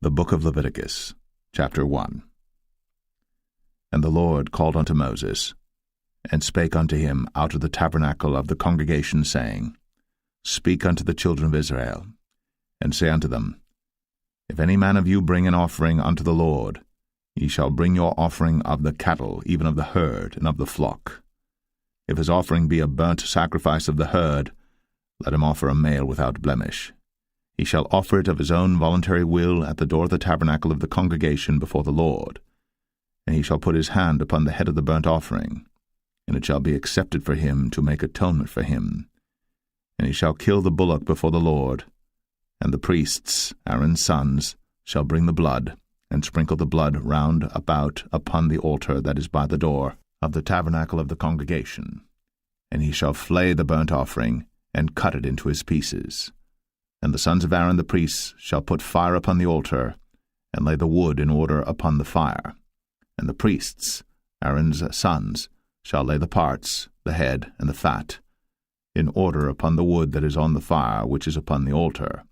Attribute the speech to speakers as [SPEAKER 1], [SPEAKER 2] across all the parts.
[SPEAKER 1] The Book of Leviticus, chapter 1. And the Lord called unto Moses, and spake unto him out of the tabernacle of the congregation, saying, Speak unto the children of Israel, and say unto them, If any man of you bring an offering unto the Lord, ye shall bring your offering of the cattle, even of the herd, and of the flock. If his offering be a burnt sacrifice of the herd, let him offer a male without blemish. He shall offer it of his own voluntary will at the door of the tabernacle of the congregation before the Lord. And he shall put his hand upon the head of the burnt offering, and it shall be accepted for him to make atonement for him. And he shall kill the bullock before the Lord, and the priests, Aaron's sons, shall bring the blood, and sprinkle the blood round about upon the altar that is by the door of the tabernacle of the congregation. And he shall flay the burnt offering, and cut it into his pieces. And the sons of Aaron the priests shall put fire upon the altar, and lay the wood in order upon the fire. And the priests, Aaron's sons, shall lay the parts, the head, and the fat, in order upon the wood that is on the fire which is upon the altar.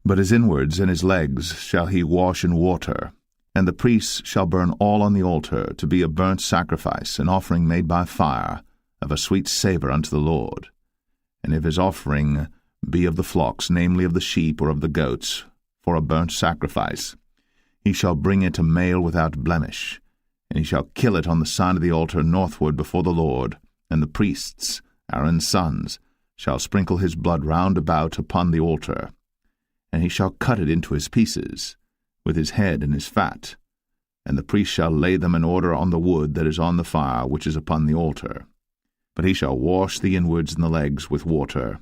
[SPEAKER 1] But his inwards and his legs shall he wash in water, and the priests shall burn all on the altar to be a burnt sacrifice, an offering made by fire, of a sweet savour unto the Lord. And if his offering be of the flocks, namely of the sheep or of the goats, for a burnt sacrifice, he shall bring it a male without blemish, and he shall kill it on the side of the altar northward before the Lord, and the priests, Aaron's sons, shall sprinkle his blood round about upon the altar. And he shall cut it into his pieces, with his head and his fat, and the priest shall lay them in order on the wood that is on the fire which is upon the altar. But he shall wash the inwards and the legs with water,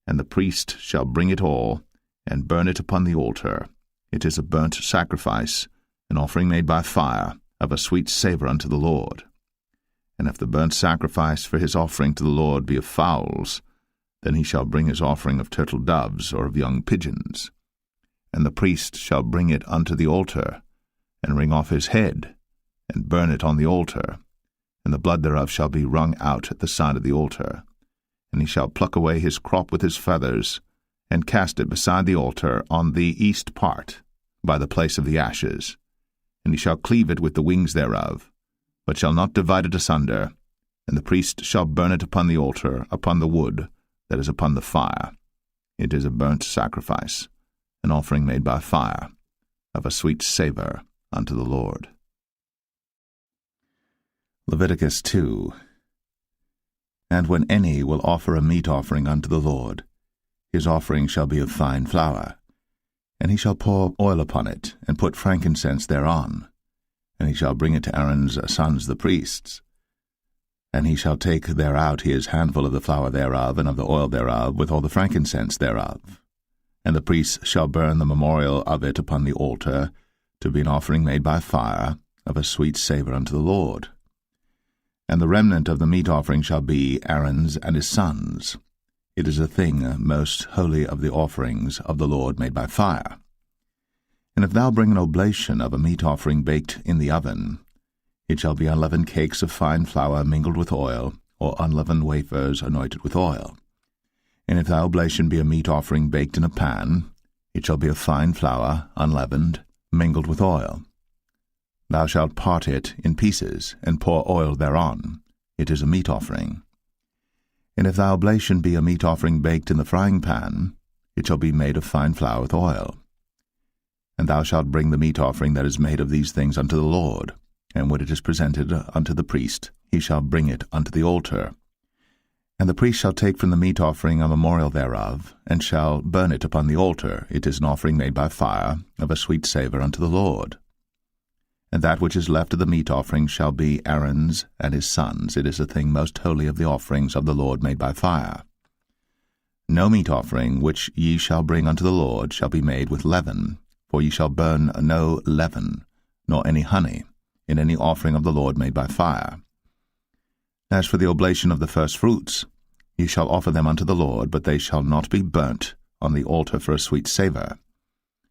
[SPEAKER 1] and the priest shall bring it all, and burn it upon the altar. It is a burnt sacrifice, an offering made by fire, of a sweet savour unto the Lord. And if the burnt sacrifice for his offering to the Lord be of fowls, then he shall bring his offering of turtle doves or of young pigeons. And the priest shall bring it unto the altar, and wring off his head, and burn it on the altar, and the blood thereof shall be wrung out at the side of the altar. And he shall pluck away his crop with his feathers, and cast it beside the altar on the east part, by the place of the ashes. And he shall cleave it with the wings thereof, but shall not divide it asunder. And the priest shall burn it upon the altar, upon the wood that is upon the fire. It is a burnt sacrifice, an offering made by fire, of a sweet savour unto the Lord. Leviticus 2. And when any will offer a meat offering unto the Lord, his offering shall be of fine flour, and he shall pour oil upon it, and put frankincense thereon, and he shall bring it to Aaron's sons the priests. And he shall take thereout his handful of the flour thereof, and of the oil thereof, with all the frankincense thereof. And the priests shall burn the memorial of it upon the altar, to be an offering made by fire, of a sweet savour unto the Lord. And the remnant of the meat offering shall be Aaron's and his sons. It is a thing most holy of the offerings of the Lord made by fire. And if thou bring an oblation of a meat offering baked in the oven, it shall be unleavened cakes of fine flour mingled with oil, or unleavened wafers anointed with oil. And if thy oblation be a meat offering baked in a pan, it shall be of fine flour, unleavened, mingled with oil. Thou shalt part it in pieces, and pour oil thereon. It is a meat offering. And if thy oblation be a meat offering baked in the frying pan, it shall be made of fine flour with oil. And thou shalt bring the meat offering that is made of these things unto the Lord, and when it is presented unto the priest, he shall bring it unto the altar. And the priest shall take from the meat offering a memorial thereof, and shall burn it upon the altar. It is an offering made by fire, of a sweet savour unto the Lord. And that which is left of the meat offering shall be Aaron's and his sons. It is a thing most holy of the offerings of the Lord made by fire. No meat offering which ye shall bring unto the Lord shall be made with leaven, for ye shall burn no leaven, nor any honey, in any offering of the Lord made by fire. As for the oblation of the firstfruits, ye shall offer them unto the Lord, but they shall not be burnt on the altar for a sweet savour.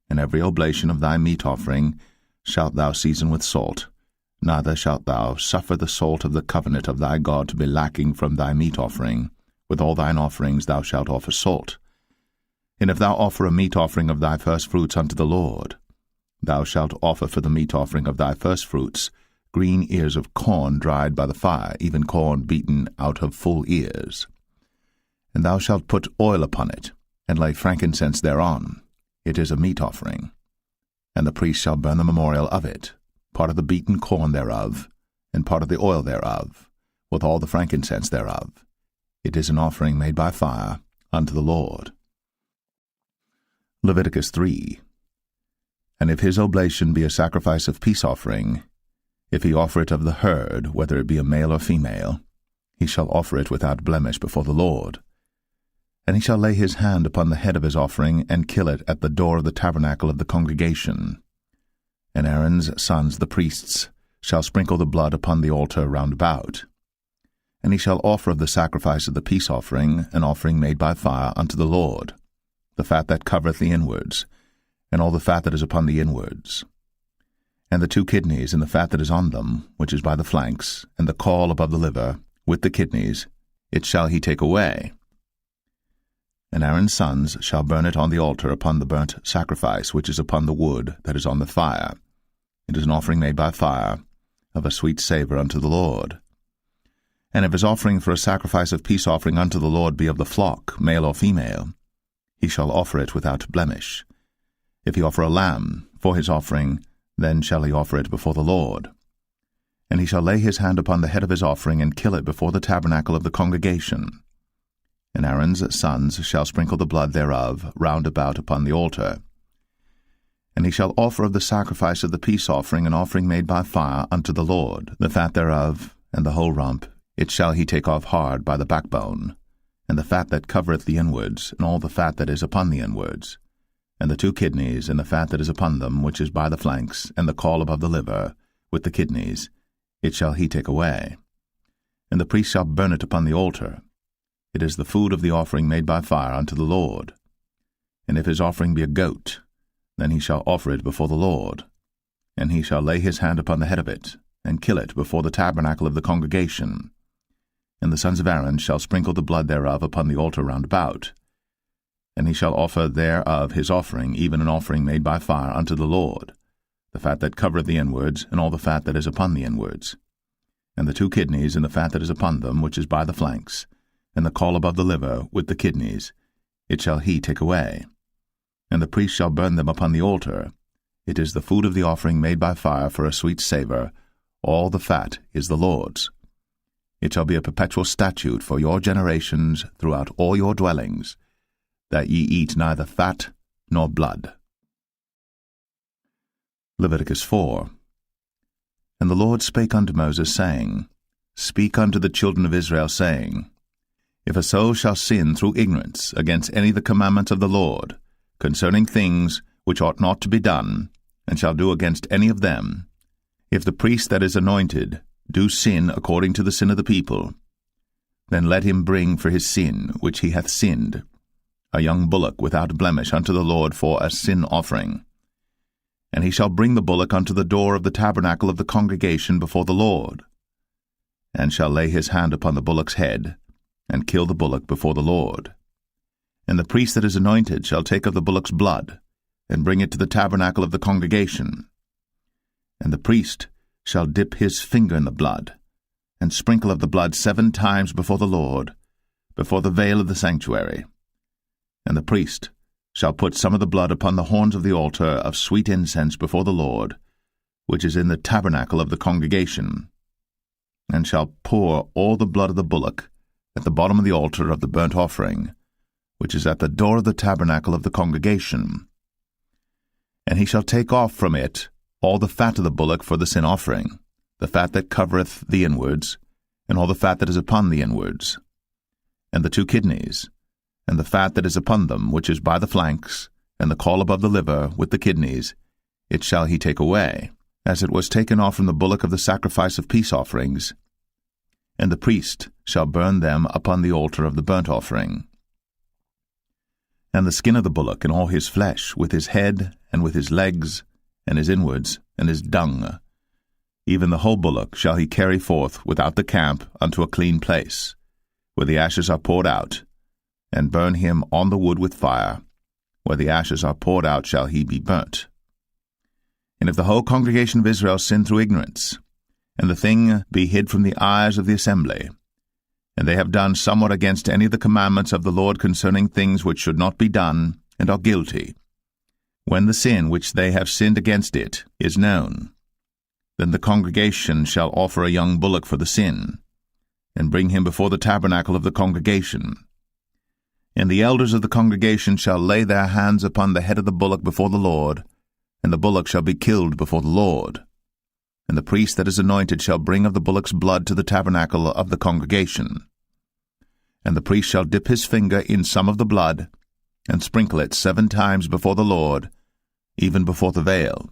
[SPEAKER 1] And every oblation of thy meat offering shalt thou season with salt, neither shalt thou suffer the salt of the covenant of thy God to be lacking from thy meat offering. With all thine offerings thou shalt offer salt. And if thou offer a meat offering of thy firstfruits unto the Lord, thou shalt offer for the meat offering of thy firstfruits green ears of corn dried by the fire, even corn beaten out of full ears. And thou shalt put oil upon it, and lay frankincense thereon. It is a meat offering. And the priest shall burn the memorial of it, part of the beaten corn thereof, and part of the oil thereof, with all the frankincense thereof. It is an offering made by fire unto the Lord. Leviticus 3. And if his oblation be a sacrifice of peace offering, if he offer it of the herd, whether it be a male or female, he shall offer it without blemish before the Lord. And he shall lay his hand upon the head of his offering, and kill it at the door of the tabernacle of the congregation. And Aaron's sons, the priests, shall sprinkle the blood upon the altar round about. And he shall offer of the sacrifice of the peace offering an offering made by fire unto the Lord, the fat that covereth the inwards, and all the fat that is upon the inwards, and the 2 kidneys, and the fat that is on them, which is by the flanks, and the caul above the liver, with the kidneys, it shall he take away. And Aaron's sons shall burn it on the altar upon the burnt sacrifice which is upon the wood that is on the fire. It is an offering made by fire, of a sweet savour unto the Lord. And if his offering for a sacrifice of peace offering unto the Lord be of the flock, male or female, he shall offer it without blemish. If he offer a lamb for his offering, then shall he offer it before the Lord. And he shall lay his hand upon the head of his offering, and kill it before the tabernacle of the congregation. And Aaron's sons shall sprinkle the blood thereof round about upon the altar. And he shall offer of the sacrifice of the peace offering an offering made by fire unto the Lord, the fat thereof, and the whole rump, it shall he take off hard by the backbone, and the fat that covereth the inwards, and all the fat that is upon the inwards, and the 2 kidneys, and the fat that is upon them, which is by the flanks, and the caul above the liver, with the kidneys, it shall he take away. And the priest shall burn it upon the altar. It is the food of the offering made by fire unto the Lord. And if his offering be a goat, then he shall offer it before the Lord. And he shall lay his hand upon the head of it, and kill it before the tabernacle of the congregation. And the sons of Aaron shall sprinkle the blood thereof upon the altar round about. And he shall offer thereof his offering, even an offering made by fire unto the Lord, the fat that covereth the inwards, and all the fat that is upon the inwards, and the 2 kidneys, and the fat that is upon them, which is by the flanks, and the caul above the liver, with the kidneys, it shall he take away. And the priest shall burn them upon the altar. It is the food of the offering made by fire for a sweet savour. All the fat is the Lord's. It shall be a perpetual statute for your generations throughout all your dwellings, that ye eat neither fat nor blood. Leviticus 4. And the Lord spake unto Moses, saying, Speak unto the children of Israel, saying, If a soul shall sin through ignorance against any of the commandments of the Lord, concerning things which ought not to be done, and shall do against any of them, if the priest that is anointed do sin according to the sin of the people, then let him bring for his sin which he hath sinned a young bullock without blemish unto the Lord for a sin offering. And he shall bring the bullock unto the door of the tabernacle of the congregation before the Lord, and shall lay his hand upon the bullock's head, and kill the bullock before the Lord. And the priest that is anointed shall take of the bullock's blood, and bring it to the tabernacle of the congregation. And the priest shall dip his finger in the blood, and sprinkle of the blood 7 times before the Lord, before the veil of the sanctuary. And the priest shall put some of the blood upon the horns of the altar of sweet incense before the Lord, which is in the tabernacle of the congregation, and shall pour all the blood of the bullock at the bottom of the altar of the burnt offering, which is at the door of the tabernacle of the congregation. And he shall take off from it all the fat of the bullock for the sin offering, the fat that covereth the inwards, and all the fat that is upon the inwards, and the 2 kidneys, and the fat that is upon them, which is by the flanks, and the caul above the liver, with the kidneys, it shall he take away, as it was taken off from the bullock of the sacrifice of peace offerings. And the priest shall burn them upon the altar of the burnt offering. And the skin of the bullock, and all his flesh, with his head, and with his legs, and his inwards, and his dung, even the whole bullock shall he carry forth without the camp unto a clean place, where the ashes are poured out, and burn him on the wood with fire. Where the ashes are poured out shall he be burnt. And if the whole congregation of Israel sin through ignorance, and the thing be hid from the eyes of the assembly, and they have done somewhat against any of the commandments of the Lord concerning things which should not be done, and are guilty, when the sin which they have sinned against it is known, then the congregation shall offer a young bullock for the sin, and bring him before the tabernacle of the congregation. And the elders of the congregation shall lay their hands upon the head of the bullock before the Lord, and the bullock shall be killed before the Lord. And the priest that is anointed shall bring of the bullock's blood to the tabernacle of the congregation. And the priest shall dip his finger in some of the blood, and sprinkle it 7 times before the Lord, even before the veil.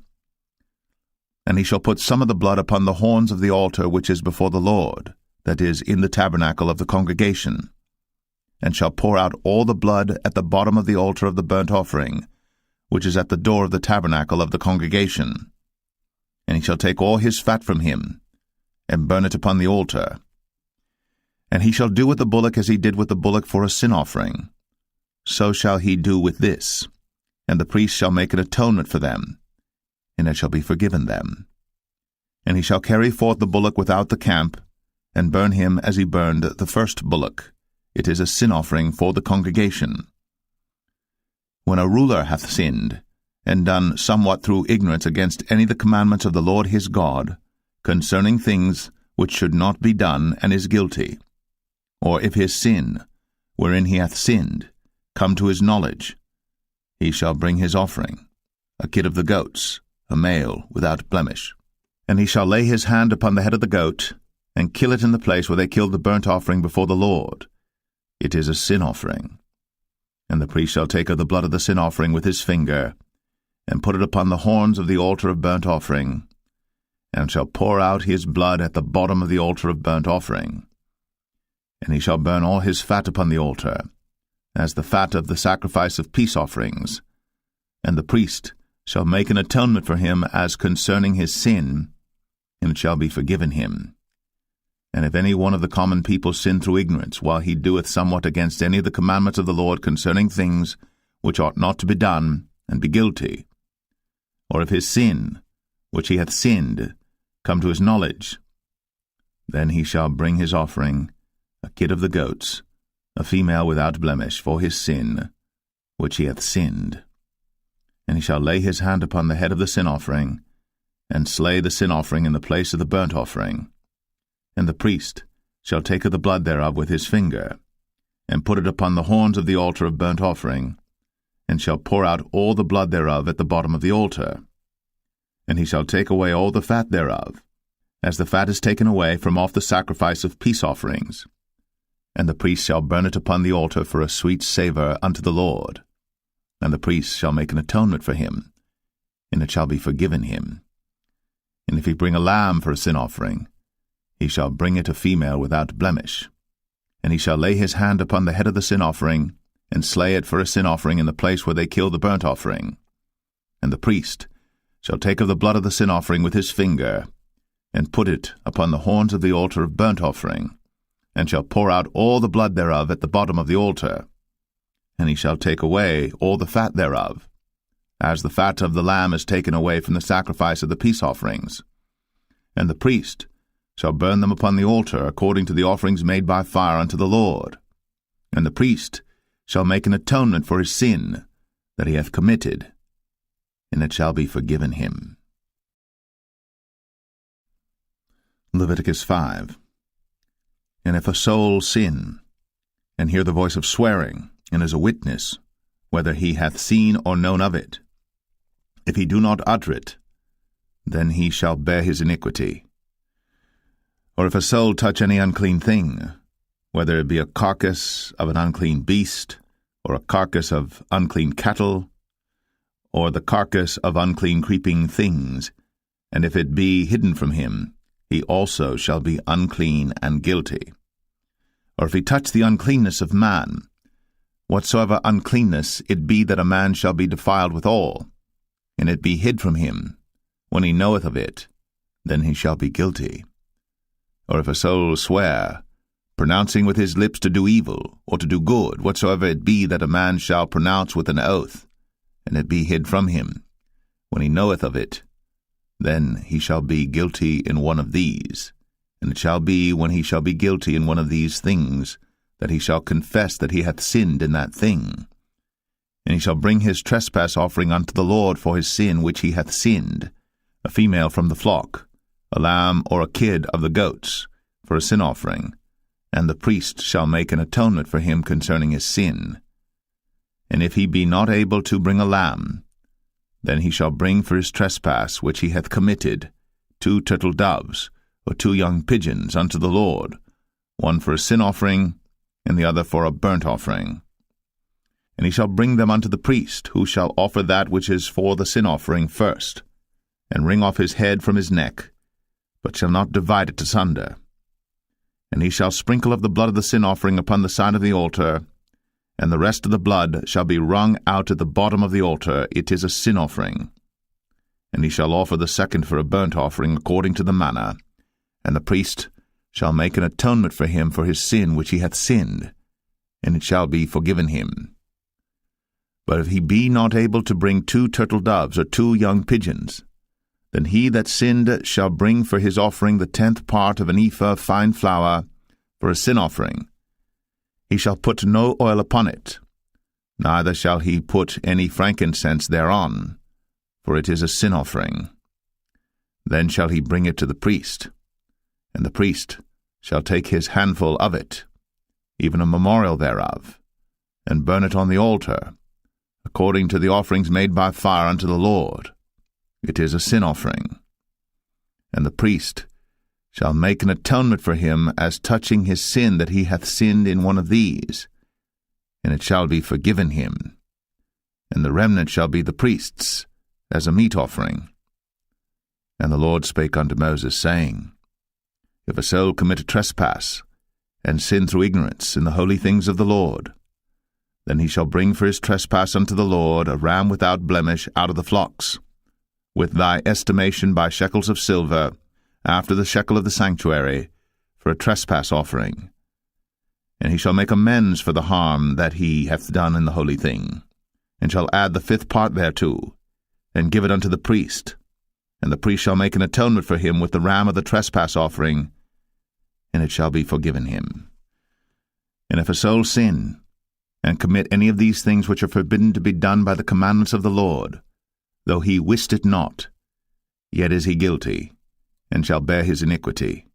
[SPEAKER 1] And he shall put some of the blood upon the horns of the altar which is before the Lord, that is, in the tabernacle of the congregation, and shall pour out all the blood at the bottom of the altar of the burnt offering, which is at the door of the tabernacle of the congregation. And he shall take all his fat from him, and burn it upon the altar. And he shall do with the bullock as he did with the bullock for a sin offering. So shall he do with this, and the priest shall make an atonement for them, and it shall be forgiven them. And he shall carry forth the bullock without the camp, and burn him as he burned the first bullock. It is a sin offering for the congregation. When a ruler hath sinned, and done somewhat through ignorance against any of the commandments of the Lord his God, concerning things which should not be done, and is guilty, or if his sin, wherein he hath sinned, come to his knowledge, he shall bring his offering, a kid of the goats, a male without blemish. And he shall lay his hand upon the head of the goat, and kill it in the place where they killed the burnt offering before the Lord. It is a sin offering. And the priest shall take of the blood of the sin offering with his finger, and put it upon the horns of the altar of burnt offering, and shall pour out his blood at the bottom of the altar of burnt offering. And he shall burn all his fat upon the altar, as the fat of the sacrifice of peace offerings. And the priest shall make an atonement for him as concerning his sin, and it shall be forgiven him. And if any one of the common people sin through ignorance, while he doeth somewhat against any of the commandments of the Lord concerning things which ought not to be done, and be guilty, or if his sin, which he hath sinned, come to his knowledge, then he shall bring his offering, a kid of the goats, a female without blemish, for his sin, which he hath sinned. And he shall lay his hand upon the head of the sin offering, and slay the sin offering in the place of the burnt offering. And the priest shall take of the blood thereof with his finger, and put it upon the horns of the altar of burnt offering, and shall pour out all the blood thereof at the bottom of the altar. And he shall take away all the fat thereof, as the fat is taken away from off the sacrifice of peace offerings. And the priest shall burn it upon the altar for a sweet savour unto the Lord. And the priest shall make an atonement for him, and it shall be forgiven him. And if he bring a lamb for a sin offering, he shall bring it a female without blemish. And he shall lay his hand upon the head of the sin offering, and slay it for a sin offering in the place where they kill the burnt offering. And the priest shall take of the blood of the sin offering with his finger, and put it upon the horns of the altar of burnt offering, and shall pour out all the blood thereof at the bottom of the altar. And he shall take away all the fat thereof, as the fat of the lamb is taken away from the sacrifice of the peace offerings. And the priest shall burn them upon the altar according to the offerings made by fire unto the Lord. And the priest shall make an atonement for his sin that he hath committed, and it shall be forgiven him. Leviticus 5. And if a soul sin, and hear the voice of swearing, and is a witness, whether he hath seen or known of it, if he do not utter it, then he shall bear his iniquity. Or if a soul touch any unclean thing, whether it be a carcass of an unclean beast, or a carcass of unclean cattle, or the carcass of unclean creeping things, and if it be hidden from him, he also shall be unclean and guilty. Or if he touch the uncleanness of man, whatsoever uncleanness it be that a man shall be defiled withal, and it be hid from him, when he knoweth of it, then he shall be guilty. Or if a soul swear, pronouncing with his lips to do evil, or to do good, whatsoever it be that a man shall pronounce with an oath, and it be hid from him, when he knoweth of it, then he shall be guilty in one of these. And it shall be, when he shall be guilty in one of these things, that he shall confess that he hath sinned in that thing. And he shall bring his trespass offering unto the Lord for his sin which he hath sinned, a female from the flock, a lamb or a kid of the goats, for a sin offering, and the priest shall make an atonement for him concerning his sin. And if he be not able to bring a lamb, then he shall bring for his trespass which he hath committed 2 turtle doves, or 2 young pigeons unto the Lord, one for a sin offering, and the other for a burnt offering. And he shall bring them unto the priest, who shall offer that which is for the sin offering first, and wring off his head from his neck, but shall not divide it asunder. And he shall sprinkle of the blood of the sin offering upon the side of the altar, and the rest of the blood shall be wrung out at the bottom of the altar. It is a sin offering. And he shall offer the second for a burnt offering according to the manner, and the priest shall make an atonement for him for his sin which he hath sinned, and it shall be forgiven him. But if he be not able to bring 2 turtle doves or 2 young pigeons, then he that sinned shall bring for his offering the 10th part of an ephah of fine flour for a sin offering. He shall put no oil upon it, neither shall he put any frankincense thereon, for it is a sin offering. Then shall he bring it to the priest, and the priest shall take his handful of it, even a memorial thereof, and burn it on the altar, according to the offerings made by fire unto the Lord. It is a sin offering. And the priest shall make an atonement for him as touching his sin that he hath sinned in one of these, and it shall be forgiven him. And the remnant shall be the priest's, as a meat offering. And the Lord spake unto Moses, saying, If a soul commit a trespass, and sin through ignorance in the holy things of the Lord, then he shall bring for his trespass unto the Lord a ram without blemish out of the flocks, with thy estimation by shekels of silver, after the shekel of the sanctuary, for a trespass offering. And he shall make amends for the harm that he hath done in the holy thing, and shall add the 5th part thereto, and give it unto the priest. And the priest shall make an atonement for him with the ram of the trespass offering, and it shall be forgiven him. And if a soul sin, and commit any of these things which are forbidden to be done by the commandments of the Lord, though he wist it not, yet is he guilty, and shall bear his iniquity.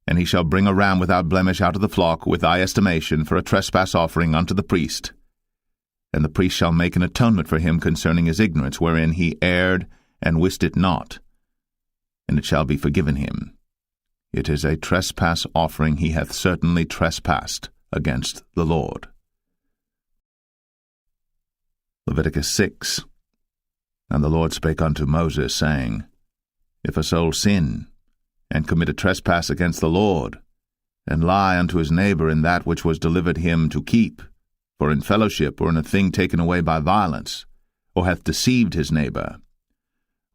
[SPEAKER 1] And he shall bring a ram without blemish out of the flock with thy estimation for a trespass offering unto the priest. And the priest shall make an atonement for him concerning his ignorance wherein he erred and wist it not, and it shall be forgiven him. It is a trespass offering. He hath certainly trespassed against the Lord. Leviticus 6. And the Lord spake unto Moses, saying, If a soul sin, and commit a trespass against the Lord, and lie unto his neighbor in that which was delivered him to keep, for in fellowship or in a thing taken away by violence, or hath deceived his neighbor,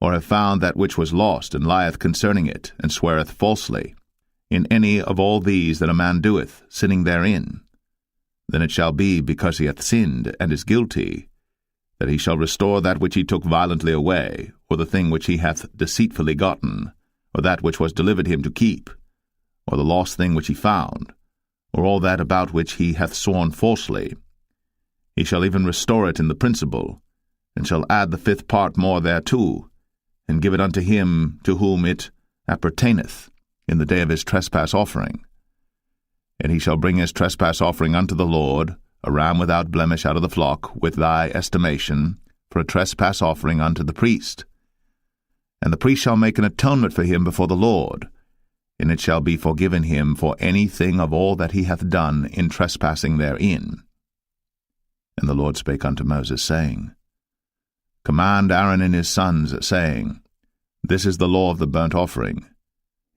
[SPEAKER 1] or have found that which was lost, and lieth concerning it, and sweareth falsely, in any of all these that a man doeth, sinning therein, then it shall be, because he hath sinned, and is guilty, that he shall restore that which he took violently away, or the thing which he hath deceitfully gotten, or that which was delivered him to keep, or the lost thing which he found, or all that about which he hath sworn falsely. He shall even restore it in the principal, and shall add the 5th part more thereto, and give it unto him to whom it appertaineth in the day of his trespass offering. And he shall bring his trespass offering unto the Lord, a ram without blemish out of the flock, with thy estimation, for a trespass offering unto the priest. And the priest shall make an atonement for him before the Lord, and it shall be forgiven him for anything of all that he hath done in trespassing therein. And the Lord spake unto Moses, saying, Command Aaron and his sons, saying, This is the law of the burnt offering.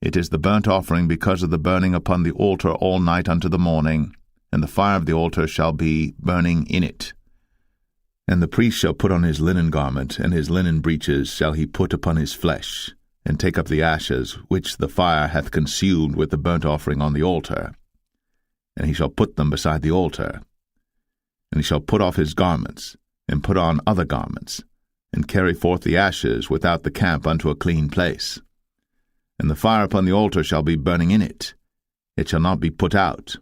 [SPEAKER 1] It is the burnt offering because of the burning upon the altar all night unto the morning, and the fire of the altar shall be burning in it. And the priest shall put on his linen garment, and his linen breeches shall he put upon his flesh, and take up the ashes which the fire hath consumed with the burnt offering on the altar. And he shall put them beside the altar. And he shall put off his garments, and put on other garments, and carry forth the ashes without the camp unto a clean place. And the fire upon the altar shall be burning in it. It shall not be put out.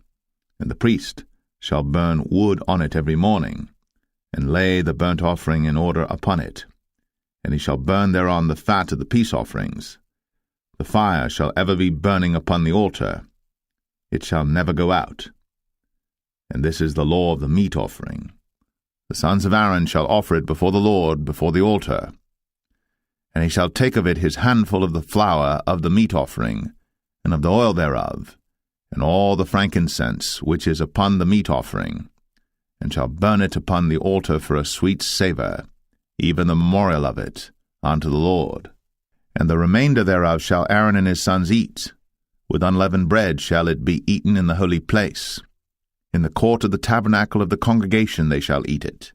[SPEAKER 1] And the priest shall burn wood on it every morning, and lay the burnt offering in order upon it. And he shall burn thereon the fat of the peace offerings. The fire shall ever be burning upon the altar. It shall never go out. And this is the law of the meat offering. The sons of Aaron shall offer it before the Lord, before the altar. And he shall take of it his handful of the flour of the meat offering, and of the oil thereof, and all the frankincense which is upon the meat offering, and shall burn it upon the altar for a sweet savour, even the memorial of it, unto the Lord. And the remainder thereof shall Aaron and his sons eat. With unleavened bread shall it be eaten in the holy place. In the court of the tabernacle of the congregation they shall eat it.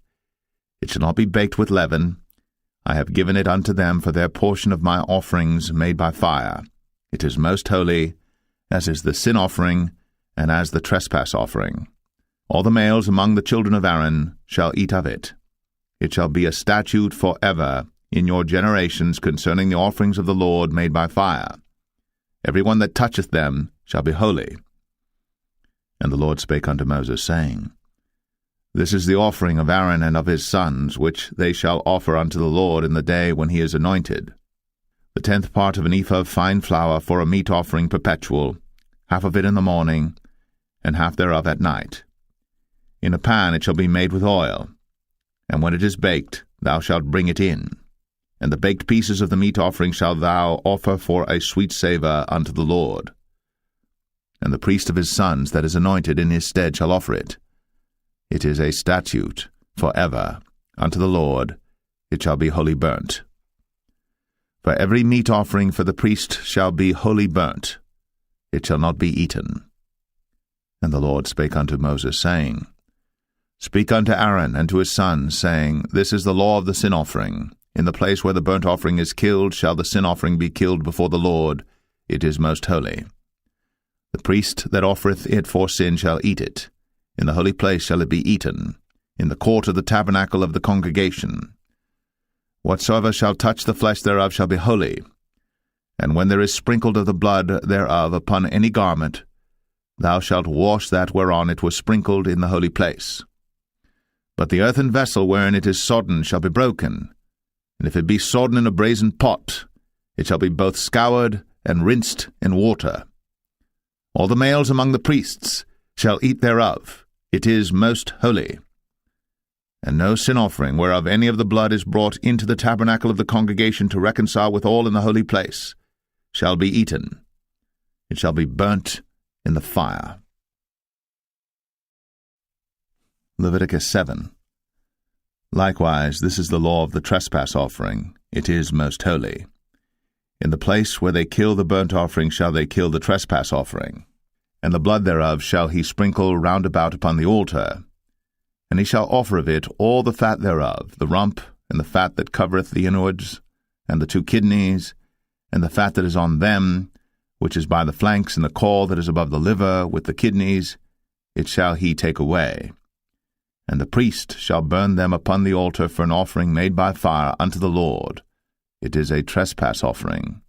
[SPEAKER 1] It shall not be baked with leaven. I have given it unto them for their portion of my offerings made by fire. It is most holy, as is the sin offering, and as the trespass offering. All the males among the children of Aaron shall eat of it. It shall be a statute for ever in your generations concerning the offerings of the Lord made by fire. Every one that toucheth them shall be holy. And the Lord spake unto Moses, saying, This is the offering of Aaron and of his sons, which they shall offer unto the Lord in the day when he is anointed. The 10th part of an ephah of fine flour for a meat offering perpetual, half of it in the morning, and half thereof at night. In a pan it shall be made with oil, and when it is baked, thou shalt bring it in. And the baked pieces of the meat offering shalt thou offer for a sweet savour unto the Lord. And the priest of his sons that is anointed in his stead shall offer it. It is a statute for ever unto the Lord. It shall be wholly burnt. For every meat offering for the priest shall be wholly burnt. It shall not be eaten. And the Lord spake unto Moses, saying, Speak unto Aaron and to his sons, saying, This is the law of the sin offering. In the place where the burnt offering is killed shall the sin offering be killed before the Lord. It is most holy. The priest that offereth it for sin shall eat it. In the holy place shall it be eaten, in the court of the tabernacle of the congregation. Whatsoever shall touch the flesh thereof shall be holy. And when there is sprinkled of the blood thereof upon any garment, thou shalt wash that whereon it was sprinkled in the holy place. But the earthen vessel wherein it is sodden shall be broken, and if it be sodden in a brazen pot, it shall be both scoured and rinsed in water. All the males among the priests shall eat thereof. It is most holy. And no sin offering whereof any of the blood is brought into the tabernacle of the congregation to reconcile with all in the holy place shall be eaten. It shall be burnt in the fire. Leviticus 7. Likewise, this is the law of the trespass offering. It is most holy. In the place where they kill the burnt offering shall they kill the trespass offering, and the blood thereof shall he sprinkle round about upon the altar. And he shall offer of it all the fat thereof, the rump, and the fat that covereth the inwards, and the 2 kidneys, and the fat that is on them, which is by the flanks, and the caul that is above the liver, with the kidneys, it shall he take away. And the priest shall burn them upon the altar for an offering made by fire unto the Lord. It is a trespass offering.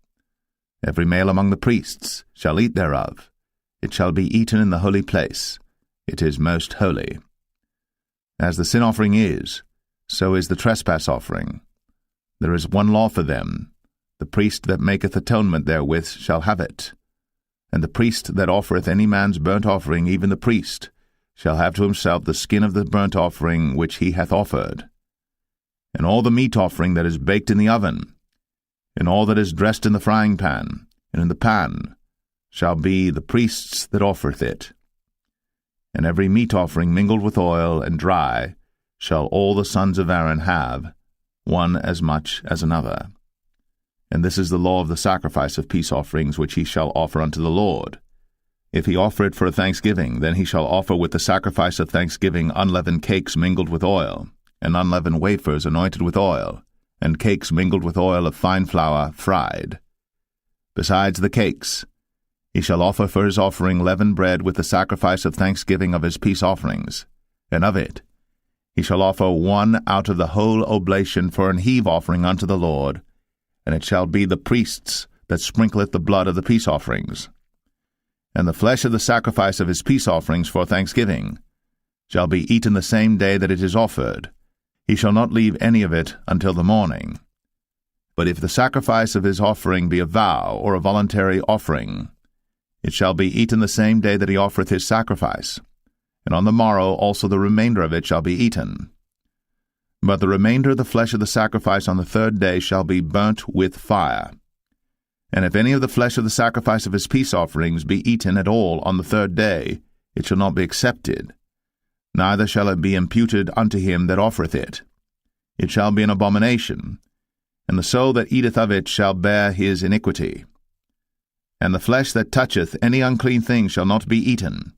[SPEAKER 1] Every male among the priests shall eat thereof. It shall be eaten in the holy place. It is most holy. As the sin offering is, so is the trespass offering. There is one law for them. The priest that maketh atonement therewith shall have it. And the priest that offereth any man's burnt offering, even the priest, shall have to himself the skin of the burnt offering which he hath offered. And all the meat offering that is baked in the oven, and all that is dressed in the frying pan, and in the pan, shall be the priest's that offereth it. And every meat offering mingled with oil and dry shall all the sons of Aaron have, one as much as another. And this is the law of the sacrifice of peace offerings which he shall offer unto the Lord. If he offer it for a thanksgiving, then he shall offer with the sacrifice of thanksgiving unleavened cakes mingled with oil, and unleavened wafers anointed with oil, and cakes mingled with oil of fine flour fried. Besides the cakes, he shall offer for his offering leavened bread with the sacrifice of thanksgiving of his peace offerings, and of it he shall offer one out of the whole oblation for an heave offering unto the Lord, and it shall be the priests that sprinkleth the blood of the peace offerings. And the flesh of the sacrifice of his peace offerings for thanksgiving shall be eaten the same day that it is offered. He shall not leave any of it until the morning. But if the sacrifice of his offering be a vow or a voluntary offering, it shall be eaten the same day that he offereth his sacrifice, and on the morrow also the remainder of it shall be eaten. But the remainder of the flesh of the sacrifice on the third day shall be burnt with fire. And if any of the flesh of the sacrifice of his peace offerings be eaten at all on the third day, it shall not be accepted, neither shall it be imputed unto him that offereth it. It shall be an abomination, and the soul that eateth of it shall bear his iniquity. And the flesh that toucheth any unclean thing shall not be eaten,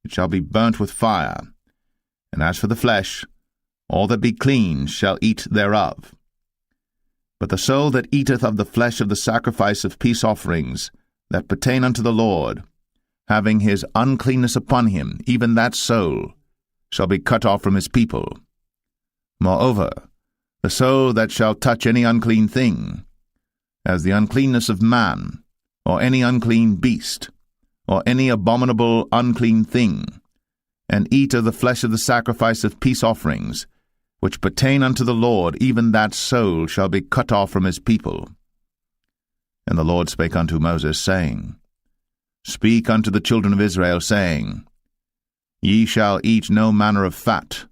[SPEAKER 1] it shall be burnt with fire. And as for the flesh, all that be clean shall eat thereof. But the soul that eateth of the flesh of the sacrifice of peace offerings that pertain unto the Lord, having his uncleanness upon him, even that soul shall be cut off from his people. Moreover, the soul that shall touch any unclean thing, as the uncleanness of man, or any unclean beast, or any abominable unclean thing, and eat of the flesh of the sacrifice of peace offerings, which pertain unto the Lord, even that soul shall be cut off from his people. And the Lord spake unto Moses, saying, Speak unto the children of Israel, saying, Ye shall eat no manner of fat,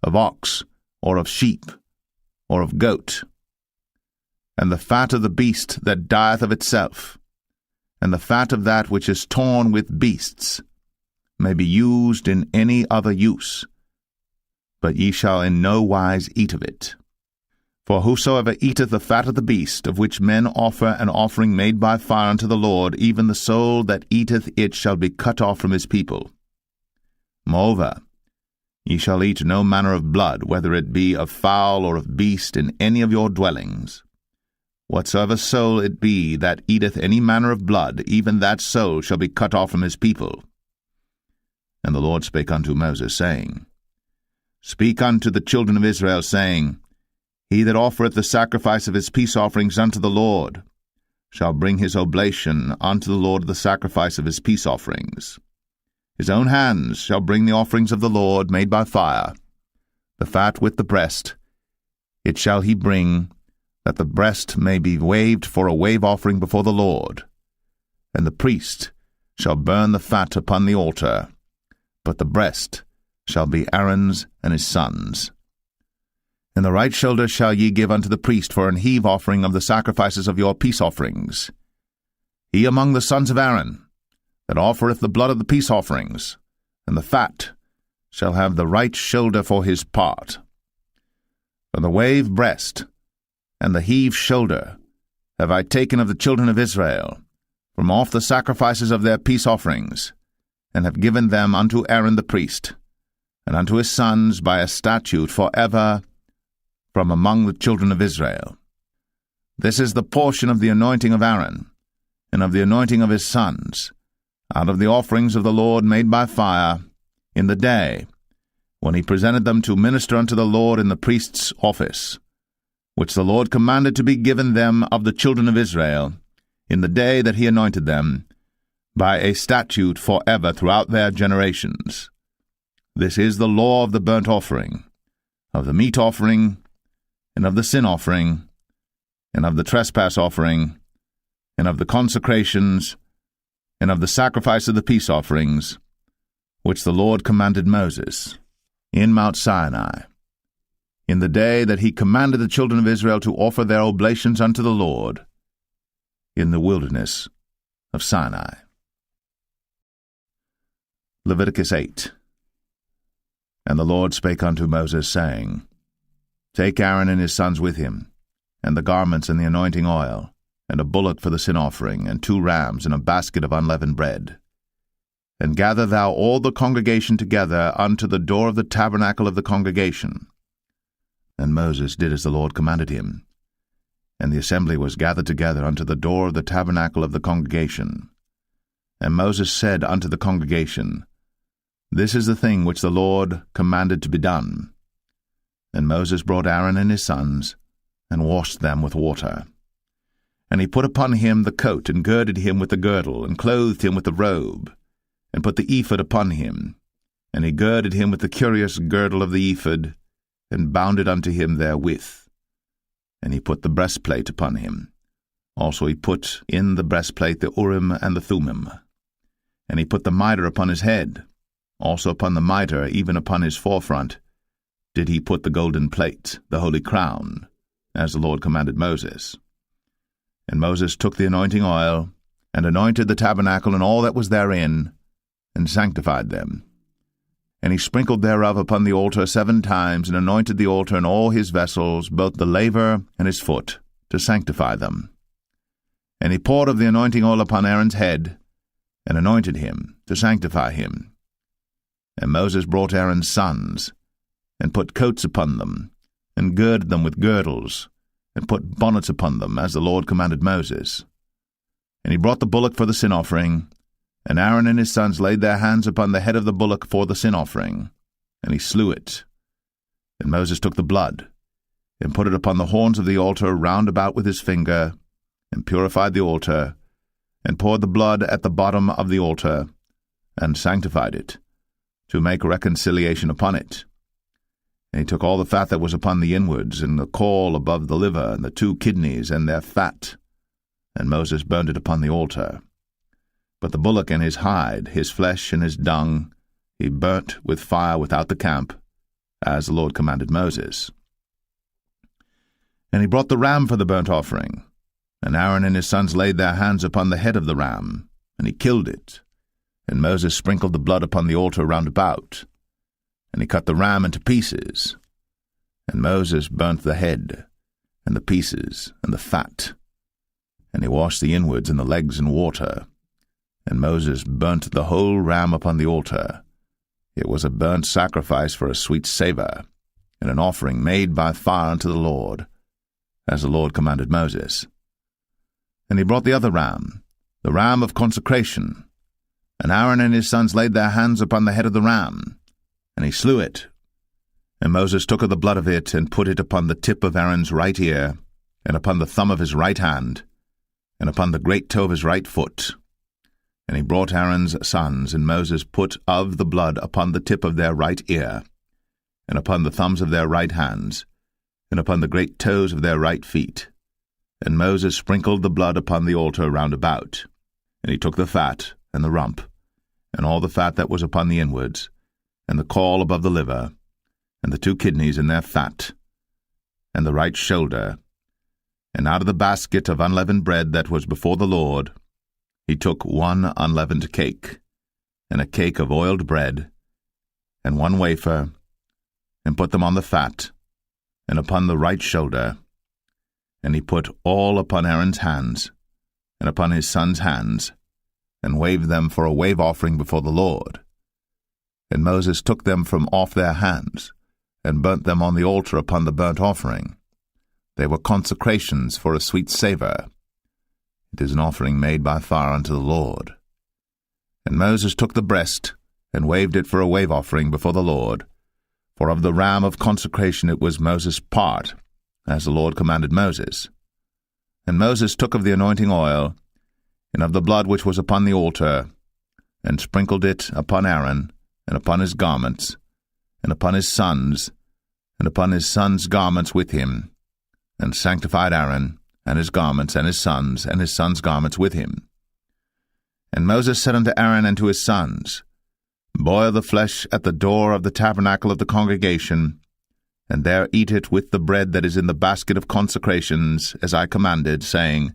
[SPEAKER 1] of ox, or of sheep, or of goat, and the fat of the beast that dieth of itself, and the fat of that which is torn with beasts, may be used in any other use, but ye shall in no wise eat of it. For whosoever eateth the fat of the beast, of which men offer an offering made by fire unto the Lord, even the soul that eateth it shall be cut off from his people. Moreover, ye shall eat no manner of blood, whether it be of fowl or of beast, in any of your dwellings. Whatsoever soul it be that eateth any manner of blood, even that soul shall be cut off from his people. And the Lord spake unto Moses, saying, Speak unto the children of Israel, saying, He that offereth the sacrifice of his peace offerings unto the Lord shall bring his oblation unto the Lord of the sacrifice of his peace offerings. His own hands shall bring the offerings of the Lord made by fire, the fat with the breast. It shall he bring, that the breast may be waved for a wave offering before the Lord. And the priest shall burn the fat upon the altar, but the breast shall be Aaron's and his sons'. And the right shoulder shall ye give unto the priest for an heave offering of the sacrifices of your peace offerings. He among the sons of Aaron, that offereth the blood of the peace offerings, and the fat, shall have the right shoulder for his part. For the wave breast and the heave shoulder have I taken of the children of Israel, from off the sacrifices of their peace offerings, and have given them unto Aaron the priest, and unto his sons by a statute for ever from among the children of Israel. This is the portion of the anointing of Aaron, and of the anointing of his sons, out of the offerings of the Lord made by fire, in the day when he presented them to minister unto the Lord in the priest's office, which the Lord commanded to be given them of the children of Israel, in the day that he anointed them, by a statute for ever throughout their generations. This is the law of the burnt offering, of the meat offering, and of the sin offering, and of the trespass offering, and of the consecrations, and of the sacrifice of the peace offerings, which the Lord commanded Moses in Mount Sinai, in the day that he commanded the children of Israel to offer their oblations unto the Lord, in the wilderness of Sinai. Leviticus 8. And the Lord spake unto Moses, saying, Take Aaron and his sons with him, and the garments and the anointing oil, and a bullock for the sin offering, and 2 rams, and a basket of unleavened bread. And gather thou all the congregation together unto the door of the tabernacle of the congregation. And Moses did as the Lord commanded him. And the assembly was gathered together unto the door of the tabernacle of the congregation. And Moses said unto the congregation, This is the thing which the Lord commanded to be done. And Moses brought Aaron and his sons, and washed them with water. And he put upon him the coat, and girded him with the girdle, and clothed him with the robe, and put the ephod upon him. And he girded him with the curious girdle of the ephod, and bound it unto him therewith. And he put the breastplate upon him. Also he put in the breastplate the Urim and the Thummim. And he put the mitre upon his head. Also upon the mitre, even upon his forefront, did he put the golden plate, the holy crown, as the Lord commanded Moses. And Moses took the anointing oil, and anointed the tabernacle and all that was therein, and sanctified them. And he sprinkled thereof upon the altar 7 times, and anointed the altar and all his vessels, both the laver and his foot, to sanctify them. And he poured of the anointing oil upon Aaron's head, and anointed him, to sanctify him. And Moses brought Aaron's sons, and put coats upon them, and girded them with girdles, and put bonnets upon them, as the Lord commanded Moses. And he brought the bullock for the sin offering, and Aaron and his sons laid their hands upon the head of the bullock for the sin offering, and he slew it. And Moses took the blood, and put it upon the horns of the altar round about with his finger, and purified the altar, and poured the blood at the bottom of the altar, and sanctified it, to make reconciliation upon it. And he took all the fat that was upon the inwards, and the caul above the liver, and the 2 kidneys, and their fat, and Moses burned it upon the altar. But the bullock and his hide, his flesh and his dung, he burnt with fire without the camp, as the Lord commanded Moses. And he brought the ram for the burnt offering, and Aaron and his sons laid their hands upon the head of the ram, and he killed it. And Moses sprinkled the blood upon the altar round about, and he cut the ram into pieces. And Moses burnt the head, and the pieces, and the fat. And he washed the inwards and the legs in water. And Moses burnt the whole ram upon the altar. It was a burnt sacrifice for a sweet savour, and an offering made by fire unto the Lord, as the Lord commanded Moses. And he brought the other ram, the ram of consecration. And Aaron and his sons laid their hands upon the head of the ram, and he slew it. And Moses took of the blood of it, and put it upon the tip of Aaron's right ear, and upon the thumb of his right hand, and upon the great toe of his right foot. And he brought Aaron's sons, and Moses put of the blood upon the tip of their right ear, and upon the thumbs of their right hands, and upon the great toes of their right feet. And Moses sprinkled the blood upon the altar round about. And he took the fat, and the rump, and all the fat that was upon the inwards, and the caul above the liver, and the 2 kidneys and their fat, and the right shoulder, and out of the basket of unleavened bread that was before the Lord, he took 1 unleavened cake, and a cake of oiled bread, and 1 wafer, and put them on the fat, and upon the right shoulder. And he put all upon Aaron's hands, and upon his sons' hands, and waved them for a wave offering before the Lord. And Moses took them from off their hands, and burnt them on the altar upon the burnt offering. They were consecrations for a sweet savour. It is an offering made by fire unto the Lord. And Moses took the breast, and waved it for a wave offering before the Lord. For of the ram of consecration it was Moses' part, as the Lord commanded Moses. And Moses took of the anointing oil, and of the blood which was upon the altar, and sprinkled it upon Aaron, and upon his garments, and upon his sons, and upon his sons' garments with him, and sanctified Aaron, and his garments, and his sons' garments with him. And Moses said unto Aaron and to his sons, Boil the flesh at the door of the tabernacle of the congregation, and there eat it with the bread that is in the basket of consecrations, as I commanded, saying,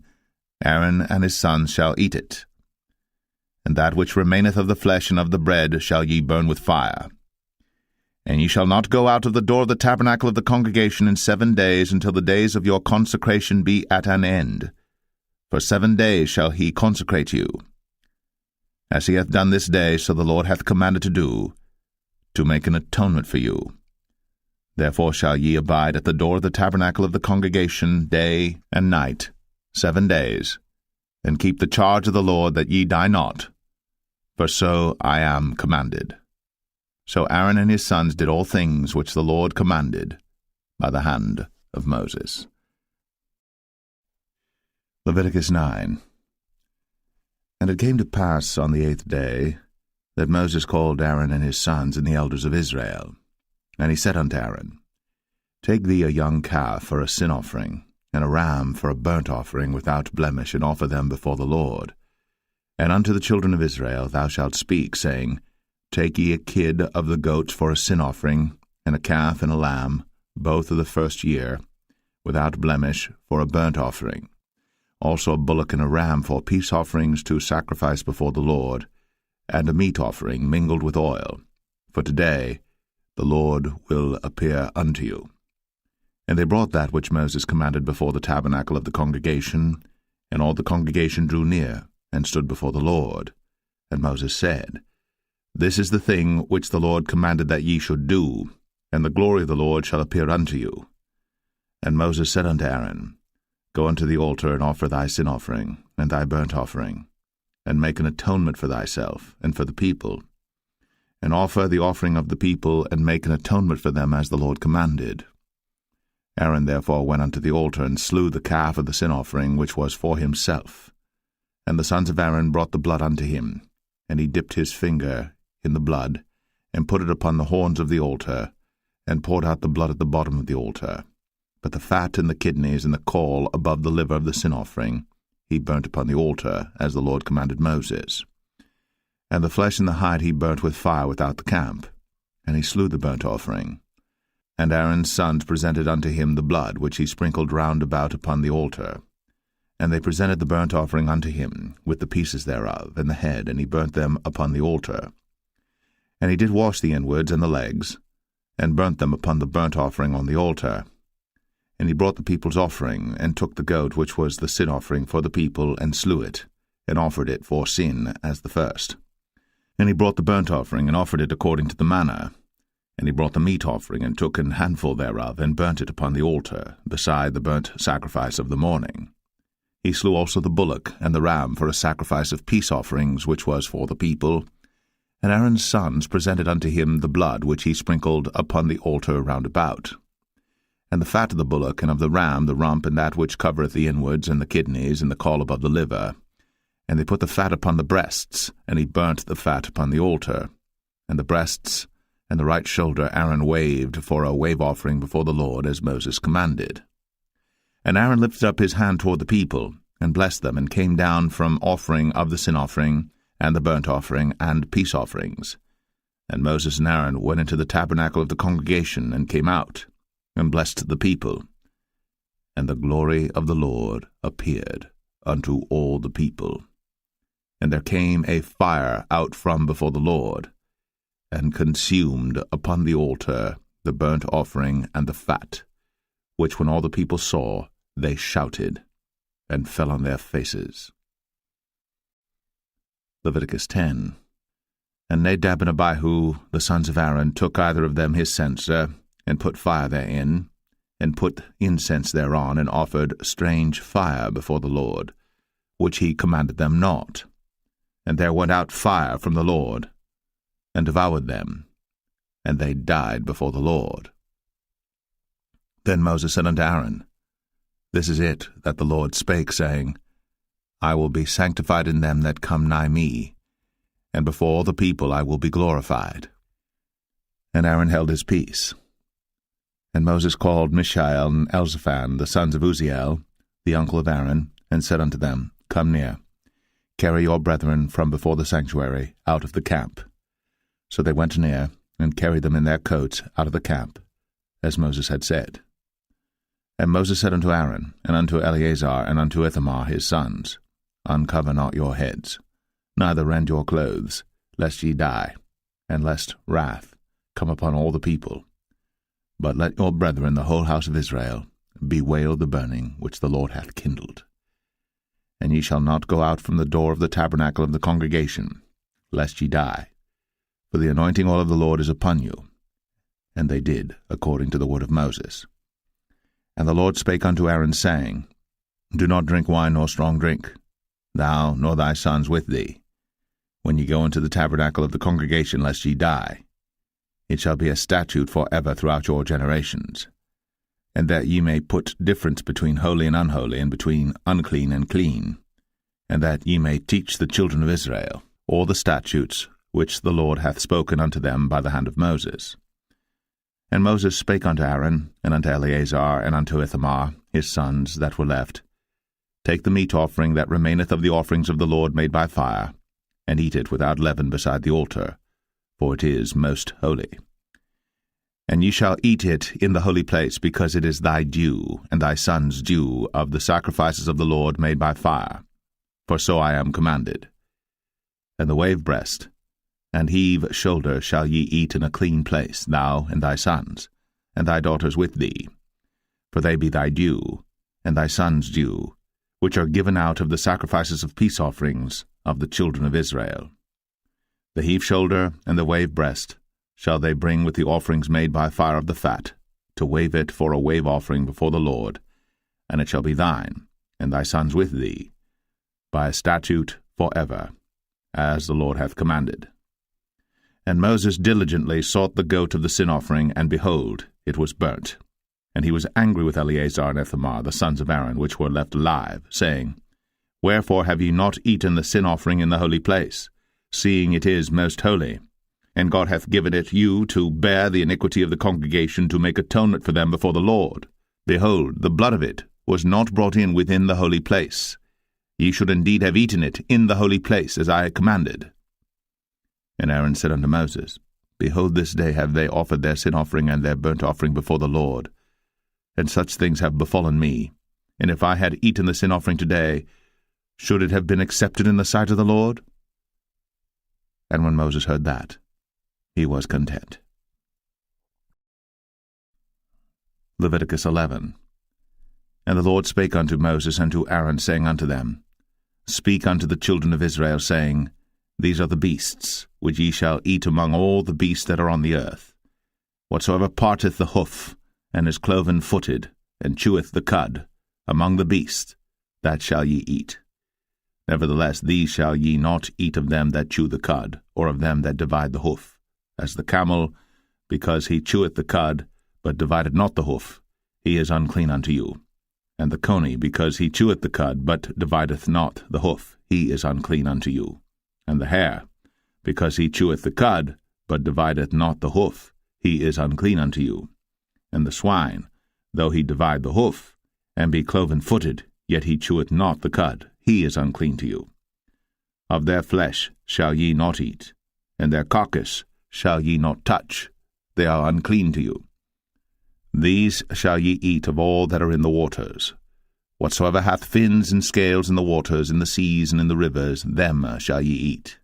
[SPEAKER 1] Aaron and his sons shall eat it. And that which remaineth of the flesh and of the bread shall ye burn with fire. And ye shall not go out of the door of the tabernacle of the congregation in 7 days, until the days of your consecration be at an end. For 7 days shall he consecrate you. As he hath done this day, so the Lord hath commanded to do, to make an atonement for you. Therefore shall ye abide at the door of the tabernacle of the congregation day and night, 7 days, and keep the charge of the Lord, that ye die not, for so I am commanded. So Aaron and his sons did all things which the Lord commanded, by the hand of Moses. Leviticus 9. And it came to pass on the 8th day that Moses called Aaron and his sons and the elders of Israel. And he said unto Aaron, Take thee a young calf for a sin offering, and a ram for a burnt offering without blemish, and offer them before the Lord. And unto the children of Israel thou shalt speak, saying, Take ye a kid of the goats for a sin offering, and a calf and a lamb, both of the first year, without blemish, for a burnt offering. Also a bullock and a ram for peace offerings to sacrifice before the Lord, and a meat offering mingled with oil. For today the Lord will appear unto you. And they brought that which Moses commanded before the tabernacle of the congregation, and all the congregation drew near, and stood before the Lord. And Moses said, This is the thing which the Lord commanded that ye should do, and the glory of the Lord shall appear unto you. And Moses said unto Aaron, Go unto the altar, and offer thy sin offering, and thy burnt offering, and make an atonement for thyself, and for the people. And offer the offering of the people, and make an atonement for them, as the Lord commanded. Aaron therefore went unto the altar, and slew the calf of the sin offering, which was for himself. And the sons of Aaron brought the blood unto him, and he dipped his finger in the blood, and put it upon the horns of the altar, and poured out the blood at the bottom of the altar. But the fat and the kidneys and the caul above the liver of the sin offering he burnt upon the altar, as the Lord commanded Moses. And the flesh and the hide he burnt with fire without the camp. And he slew the burnt offering. And Aaron's sons presented unto him the blood, which he sprinkled round about upon the altar. And they presented the burnt offering unto him, with the pieces thereof, and the head, and he burnt them upon the altar. And he did wash the inwards and the legs, and burnt them upon the burnt offering on the altar. And he brought the people's offering, and took the goat which was the sin offering for the people, and slew it, and offered it for sin as the first. And he brought the burnt offering, and offered it according to the manner. And he brought the meat offering, and took an handful thereof, and burnt it upon the altar, beside the burnt sacrifice of the morning. He slew also the bullock and the ram for a sacrifice of peace offerings, which was for the people. And Aaron's sons presented unto him the blood which he sprinkled upon the altar round about. And the fat of the bullock and of the ram, the rump, and that which covereth the inwards, and the kidneys, and the caul above the liver. And they put the fat upon the breasts, and he burnt the fat upon the altar. And the breasts and the right shoulder Aaron waved for a wave offering before the Lord, as Moses commanded. And Aaron lifted up his hand toward the people, and blessed them, and came down from offering of the sin offering, and the burnt offering, and peace offerings. And Moses and Aaron went into the tabernacle of the congregation, and came out, and blessed the people. And the glory of the Lord appeared unto all the people. And there came a fire out from before the Lord, and consumed upon the altar the burnt offering and the fat, which when all the people saw, they shouted, and fell on their faces. Leviticus 10. And Nadab and Abihu, the sons of Aaron, took either of them his censer, and put fire therein, and put incense thereon, and offered strange fire before the Lord, which he commanded them not. And there went out fire from the Lord, and devoured them, and they died before the Lord. Then Moses said unto Aaron, This is it that the Lord spake, saying, I will be sanctified in them that come nigh me, and before all the people I will be glorified. And Aaron held his peace. And Moses called Mishael and Elzaphan, the sons of Uzziel, the uncle of Aaron, and said unto them, Come near, carry your brethren from before the sanctuary out of the camp. So they went near, and carried them in their coats out of the camp, as Moses had said. And Moses said unto Aaron, and unto Eleazar, and unto Ithamar his sons, Uncover not your heads, neither rend your clothes, lest ye die, and lest wrath come upon all the people. But let your brethren, the whole house of Israel, bewail the burning which the Lord hath kindled. And ye shall not go out from the door of the tabernacle of the congregation, lest ye die. For the anointing oil of the Lord is upon you. And they did according to the word of Moses. And the Lord spake unto Aaron, saying, Do not drink wine nor strong drink, thou nor thy sons with thee, when ye go into the tabernacle of the congregation, lest ye die. It shall be a statute for ever throughout your generations. and that ye may put difference between holy and unholy, and between unclean and clean, and that ye may teach the children of Israel all the statutes which the Lord hath spoken unto them by the hand of Moses. And Moses spake unto Aaron, and unto Eleazar, and unto Ithamar, his sons that were left, Take the meat offering that remaineth of the offerings of the Lord made by fire, and eat it without leaven beside the altar, for it is most holy. And ye shall eat it in the holy place, because it is thy due, and thy son's due, of the sacrifices of the Lord made by fire, for so I am commanded. And the wave breast and heave shoulder shall ye eat in a clean place, thou and thy sons, and thy daughters with thee, for they be thy due, and thy son's due, which are given out of the sacrifices of peace offerings of the children of Israel. The heave shoulder and the wave breast shall they bring with the offerings made by fire of the fat, to wave it for a wave offering before the Lord, and it shall be thine, and thy sons with thee, by a statute for ever, as the Lord hath commanded. And Moses diligently sought the goat of the sin offering, and behold, it was burnt. And he was angry with Eleazar and Ithamar, the sons of Aaron, which were left alive, saying, Wherefore have ye not eaten the sin offering in the holy place, seeing it is most holy? And God hath given it you to bear the iniquity of the congregation, to make atonement for them before the Lord. Behold, the blood of it was not brought in within the holy place. Ye should indeed have eaten it in the holy place, as I commanded. And Aaron said unto Moses, Behold, this day have they offered their sin offering and their burnt offering before the Lord. And such things have befallen me. And if I had eaten the sin offering today, should it have been accepted in the sight of the Lord? And when Moses heard that, he was content. Leviticus 11. And the Lord spake unto Moses and to Aaron, saying unto them, Speak unto the children of Israel, saying, These are the beasts, which ye shall eat among all the beasts that are on the earth. Whatsoever parteth the hoof, and is cloven-footed, and cheweth the cud, among the beasts, that shall ye eat. Nevertheless, these shall ye not eat of them that chew the cud, or of them that divide the hoof. As the camel, because he cheweth the cud, but divideth not the hoof, he is unclean unto you. And the coney, because he cheweth the cud, but divideth not the hoof, he is unclean unto you. And the hare, because he cheweth the cud, but divideth not the hoof, he is unclean unto you. And the swine, though he divide the hoof, and be cloven-footed, yet he cheweth not the cud, he is unclean to you. Of their flesh shall ye not eat, and their carcass shall ye not touch, they are unclean to you. These shall ye eat of all that are in the waters. Whatsoever hath fins and scales in the waters, in the seas and in the rivers, them shall ye eat.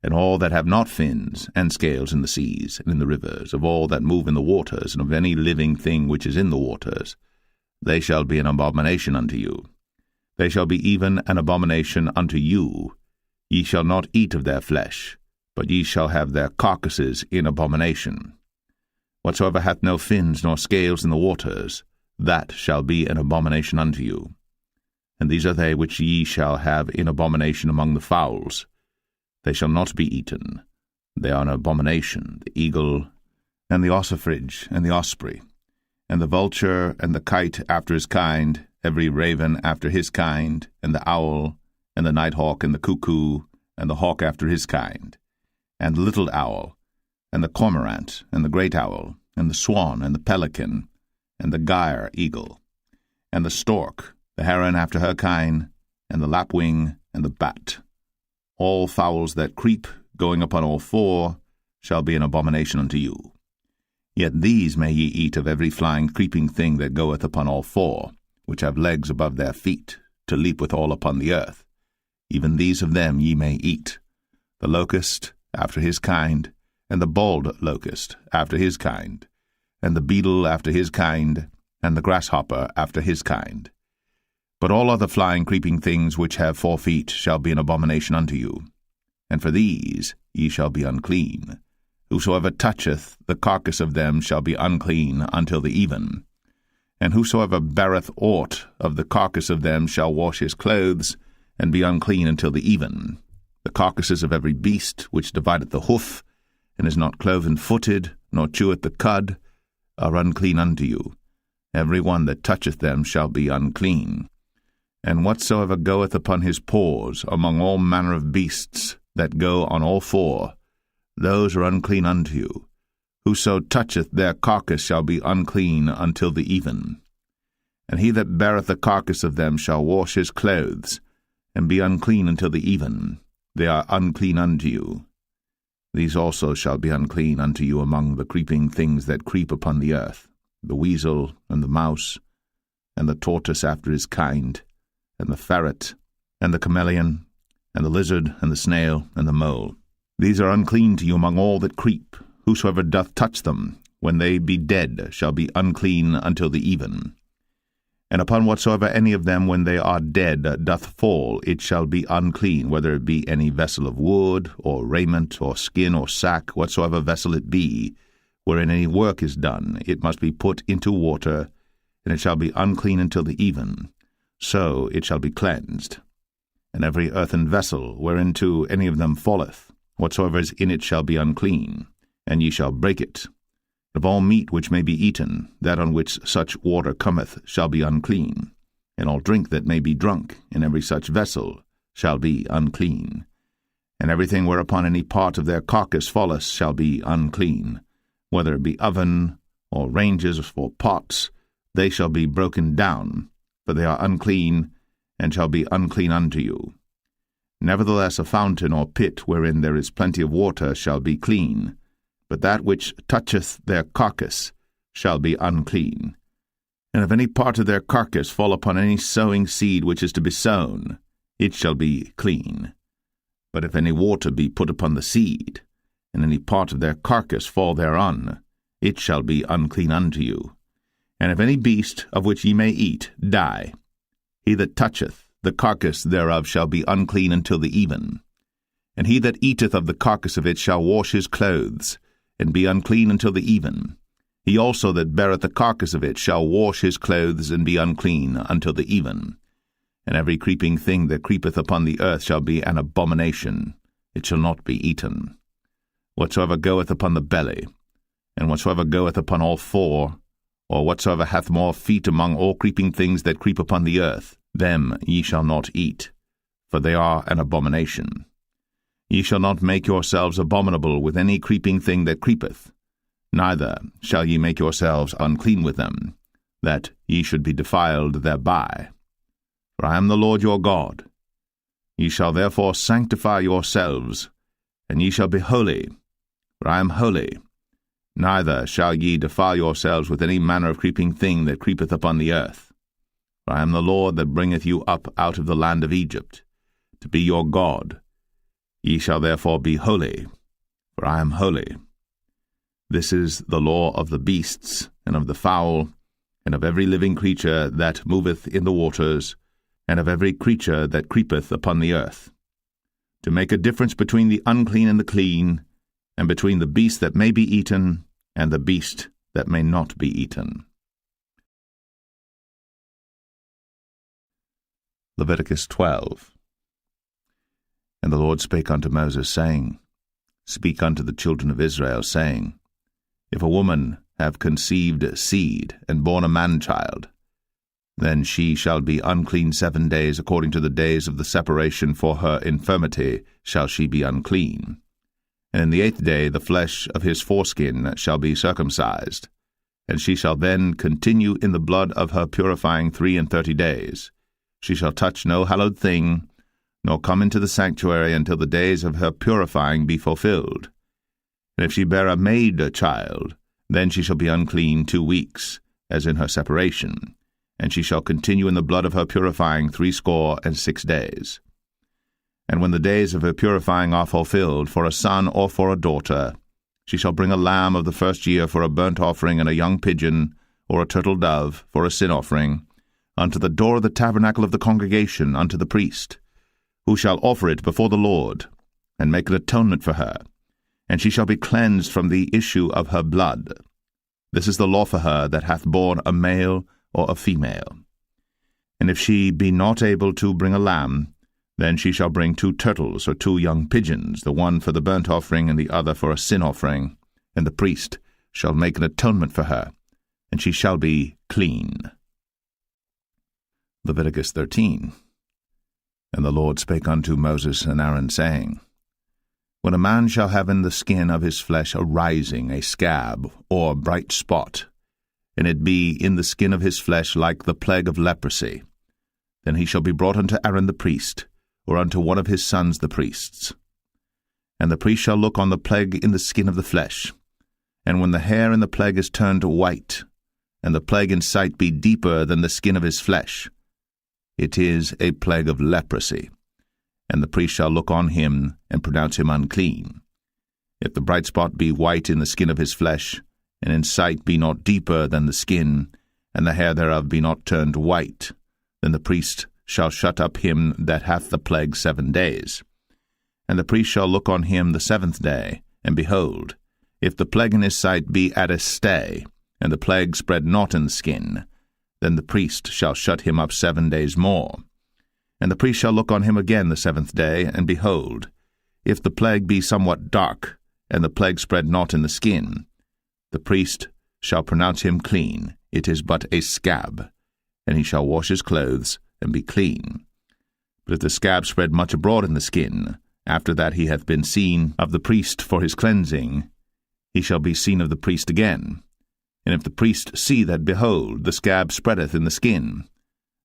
[SPEAKER 1] And all that have not fins and scales in the seas and in the rivers, of all that move in the waters, and of any living thing which is in the waters, they shall be an abomination unto you. They shall be even an abomination unto you. Ye shall not eat of their flesh, but ye shall have their carcasses in abomination. Whatsoever hath no fins nor scales in the waters, that shall be an abomination unto you. And these are they which ye shall have in abomination among the fowls. They shall not be eaten. They are an abomination, the eagle, and the ossifrage, and the osprey, and the vulture, and the kite after his kind, every raven after his kind, and the owl, and the nighthawk, and the cuckoo, and the hawk after his kind, and the little owl, and the cormorant, and the great owl, and the swan, and the pelican, and the gyre eagle, and the stork, the heron after her kind, and the lapwing, and the bat. All fowls that creep, going upon all four, shall be an abomination unto you. Yet these may ye eat of every flying creeping thing that goeth upon all four, which have legs above their feet, to leap withal upon the earth. Even these of them ye may eat, the locust after his kind, and the bald locust after his kind, and the beetle after his kind, and the grasshopper after his kind. But all other flying creeping things which have 4 feet shall be an abomination unto you. And for these ye shall be unclean. Whosoever toucheth the carcass of them shall be unclean until the even. And whosoever beareth aught of the carcass of them shall wash his clothes, and be unclean until the even. The carcasses of every beast which divideth the hoof, and is not cloven-footed, nor cheweth the cud, are unclean unto you. Every one that toucheth them shall be unclean. And whatsoever goeth upon his paws among all manner of beasts that go on all four, those are unclean unto you. Whoso toucheth their carcass shall be unclean until the even. And he that beareth the carcass of them shall wash his clothes, and be unclean until the even. They are unclean unto you. These also shall be unclean unto you among the creeping things that creep upon the earth, the weasel, and the mouse, and the tortoise after his kind, and the ferret, and the chameleon, and the lizard, and the snail, and the mole. These are unclean to you among all that creep. Whosoever doth touch them, when they be dead, shall be unclean until the even. And upon whatsoever any of them, when they are dead, doth fall, it shall be unclean, whether it be any vessel of wood, or raiment, or skin, or sack, whatsoever vessel it be, wherein any work is done, it must be put into water, and it shall be unclean until the even. So it shall be cleansed. And every earthen vessel, whereinto any of them falleth, whatsoever is in it shall be unclean, and ye shall break it. Of all meat which may be eaten, that on which such water cometh shall be unclean, and all drink that may be drunk in every such vessel shall be unclean. And everything whereupon any part of their carcass falleth shall be unclean, whether it be oven, or ranges, or pots, they shall be broken down, for they are unclean, and shall be unclean unto you. Nevertheless a fountain or pit wherein there is plenty of water shall be clean, but that which toucheth their carcass shall be unclean. And if any part of their carcass fall upon any sowing seed which is to be sown, it shall be clean. But if any water be put upon the seed, and any part of their carcass fall thereon, it shall be unclean unto you. And if any beast of which ye may eat die, he that toucheth the carcass thereof shall be unclean until the even. And he that eateth of the carcass of it shall wash his clothes, and be unclean until the even. He also that beareth the carcass of it shall wash his clothes, and be unclean until the even. And every creeping thing that creepeth upon the earth shall be an abomination, it shall not be eaten. Whatsoever goeth upon the belly, and whatsoever goeth upon all four, or whatsoever hath more feet among all creeping things that creep upon the earth, them ye shall not eat, for they are an abomination. Ye shall not make yourselves abominable with any creeping thing that creepeth, neither shall ye make yourselves unclean with them, that ye should be defiled thereby. For I am the Lord your God. Ye shall therefore sanctify yourselves, and ye shall be holy, for I am holy. Neither shall ye defile yourselves with any manner of creeping thing that creepeth upon the earth. For I am the Lord that bringeth you up out of the land of Egypt, to be your God. Ye shall therefore be holy, for I am holy. This is the law of the beasts, and of the fowl, and of every living creature that moveth in the waters, and of every creature that creepeth upon the earth, to make a difference between the unclean and the clean, and between the beast that may be eaten, and the beast that may not be eaten. Leviticus 12. And the Lord spake unto Moses, saying, Speak unto the children of Israel, saying, If a woman have conceived seed, and born a man-child, then she shall be unclean 7 days, according to the days of the separation for her infirmity shall she be unclean. And in the 8th day the flesh of his foreskin shall be circumcised, and she shall then continue in the blood of her purifying 33 days. She shall touch no hallowed thing, nor come into the sanctuary until the days of her purifying be fulfilled. And if she bear a maid child, then she shall be unclean 2 weeks, as in her separation, and she shall continue in the blood of her purifying 66 days. And when the days of her purifying are fulfilled, for a son or for a daughter, she shall bring a lamb of the first year for a burnt offering, and a young pigeon, or a turtle dove, for a sin offering, unto the door of the tabernacle of the congregation, unto the priest, who shall offer it before the Lord, and make an atonement for her, and she shall be cleansed from the issue of her blood. This is the law for her that hath borne a male or a female. And if she be not able to bring a lamb, then she shall bring 2 turtles or 2 young pigeons, the one for the burnt offering and the other for a sin offering, and the priest shall make an atonement for her, and she shall be clean. Leviticus 13. And the Lord spake unto Moses and Aaron, saying, When a man shall have in the skin of his flesh a rising, a scab, or bright spot, and it be in the skin of his flesh like the plague of leprosy, then he shall be brought unto Aaron the priest, or unto one of his sons the priests. And the priest shall look on the plague in the skin of the flesh, and when the hair in the plague is turned white, and the plague in sight be deeper than the skin of his flesh, it is a plague of leprosy, and the priest shall look on him and pronounce him unclean. If the bright spot be white in the skin of his flesh, and in sight be not deeper than the skin, and the hair thereof be not turned white, then the priest shall shut up him that hath the plague 7 days. And the priest shall look on him the 7th day, and behold, if the plague in his sight be at a stay, and the plague spread not in the skin, then the priest shall shut him up 7 days more. And the priest shall look on him again the 7th day, and behold, if the plague be somewhat dark, and the plague spread not in the skin, the priest shall pronounce him clean, it is but a scab, and he shall wash his clothes, and be clean. But if the scab spread much abroad in the skin, after that he hath been seen of the priest for his cleansing, he shall be seen of the priest again. And if the priest see that, behold, the scab spreadeth in the skin,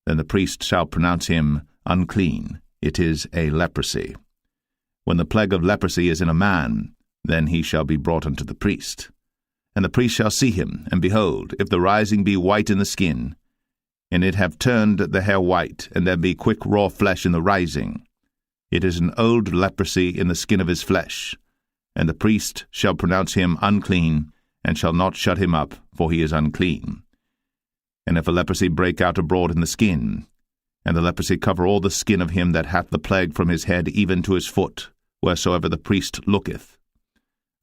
[SPEAKER 1] then the priest shall pronounce him unclean, it is a leprosy. When the plague of leprosy is in a man, then he shall be brought unto the priest. And the priest shall see him, and behold, if the rising be white in the skin, and it have turned the hair white, and there be quick raw flesh in the rising, it is an old leprosy in the skin of his flesh, and the priest shall pronounce him unclean, and shall not shut him up, for he is unclean. And if a leprosy break out abroad in the skin, and the leprosy cover all the skin of him that hath the plague from his head even to his foot, wheresoever the priest looketh,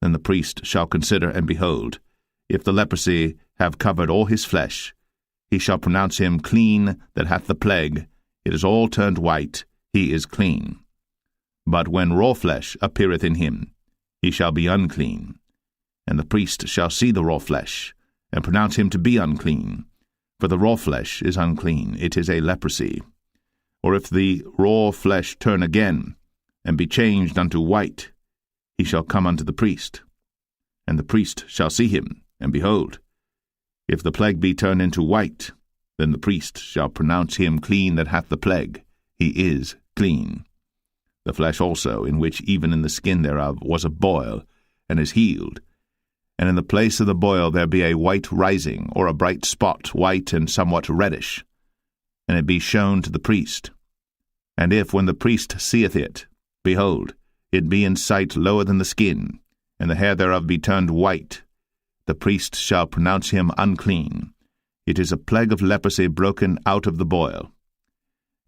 [SPEAKER 1] then the priest shall consider, and behold, if the leprosy have covered all his flesh, he shall pronounce him clean that hath the plague, it is all turned white, he is clean. But when raw flesh appeareth in him, he shall be unclean. And the priest shall see the raw flesh, and pronounce him to be unclean. For the raw flesh is unclean, it is a leprosy. Or if the raw flesh turn again, and be changed unto white, he shall come unto the priest. And the priest shall see him, and behold, if the plague be turned into white, then the priest shall pronounce him clean that hath the plague, he is clean. The flesh also, in which even in the skin thereof was a boil, and is healed, and in the place of the boil there be a white rising, or a bright spot, white and somewhat reddish, and it be shown to the priest. And if, when the priest seeth it, behold, it be in sight lower than the skin, and the hair thereof be turned white, the priest shall pronounce him unclean. It is a plague of leprosy broken out of the boil.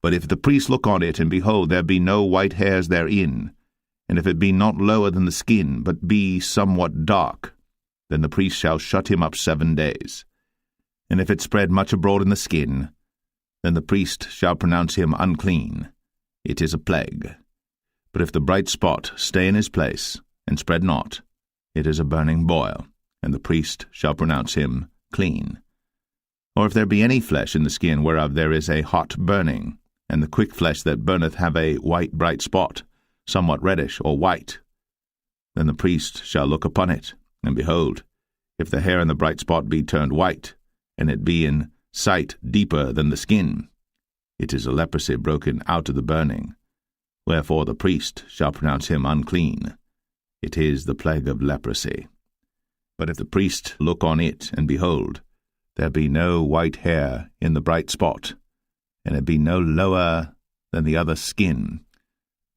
[SPEAKER 1] But if the priest look on it, and behold, there be no white hairs therein, and if it be not lower than the skin, but be somewhat dark, then the priest shall shut him up 7 days. And if it spread much abroad in the skin, then the priest shall pronounce him unclean. It is a plague. But if the bright spot stay in his place, and spread not, it is a burning boil, and the priest shall pronounce him clean. Or if there be any flesh in the skin whereof there is a hot burning, and the quick flesh that burneth have a white bright spot, somewhat reddish or white, then the priest shall look upon it, and behold, if the hair in the bright spot be turned white, and it be in sight deeper than the skin, it is a leprosy broken out of the burning. Wherefore the priest shall pronounce him unclean. It is the plague of leprosy. But if the priest look on it, and behold, there be no white hair in the bright spot, and it be no lower than the other skin,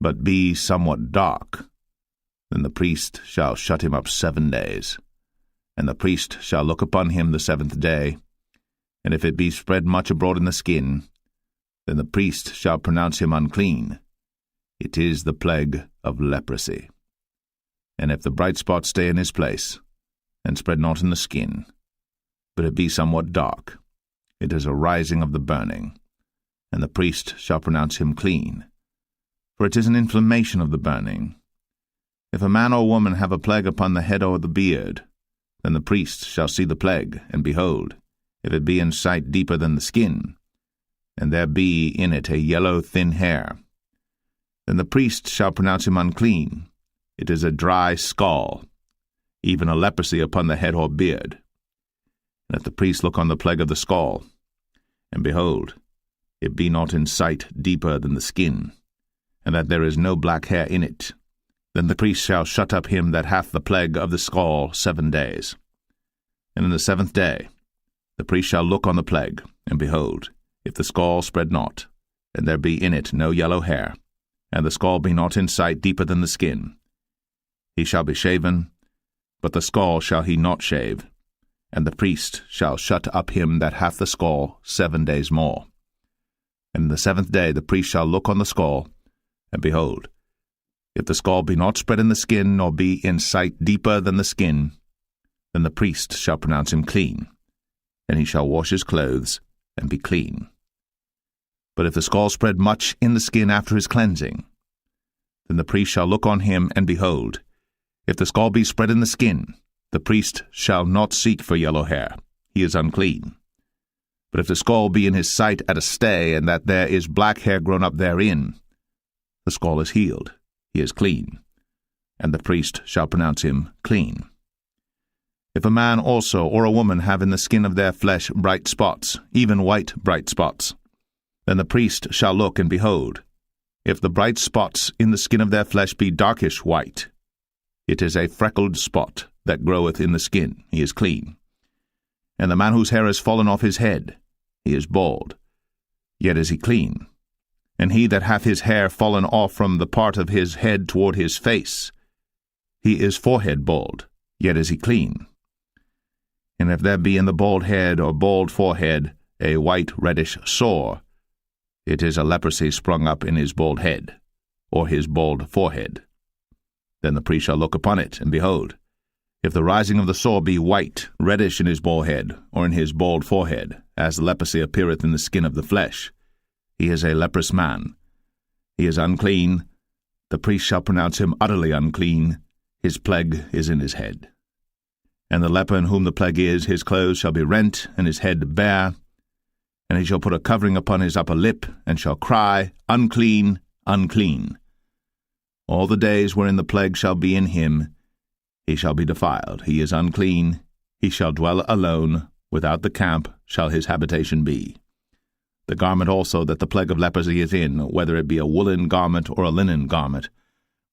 [SPEAKER 1] but be somewhat dark, then the priest shall shut him up 7 days. And the priest shall look upon him the 7th day, and if it be spread much abroad in the skin, then the priest shall pronounce him unclean. It is the plague of leprosy. And if the bright spot stay in his place, and spread not in the skin, but it be somewhat dark, it is a rising of the burning, and the priest shall pronounce him clean. For it is an inflammation of the burning. If a man or woman have a plague upon the head or the beard, then the priest shall see the plague, and behold, if it be in sight deeper than the skin, and there be in it a yellow thin hair, then the priest shall pronounce him unclean. It is a dry scall, even a leprosy upon the head or beard. And if the priest look on the plague of the scall, and behold, it be not in sight deeper than the skin, and that there is no black hair in it, then the priest shall shut up him that hath the plague of the scall 7 days. And in the 7th day the priest shall look on the plague, and behold, if the scall spread not, and there be in it no yellow hair, and the scall be not in sight deeper than the skin, he shall be shaven, but the scall shall he not shave, and the priest shall shut up him that hath the scall 7 days more. And in the 7th day the priest shall look on the scall, and behold, if the scall be not spread in the skin, nor be in sight deeper than the skin, then the priest shall pronounce him clean, and he shall wash his clothes, and be clean. But if the scall spread much in the skin after his cleansing, then the priest shall look on him, and behold, if the scall be spread in the skin, the priest shall not seek for yellow hair, he is unclean. But if the scall be in his sight at a stay, and that there is black hair grown up therein, the scall is healed, he is clean, and the priest shall pronounce him clean. If a man also or a woman have in the skin of their flesh bright spots, even white bright spots, then the priest shall look, and behold, if the bright spots in the skin of their flesh be darkish white, it is a freckled spot that groweth in the skin, he is clean. And the man whose hair is fallen off his head, he is bald, yet is he clean. And he that hath his hair fallen off from the part of his head toward his face, he is forehead bald, yet is he clean. And if there be in the bald head or bald forehead a white reddish sore, it is a leprosy sprung up in his bald head, or his bald forehead. Then the priest shall look upon it, and behold, if the rising of the sore be white, reddish in his bald head, or in his bald forehead, as leprosy appeareth in the skin of the flesh, he is a leprous man. He is unclean. The priest shall pronounce him utterly unclean. His plague is in his head. And the leper in whom the plague is, his clothes shall be rent, and his head bare. And he shall put a covering upon his upper lip, and shall cry, Unclean, unclean. All the days wherein the plague shall be in him, he shall be defiled. He is unclean. He shall dwell alone. Without the camp shall his habitation be. The garment also that the plague of leprosy is in, whether it be a woolen garment or a linen garment,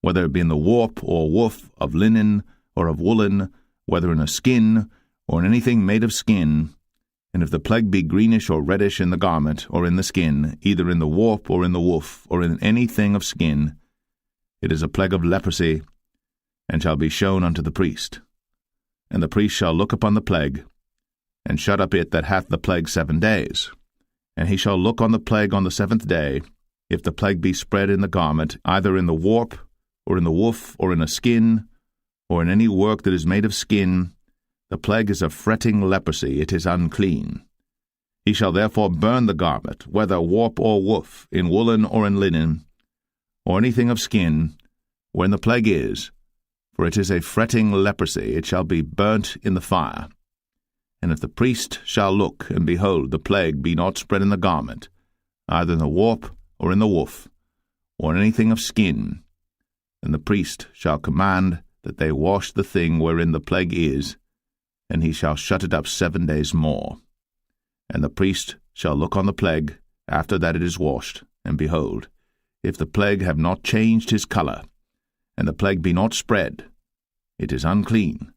[SPEAKER 1] whether it be in the warp or woof of linen or of woolen, whether in a skin or in anything made of skin, and if the plague be greenish or reddish in the garment or in the skin, either in the warp or in the woof or in anything of skin, it is a plague of leprosy, and shall be shown unto the priest. And the priest shall look upon the plague, and shut up it that hath the plague 7 days. And he shall look on the plague on the 7th day, if the plague be spread in the garment, either in the warp, or in the woof, or in a skin, or in any work that is made of skin, the plague is a fretting leprosy, it is unclean. He shall therefore burn the garment, whether warp or woof, in woolen or in linen, or anything of skin, wherein the plague is, for it is a fretting leprosy, it shall be burnt in the fire. And if the priest shall look, and behold, the plague be not spread in the garment, either in the warp or in the woof, or in anything of skin, then the priest shall command that they wash the thing wherein the plague is, and he shall shut it up 7 days more. And the priest shall look on the plague after that it is washed, and behold, if the plague have not changed his colour, and the plague be not spread, it is unclean.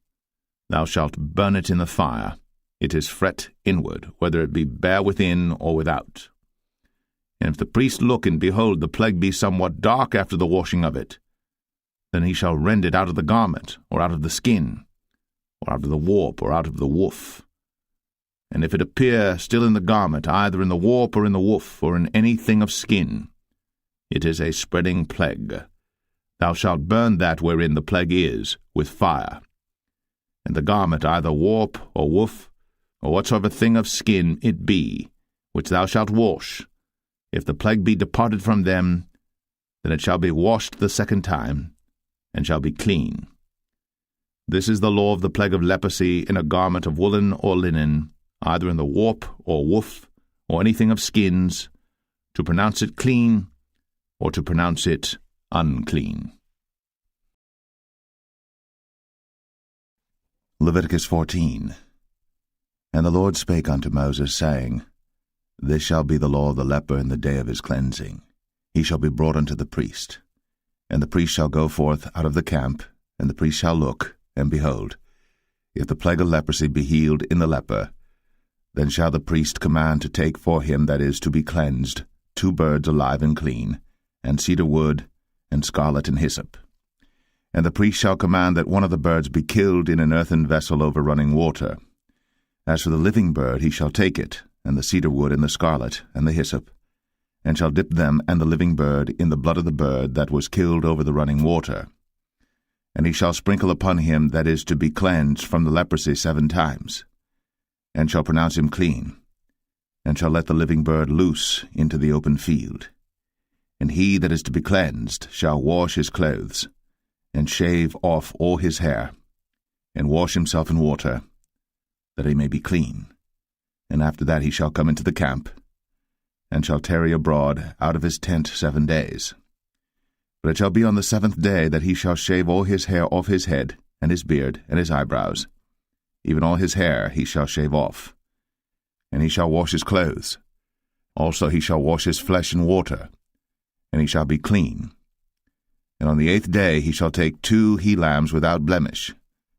[SPEAKER 1] Thou shalt burn it in the fire. It is fret inward, whether it be bare within or without. And if the priest look, and behold, the plague be somewhat dark after the washing of it, then he shall rend it out of the garment, or out of the skin, or out of the warp, or out of the woof. And if it appear still in the garment, either in the warp or in the woof, or in anything of skin, it is a spreading plague. Thou shalt burn that wherein the plague is with fire. And the garment, either warp or woof, or whatsoever thing of skin it be, which thou shalt wash, if the plague be departed from them, then it shall be washed the 2nd time, and shall be clean. This is the law of the plague of leprosy in a garment of woolen or linen, either in the warp or woof, or anything of skins, to pronounce it clean, or to pronounce it unclean. Leviticus 14. And the Lord spake unto Moses, saying, This shall be the law of the leper in the day of his cleansing. He shall be brought unto the priest. And the priest shall go forth out of the camp, and the priest shall look, and behold, if the plague of leprosy be healed in the leper, then shall the priest command to take for him that is to be cleansed 2 birds alive and clean, and cedar wood, and scarlet and hyssop. And the priest shall command that one of the birds be killed in an earthen vessel over running water. As for the living bird, he shall take it, and the cedar wood, and the scarlet, and the hyssop, and shall dip them and the living bird in the blood of the bird that was killed over the running water. And he shall sprinkle upon him that is to be cleansed from the leprosy 7 times, and shall pronounce him clean, and shall let the living bird loose into the open field. And he that is to be cleansed shall wash his clothes, and shave off all his hair, and wash himself in water, that he may be clean. And after that he shall come into the camp, and shall tarry abroad out of his tent 7 days. But it shall be on the 7th day that he shall shave all his hair off his head, and his beard, and his eyebrows. Even all his hair he shall shave off. And he shall wash his clothes. Also he shall wash his flesh in water, and he shall be clean. And on the 8th day he shall take 2 he-lambs without blemish,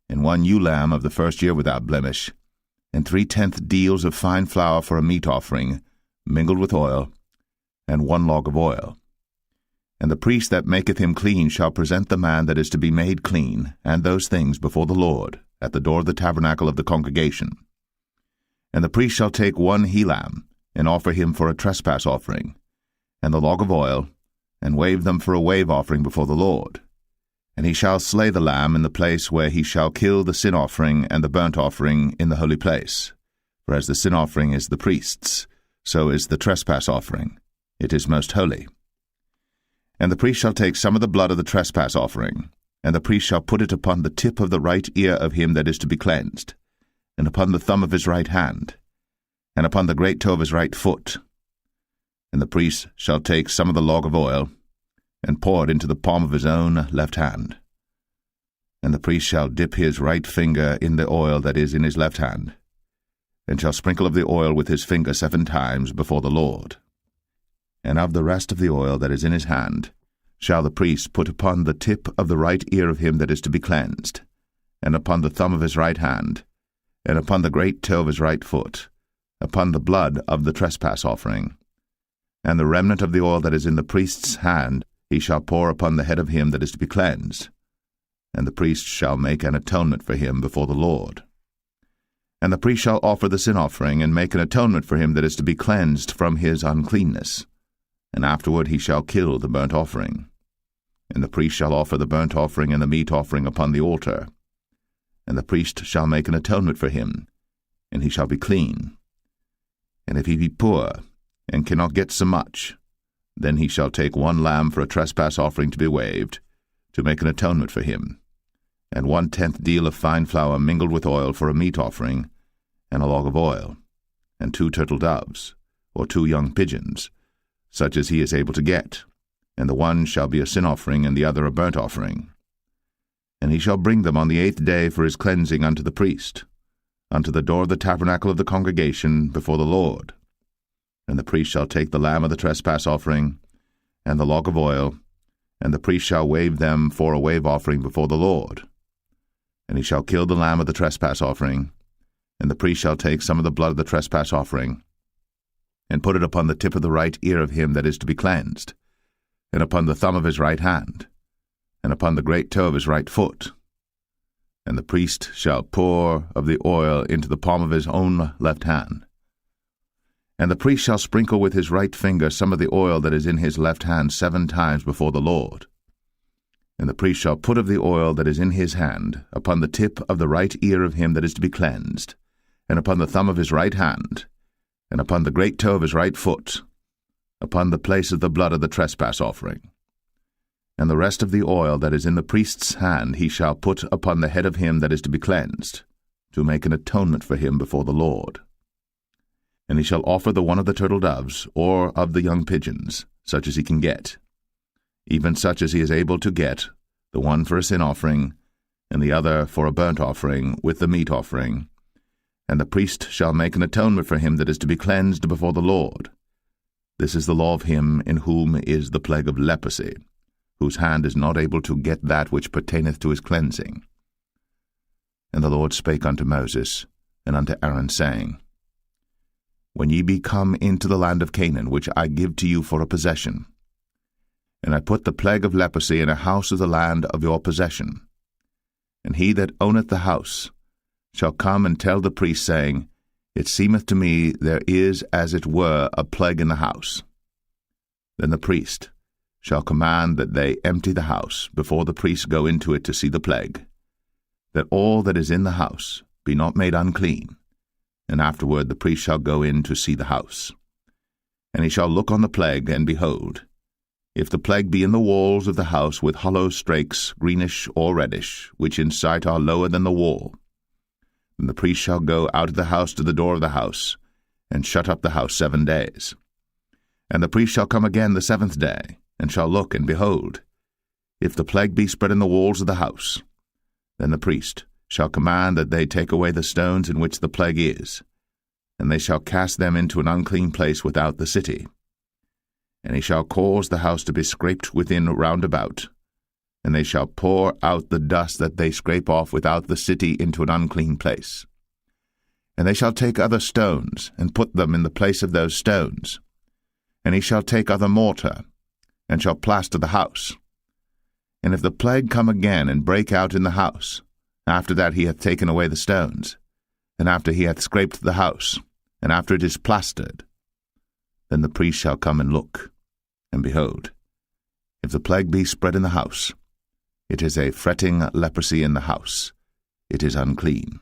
[SPEAKER 1] and 1 ewe-lamb of the 1st year without blemish, and 3/10 deals of fine flour for a meat offering, mingled with oil, and 1 log of oil. And the priest that maketh him clean shall present the man that is to be made clean, and those things before the Lord, at the door of the tabernacle of the congregation. And the priest shall take 1 he-lamb, and offer him for a trespass offering, and the log of oil, and wave them for a wave offering before the Lord. And he shall slay the lamb in the place where he shall kill the sin offering and the burnt offering in the holy place. For as the sin offering is the priest's, so is the trespass offering. It is most holy. And the priest shall take some of the blood of the trespass offering, and the priest shall put it upon the tip of the right ear of him that is to be cleansed, and upon the thumb of his right hand, and upon the great toe of his right foot. And the priest shall take some of the log of oil, and pour it into the palm of his own left hand. And the priest shall dip his right finger in the oil that is in his left hand, and shall sprinkle of the oil with his finger 7 times before the Lord. And of the rest of the oil that is in his hand shall the priest put upon the tip of the right ear of him that is to be cleansed, and upon the thumb of his right hand, and upon the great toe of his right foot, upon the blood of the trespass offering. And the remnant of the oil that is in the priest's hand he shall pour upon the head of him that is to be cleansed, and the priest shall make an atonement for him before the Lord. And the priest shall offer the sin offering, and make an atonement for him that is to be cleansed from his uncleanness. And afterward he shall kill the burnt offering. And the priest shall offer the burnt offering and the meat offering upon the altar. And the priest shall make an atonement for him, and he shall be clean. And if he be poor, and cannot get so much, then he shall take 1 lamb for a trespass offering to be waved, to make an atonement for him, and 1/10 deal of fine flour mingled with oil for a meat offering, and a log of oil, and 2 turtle doves, or 2 young pigeons, such as he is able to get, and the one shall be a sin offering, and the other a burnt offering. And he shall bring them on the 8th day for his cleansing unto the priest, unto the door of the tabernacle of the congregation before the Lord. And the priest shall take the lamb of the trespass offering, and the log of oil, and the priest shall wave them for a wave offering before the Lord. And he shall kill the lamb of the trespass offering, and the priest shall take some of the blood of the trespass offering, and put it upon the tip of the right ear of him that is to be cleansed, and upon the thumb of his right hand, and upon the great toe of his right foot. And the priest shall pour of the oil into the palm of his own left hand. And the priest shall sprinkle with his right finger some of the oil that is in his left hand 7 times before the Lord. And the priest shall put of the oil that is in his hand upon the tip of the right ear of him that is to be cleansed, and upon the thumb of his right hand, and upon the great toe of his right foot, upon the place of the blood of the trespass offering. And the rest of the oil that is in the priest's hand he shall put upon the head of him that is to be cleansed, to make an atonement for him before the Lord. And he shall offer the one of the turtle doves, or of the young pigeons, such as he can get, even such as he is able to get, the one for a sin offering, and the other for a burnt offering with the meat offering. And the priest shall make an atonement for him that is to be cleansed before the Lord. This is the law of him in whom is the plague of leprosy, whose hand is not able to get that which pertaineth to his cleansing. And the Lord spake unto Moses and unto Aaron, saying, When ye be come into the land of Canaan, which I give to you for a possession, and I put the plague of leprosy in a house of the land of your possession, and he that owneth the house shall come and tell the priest, saying, It seemeth to me there is as it were a plague in the house. Then the priest shall command that they empty the house before the priest go into it to see the plague, that all that is in the house be not made unclean. And afterward the priest shall go in to see the house. And he shall look on the plague, and behold, if the plague be in the walls of the house with hollow strakes, greenish or reddish, which in sight are lower than the wall, then the priest shall go out of the house to the door of the house, and shut up the house 7 days. And the priest shall come again the 7th day, and shall look, and behold, if the plague be spread in the walls of the house, then the priest shall command that they take away the stones in which the plague is, and they shall cast them into an unclean place without the city. And he shall cause the house to be scraped within round about, and they shall pour out the dust that they scrape off without the city into an unclean place. And they shall take other stones, and put them in the place of those stones. And he shall take other mortar, and shall plaster the house. And if the plague come again and break out in the house, after that he hath taken away the stones, and after he hath scraped the house, and after it is plastered, then the priest shall come and look, and behold, if the plague be spread in the house, it is a fretting leprosy in the house, it is unclean.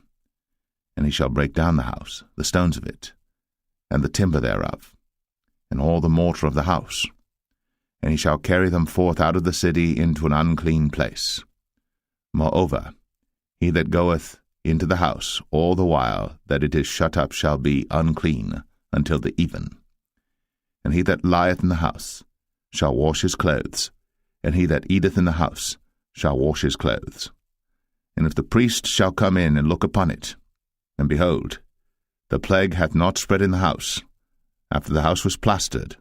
[SPEAKER 1] And he shall break down the house, the stones of it, and the timber thereof, and all the mortar of the house, and he shall carry them forth out of the city into an unclean place. Moreover, he that goeth into the house all the while that it is shut up shall be unclean until the even. And he that lieth in the house shall wash his clothes, and he that eateth in the house shall wash his clothes. And if the priest shall come in and look upon it, and behold, the plague hath not spread in the house, after the house was plastered,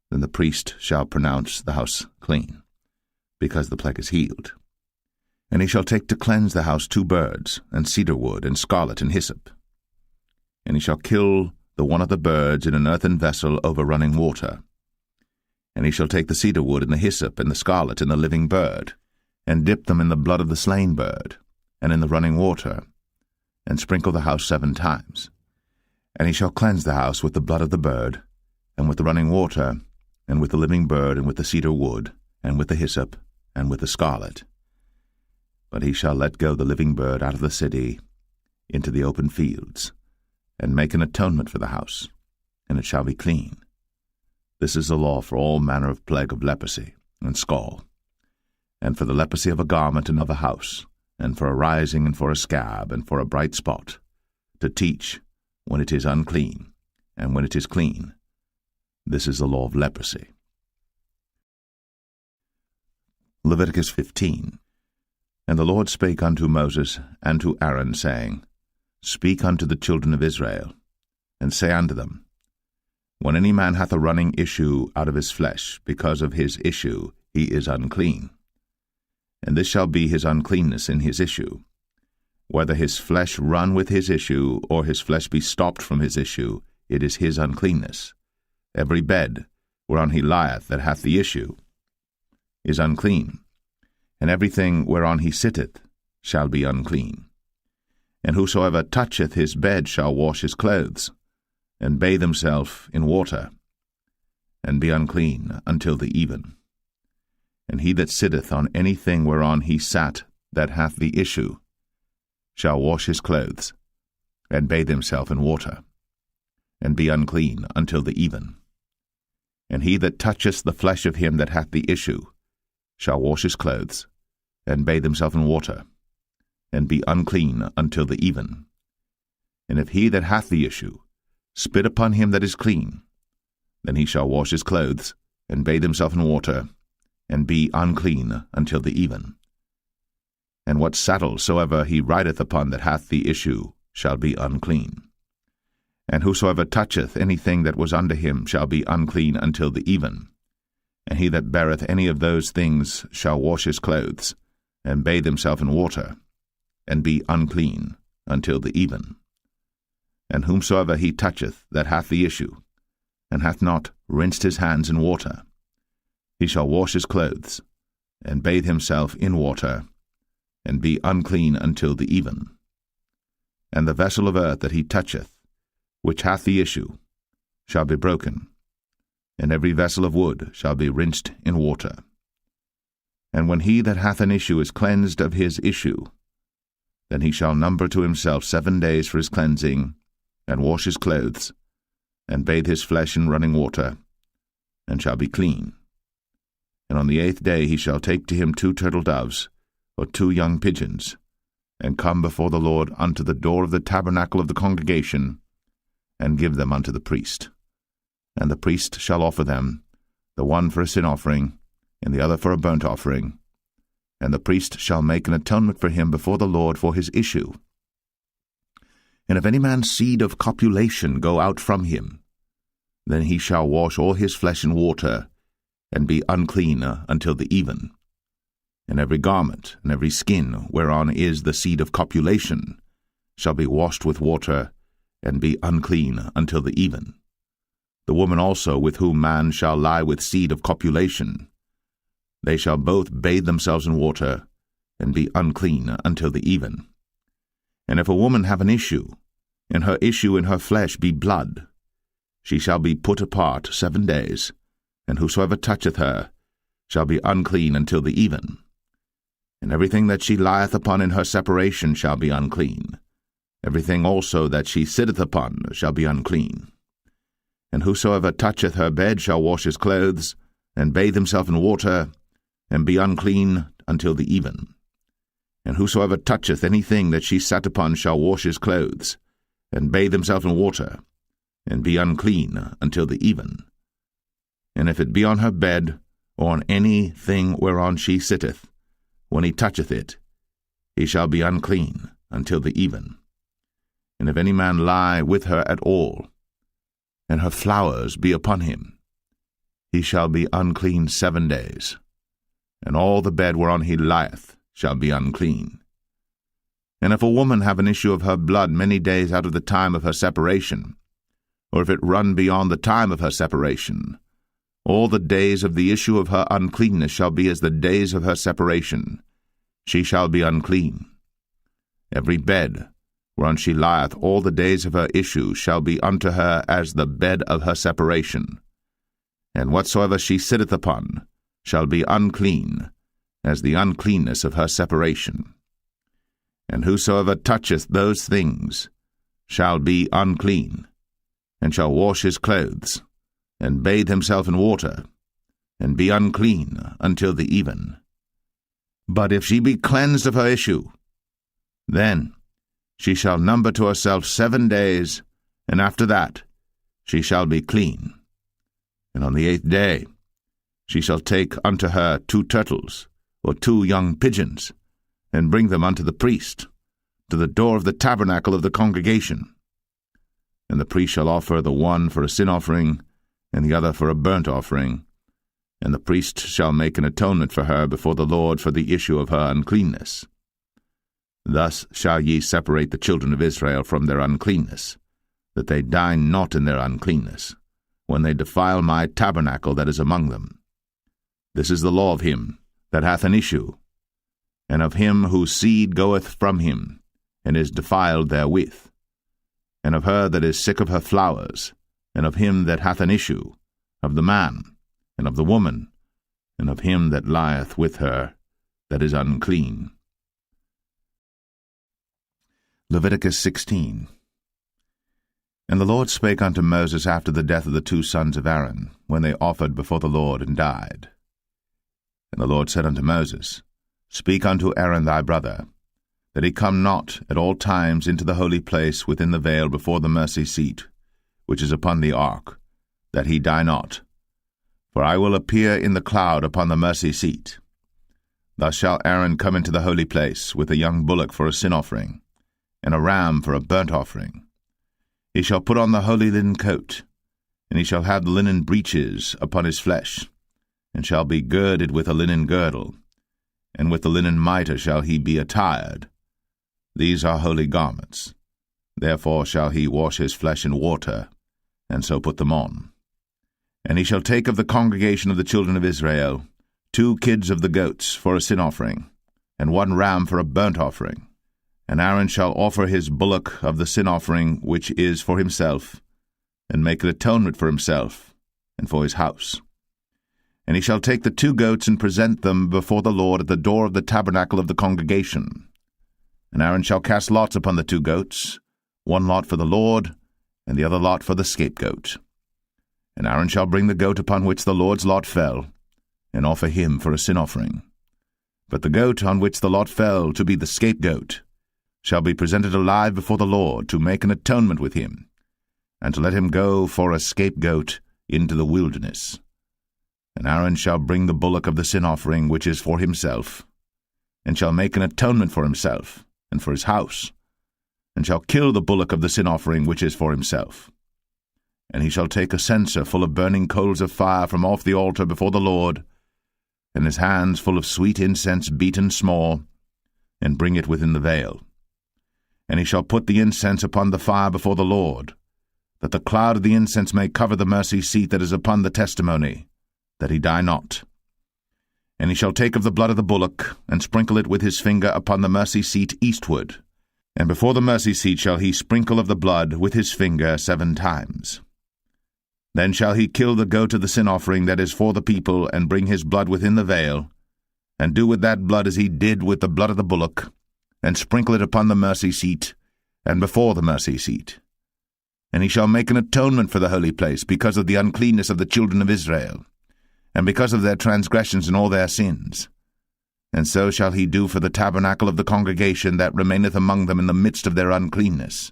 [SPEAKER 1] then the priest shall pronounce the house clean, because the plague is healed. And he shall take to cleanse the house 2 birds, and cedar wood, and scarlet, and hyssop. And he shall kill the one of the birds in an earthen vessel over running water. And he shall take the cedar wood, and the hyssop, and the scarlet, and the living bird, and dip them in the blood of the slain bird, and in the running water, and sprinkle the house 7 times. And he shall cleanse the house with the blood of the bird, and with the running water, and with the living bird, and with the cedar wood, and with the hyssop, and with the scarlet. But he shall let go the living bird out of the city into the open fields, and make an atonement for the house, and it shall be clean. This is the law for all manner of plague of leprosy, and scall, and for the leprosy of a garment and of a house, and for a rising, and for a scab, and for a bright spot, to teach when it is unclean, and when it is clean. This is the law of leprosy. Leviticus 15. And the Lord spake unto Moses and to Aaron, saying, Speak unto the children of Israel, and say unto them, When any man hath a running issue out of his flesh, because of his issue he is unclean. And this shall be his uncleanness in his issue, whether his flesh run with his issue, or his flesh be stopped from his issue, it is his uncleanness. Every bed whereon he lieth that hath the issue is unclean, and everything whereon he sitteth shall be unclean. And whosoever toucheth his bed shall wash his clothes, and bathe himself in water, and be unclean until the even. And he that sitteth on any thing whereon he sat that hath the issue shall wash his clothes, and bathe himself in water, and be unclean until the even. And he that toucheth the flesh of him that hath the issue shall wash his clothes, and bathe himself in water, and be unclean until the even. And if he that hath the issue spit upon him that is clean. Then he shall wash his clothes, and bathe himself in water, and be unclean until the even. And what saddle soever he rideth upon that hath the issue shall be unclean. And whosoever toucheth anything that was under him shall be unclean until the even. And he that beareth any of those things shall wash his clothes, and bathe himself in water, and be unclean until the even. And whomsoever he toucheth that hath the issue, and hath not rinsed his hands in water, he shall wash his clothes, and bathe himself in water, and be unclean until the even. And the vessel of earth that he toucheth, which hath the issue, shall be broken, and every vessel of wood shall be rinsed in water. And when he that hath an issue is cleansed of his issue, then he shall number to himself 7 days for his cleansing, and wash his clothes, and bathe his flesh in running water, and shall be clean. And on the 8th day he shall take to him 2 turtle doves, or 2 young pigeons, and come before the Lord unto the door of the tabernacle of the congregation, and give them unto the priest. And the priest shall offer them, the one for a sin offering, and the other for a burnt offering. And the priest shall make an atonement for him before the Lord for his issue. And if any man's seed of copulation go out from him, then he shall wash all his flesh in water, and be unclean until the even. And every garment and every skin whereon is the seed of copulation shall be washed with water, and be unclean until the even. The woman also with whom man shall lie with seed of copulation, they shall both bathe themselves in water, and be unclean until the even. And if a woman have an issue, and her issue in her flesh be blood, she shall be put apart 7 days, and whosoever toucheth her shall be unclean until the even. And everything that she lieth upon in her separation shall be unclean. Everything also that she sitteth upon shall be unclean. And whosoever toucheth her bed shall wash his clothes, and bathe himself in water, and be unclean until the even. And whosoever toucheth anything that she sat upon shall wash his clothes, and bathe himself in water, and be unclean until the even. And if it be on her bed, or on any thing whereon she sitteth, when he toucheth it, he shall be unclean until the even. And if any man lie with her at all, and her flowers be upon him, he shall be unclean 7 days, and all the bed whereon he lieth shall be unclean. And if a woman have an issue of her blood many days out of the time of her separation, or if it run beyond the time of her separation, all the days of the issue of her uncleanness shall be as the days of her separation. She shall be unclean. Every bed whereon she lieth all the days of her issue shall be unto her as the bed of her separation. And whatsoever she sitteth upon shall be unclean, as the uncleanness of her separation. And whosoever toucheth those things shall be unclean, and shall wash his clothes, and bathe himself in water, and be unclean until the even. But if she be cleansed of her issue, then she shall number to herself 7 days, and after that she shall be clean. And on the 8th day she shall take unto her 2 turtles, or 2 young pigeons, and bring them unto the priest, to the door of the tabernacle of the congregation. And the priest shall offer the one for a sin offering, and the other for a burnt offering, and the priest shall make an atonement for her before the Lord for the issue of her uncleanness. Thus shall ye separate the children of Israel from their uncleanness, that they die not in their uncleanness, when they defile my tabernacle that is among them. This is the law of him that hath an issue, and of him whose seed goeth from him, and is defiled therewith, and of her that is sick of her flowers, and of him that hath an issue, of the man, and of the woman, and of him that lieth with her, that is unclean. Leviticus 16. And the Lord spake unto Moses after the death of the 2 sons of Aaron, when they offered before the Lord and died. And the Lord said unto Moses, Speak unto Aaron thy brother, that he come not at all times into the holy place within the veil before the mercy seat, which is upon the ark, that he die not. For I will appear in the cloud upon the mercy seat. Thus shall Aaron come into the holy place with a young bullock for a sin offering, and a ram for a burnt offering. He shall put on the holy linen coat, and he shall have the linen breeches upon his flesh, and shall be girded with a linen girdle, and with the linen mitre shall he be attired. These are holy garments. Therefore shall he wash his flesh in water, and so put them on. And he shall take of the congregation of the children of Israel 2 kids of the goats for a sin offering, and 1 ram for a burnt offering. And Aaron shall offer his bullock of the sin offering which is for himself, and make an atonement for himself and for his house. And he shall take the 2 goats and present them before the Lord at the door of the tabernacle of the congregation. And Aaron shall cast lots upon the 2 goats, 1 lot for the Lord, and the other lot for the scapegoat. And Aaron shall bring the goat upon which the Lord's lot fell, and offer him for a sin offering. But the goat on which the lot fell to be the scapegoat shall be presented alive before the Lord to make an atonement with him, and to let him go for a scapegoat into the wilderness. And Aaron shall bring the bullock of the sin offering which is for himself, and shall make an atonement for himself and for his house, and shall kill the bullock of the sin offering which is for himself. And he shall take a censer full of burning coals of fire from off the altar before the Lord, and his hands full of sweet incense beaten small, and bring it within the veil. And he shall put the incense upon the fire before the Lord, that the cloud of the incense may cover the mercy seat that is upon the testimony, that he die not. And he shall take of the blood of the bullock, and sprinkle it with his finger upon the mercy seat eastward, and before the mercy seat shall he sprinkle of the blood with his finger 7 times. Then shall he kill the goat of the sin offering that is for the people, and bring his blood within the veil, and do with that blood as he did with the blood of the bullock, and sprinkle it upon the mercy seat, and before the mercy seat. And he shall make an atonement for the holy place, because of the uncleanness of the children of Israel, and because of their transgressions and all their sins. And so shall he do for the tabernacle of the congregation that remaineth among them in the midst of their uncleanness.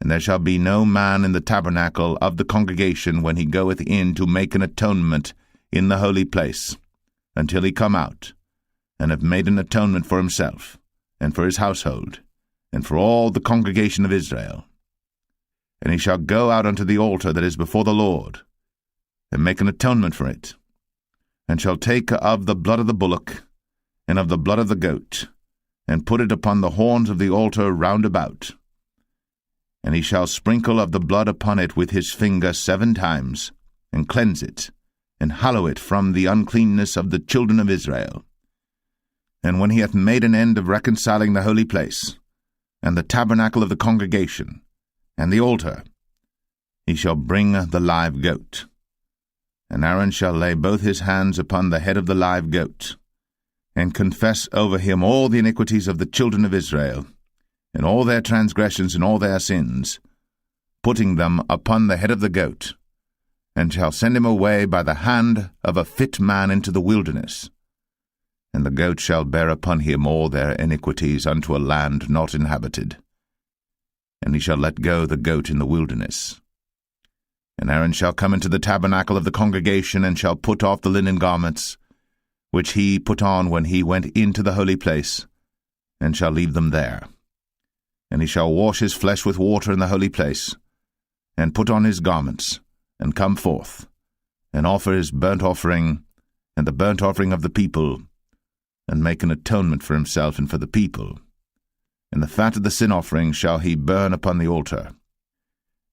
[SPEAKER 1] And there shall be no man in the tabernacle of the congregation when he goeth in to make an atonement in the holy place, until he come out, and have made an atonement for himself, and for his household, and for all the congregation of Israel. And he shall go out unto the altar that is before the Lord, and make an atonement for it, and shall take of the blood of the bullock, and of the blood of the goat, and put it upon the horns of the altar round about. And he shall sprinkle of the blood upon it with his finger 7 times, and cleanse it, and hallow it from the uncleanness of the children of Israel. And when he hath made an end of reconciling the holy place, and the tabernacle of the congregation, and the altar, he shall bring the live goat. And Aaron shall lay both his hands upon the head of the live goat, and confess over him all the iniquities of the children of Israel, and all their transgressions and all their sins, putting them upon the head of the goat, and shall send him away by the hand of a fit man into the wilderness. And the goat shall bear upon him all their iniquities unto a land not inhabited. And he shall let go the goat in the wilderness. And Aaron shall come into the tabernacle of the congregation, and shall put off the linen garments, which he put on when he went into the holy place, and shall leave them there. And he shall wash his flesh with water in the holy place, and put on his garments, and come forth, and offer his burnt offering, and the burnt offering of the people, and make an atonement for himself and for the people. And the fat of the sin offering shall he burn upon the altar.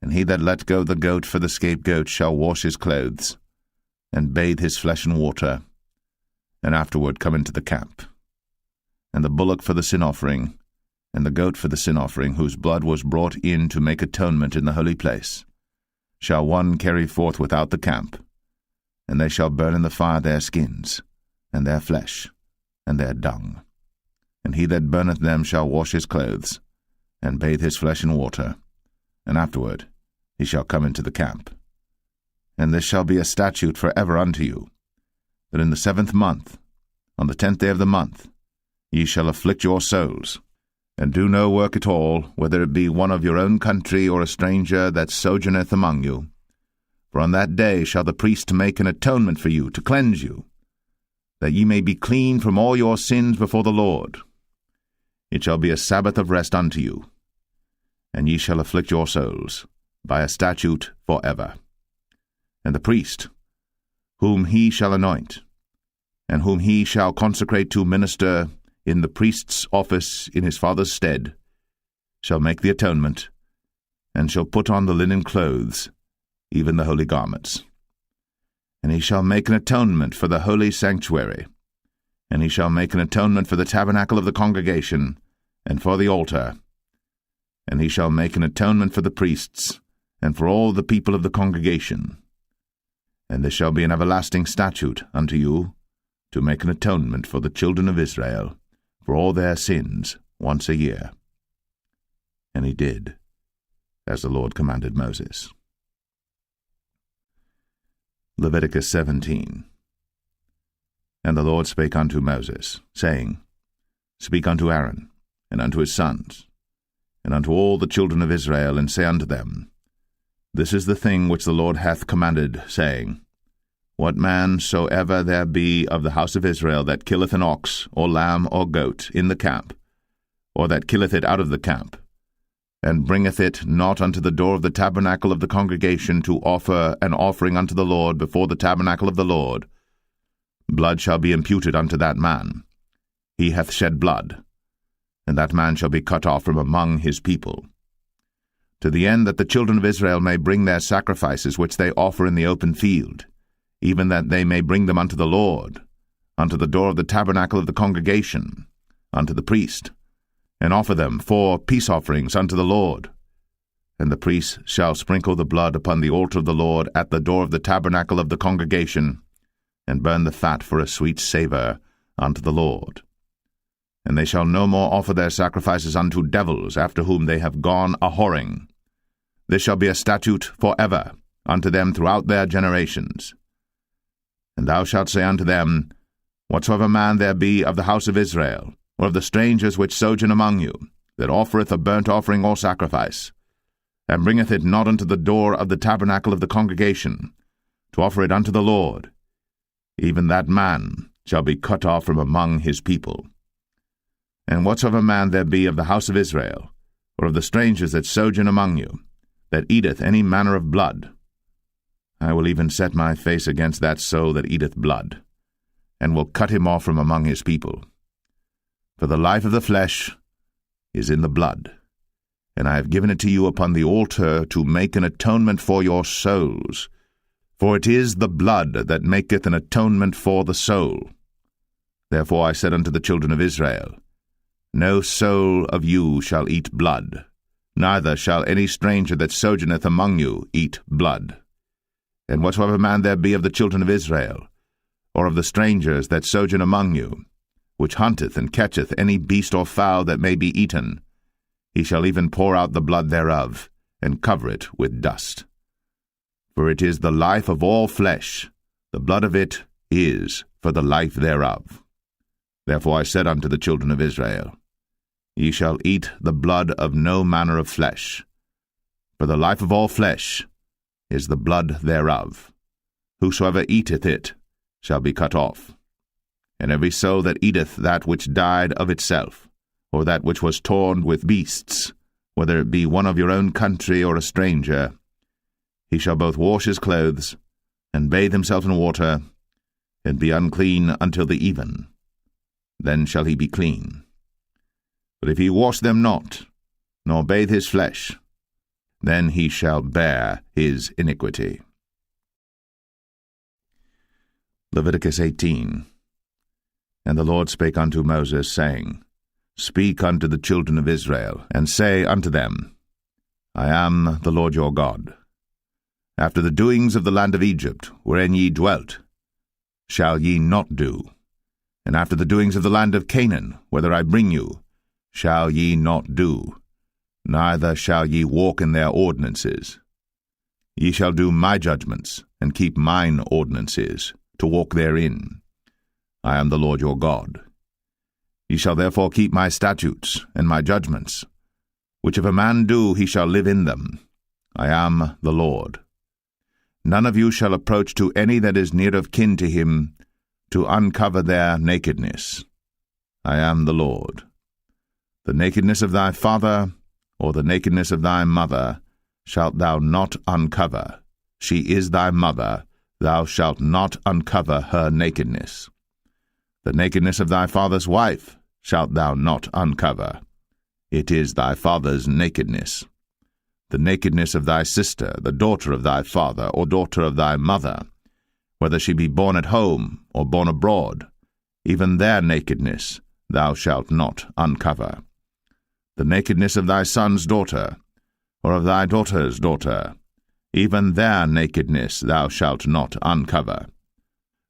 [SPEAKER 1] And he that let go the goat for the scapegoat shall wash his clothes, and bathe his flesh in water, and afterward come into the camp. And the bullock for the sin offering, and the goat for the sin offering, whose blood was brought in to make atonement in the holy place, shall one carry forth without the camp, and they shall burn in the fire their skins, and their flesh, and their dung. And he that burneth them shall wash his clothes, and bathe his flesh in water, and afterward he shall come into the camp. And this shall be a statute for ever unto you, that in the 7th month, on the 10th day of the month, ye shall afflict your souls, And do no work at all, whether it be one of your own country or a stranger that sojourneth among you. For on that day shall the priest make an atonement for you, to cleanse you, that ye may be clean from all your sins before the Lord. It shall be a Sabbath of rest unto you, and ye shall afflict your souls by a statute for ever. And the priest, whom he shall anoint, and whom he shall consecrate to minister in the priest's office in his father's stead, shall make the atonement, and shall put on the linen clothes, even the holy garments. And he shall make an atonement for the holy sanctuary, and he shall make an atonement for the tabernacle of the congregation, and for the altar. And he shall make an atonement for the priests, and for all the people of the congregation. And this shall be an everlasting statute unto you, to make an atonement for the children of Israel, for all their sins, once a year. And he did, as the Lord commanded Moses. Leviticus 17. And the Lord spake unto Moses, saying, Speak unto Aaron, and unto his sons, and unto all the children of Israel, and say unto them, This is the thing which the Lord hath commanded, saying, What man soever there be of the house of Israel that killeth an ox, or lamb, or goat, in the camp, or that killeth it out of the camp, and bringeth it not unto the door of the tabernacle of the congregation to offer an offering unto the Lord before the tabernacle of the Lord, blood shall be imputed unto that man. He hath shed blood, and that man shall be cut off from among his people. To the end that the children of Israel may bring their sacrifices which they offer in the open field, even that they may bring them unto the Lord, unto the door of the tabernacle of the congregation, unto the priest, and offer them for peace offerings unto the Lord. And the priest shall sprinkle the blood upon the altar of the Lord at the door of the tabernacle of the congregation, and burn the fat for a sweet savour unto the Lord. And they shall no more offer their sacrifices unto devils, after whom they have gone a-whoring. This shall be a statute for ever unto them throughout their generations. And thou shalt say unto them, Whatsoever man there be of the house of Israel, or of the strangers which sojourn among you, that offereth a burnt offering or sacrifice, and bringeth it not unto the door of the tabernacle of the congregation, to offer it unto the Lord, even that man shall be cut off from among his people. And whatsoever man there be of the house of Israel, or of the strangers that sojourn among you, that eateth any manner of blood, I will even set my face against that soul that eateth blood, and will cut him off from among his people. For the life of the flesh is in the blood, and I have given it to you upon the altar to make an atonement for your souls. For it is the blood that maketh an atonement for the soul. Therefore I said unto the children of Israel, No soul of you shall eat blood, neither shall any stranger that sojourneth among you eat blood. And whatsoever man there be of the children of Israel, or of the strangers that sojourn among you, which hunteth and catcheth any beast or fowl that may be eaten, he shall even pour out the blood thereof, and cover it with dust. For it is the life of all flesh, the blood of it is for the life thereof. Therefore I said unto the children of Israel, Ye shall eat the blood of no manner of flesh, for the life of all flesh is the blood thereof. Whosoever eateth it shall be cut off. And every soul that eateth that which died of itself, or that which was torn with beasts, whether it be one of your own country or a stranger, he shall both wash his clothes, and bathe himself in water, and be unclean until the even. Then shall he be clean. But if he wash them not, nor bathe his flesh, then he shall bear his iniquity. Leviticus 18. And the Lord spake unto Moses, saying, Speak unto the children of Israel, and say unto them, I am the Lord your God. After the doings of the land of Egypt, wherein ye dwelt, shall ye not do, and after the doings of the land of Canaan, whither I bring you, shall ye not do, neither shall ye walk in their ordinances. Ye shall do my judgments, and keep mine ordinances, to walk therein. I am the Lord your God. Ye shall therefore keep my statutes and my judgments, which if a man do, he shall live in them. I am the Lord. None of you shall approach to any that is near of kin to him, to uncover their nakedness. I am the Lord. The nakedness of thy father, or the nakedness of thy mother, shalt thou not uncover. She is thy mother, thou shalt not uncover her nakedness. The nakedness of thy father's wife shalt thou not uncover. It is thy father's nakedness. The nakedness of thy sister, the daughter of thy father, or daughter of thy mother, whether she be born at home or born abroad, even their nakedness thou shalt not uncover. The nakedness of thy son's daughter, or of thy daughter's daughter, even their nakedness thou shalt not uncover.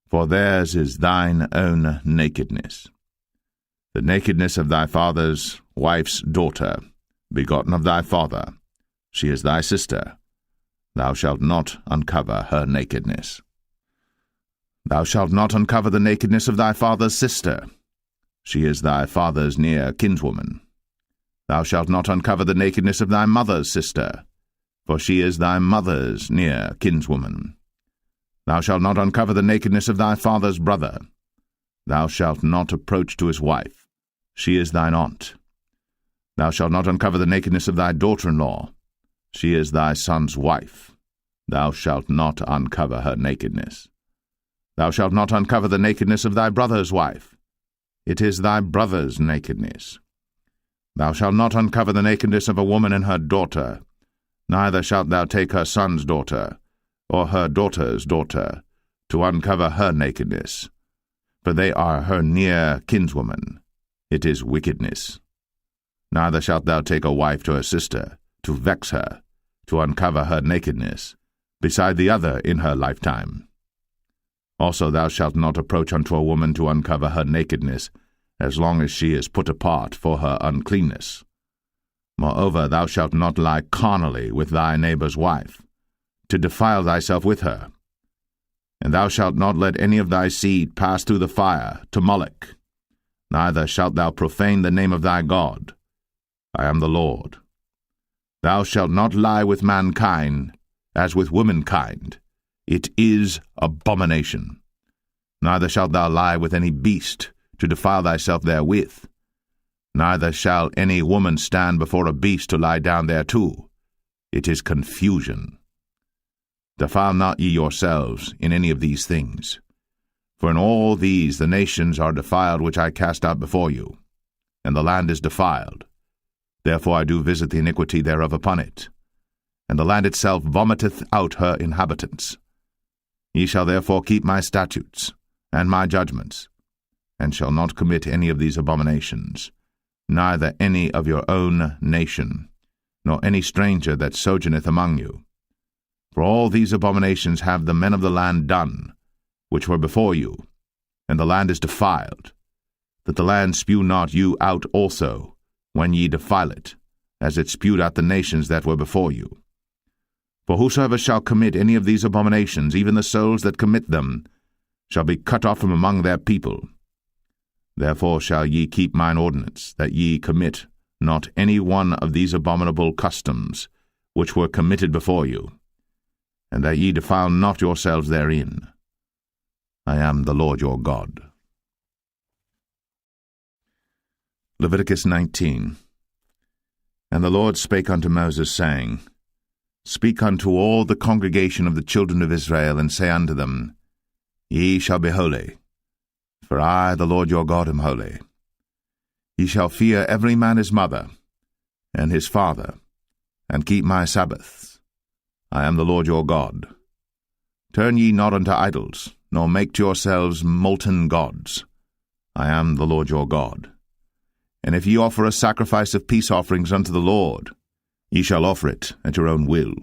[SPEAKER 1] For theirs is thine own nakedness. The nakedness of thy father's wife's daughter, begotten of thy father, she is thy sister. Thou shalt not uncover her nakedness. Thou shalt not uncover the nakedness of thy father's sister. She is thy father's near kinswoman. Thou shalt not uncover the nakedness of thy mother's sister, for she is thy mother's near kinswoman. Thou shalt not uncover the nakedness of thy father's brother. Thou shalt not approach to his wife. She is thine aunt. Thou shalt not uncover the nakedness of thy daughter-in-law. She is thy son's wife. Thou shalt not uncover her nakedness. Thou shalt not uncover the nakedness of thy brother's wife. It is thy brother's nakedness. Thou shalt not uncover the nakedness of a woman and her daughter, neither shalt thou take her son's daughter, or her daughter's daughter, to uncover her nakedness, for they are her near kinswoman. It is wickedness. Neither shalt thou take a wife to her sister, to vex her, to uncover her nakedness, beside the other in her lifetime. Also thou shalt not approach unto a woman to uncover her nakedness, as long as she is put apart for her uncleanness. Moreover, thou shalt not lie carnally with thy neighbor's wife, to defile thyself with her. And thou shalt not let any of thy seed pass through the fire to Moloch, neither shalt thou profane the name of thy God. I am the Lord. Thou shalt not lie with mankind, as with womankind. It is abomination. Neither shalt thou lie with any beast, to defile thyself therewith. Neither shall any woman stand before a beast to lie down thereto. It is confusion. Defile not ye yourselves in any of these things. For in all these the nations are defiled which I cast out before you, and the land is defiled. Therefore I do visit the iniquity thereof upon it, and the land itself vomiteth out her inhabitants. Ye shall therefore keep my statutes and my judgments, and shall not commit any of these abominations, neither any of your own nation, nor any stranger that sojourneth among you. For all these abominations have the men of the land done, which were before you, and the land is defiled, that the land spew not you out also, when ye defile it, as it spewed out the nations that were before you. For whosoever shall commit any of these abominations, even the souls that commit them, shall be cut off from among their people. Therefore shall ye keep mine ordinance, that ye commit not any one of these abominable customs, which were committed before you, and that ye defile not yourselves therein. I am the Lord your God. Leviticus 19. And the Lord spake unto Moses, saying, Speak unto all the congregation of the children of Israel, and say unto them, Ye shall be holy, for I, the Lord your God, am holy. Ye shall fear every man his mother, and his father, and keep my Sabbaths. I am the Lord your God. Turn ye not unto idols, nor make to yourselves molten gods. I am the Lord your God. And if ye offer a sacrifice of peace offerings unto the Lord, ye shall offer it at your own will.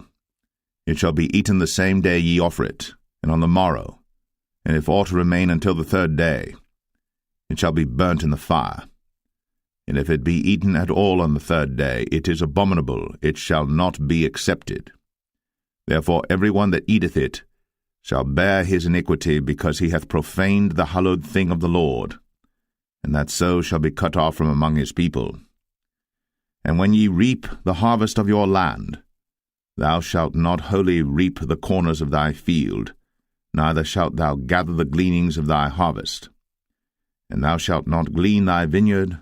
[SPEAKER 1] It shall be eaten the same day ye offer it, and on the morrow, and if aught remain until the third day, it shall be burnt in the fire. And if it be eaten at all on the third day, it is abominable, it shall not be accepted. Therefore every one that eateth it shall bear his iniquity, because he hath profaned the hallowed thing of the Lord. and that so shall be cut off from among his people. And when ye reap the harvest of your land, thou shalt not wholly reap the corners of thy field, neither shalt thou gather the gleanings of thy harvest. And thou shalt not glean thy vineyard,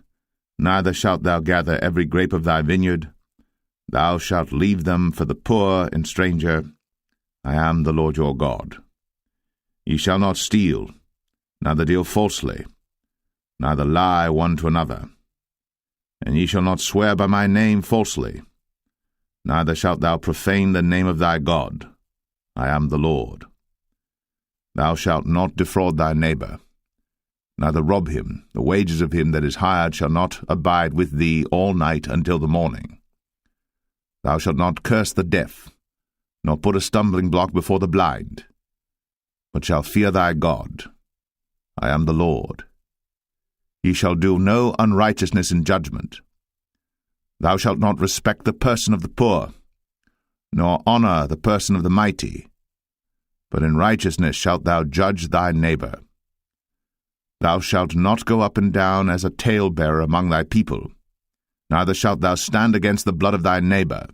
[SPEAKER 1] neither shalt thou gather every grape of thy vineyard. Thou shalt leave them for the poor and stranger. I am the Lord your God. Ye shall not steal, neither deal falsely, neither lie one to another. And ye shall not swear by my name falsely, neither shalt thou profane the name of thy God. I am the Lord. Thou shalt not defraud thy neighbor, neither rob him. The wages of him that is hired shall not abide with thee all night until the morning. Thou shalt not curse the deaf, nor put a stumbling block before the blind, but shalt fear thy God. I am the Lord. Ye shall do no unrighteousness in judgment. Thou shalt not respect the person of the poor, nor honor the person of the mighty, but in righteousness shalt thou judge thy neighbor. Thou shalt not go up and down as a talebearer among thy people, neither shalt thou stand against the blood of thy neighbor.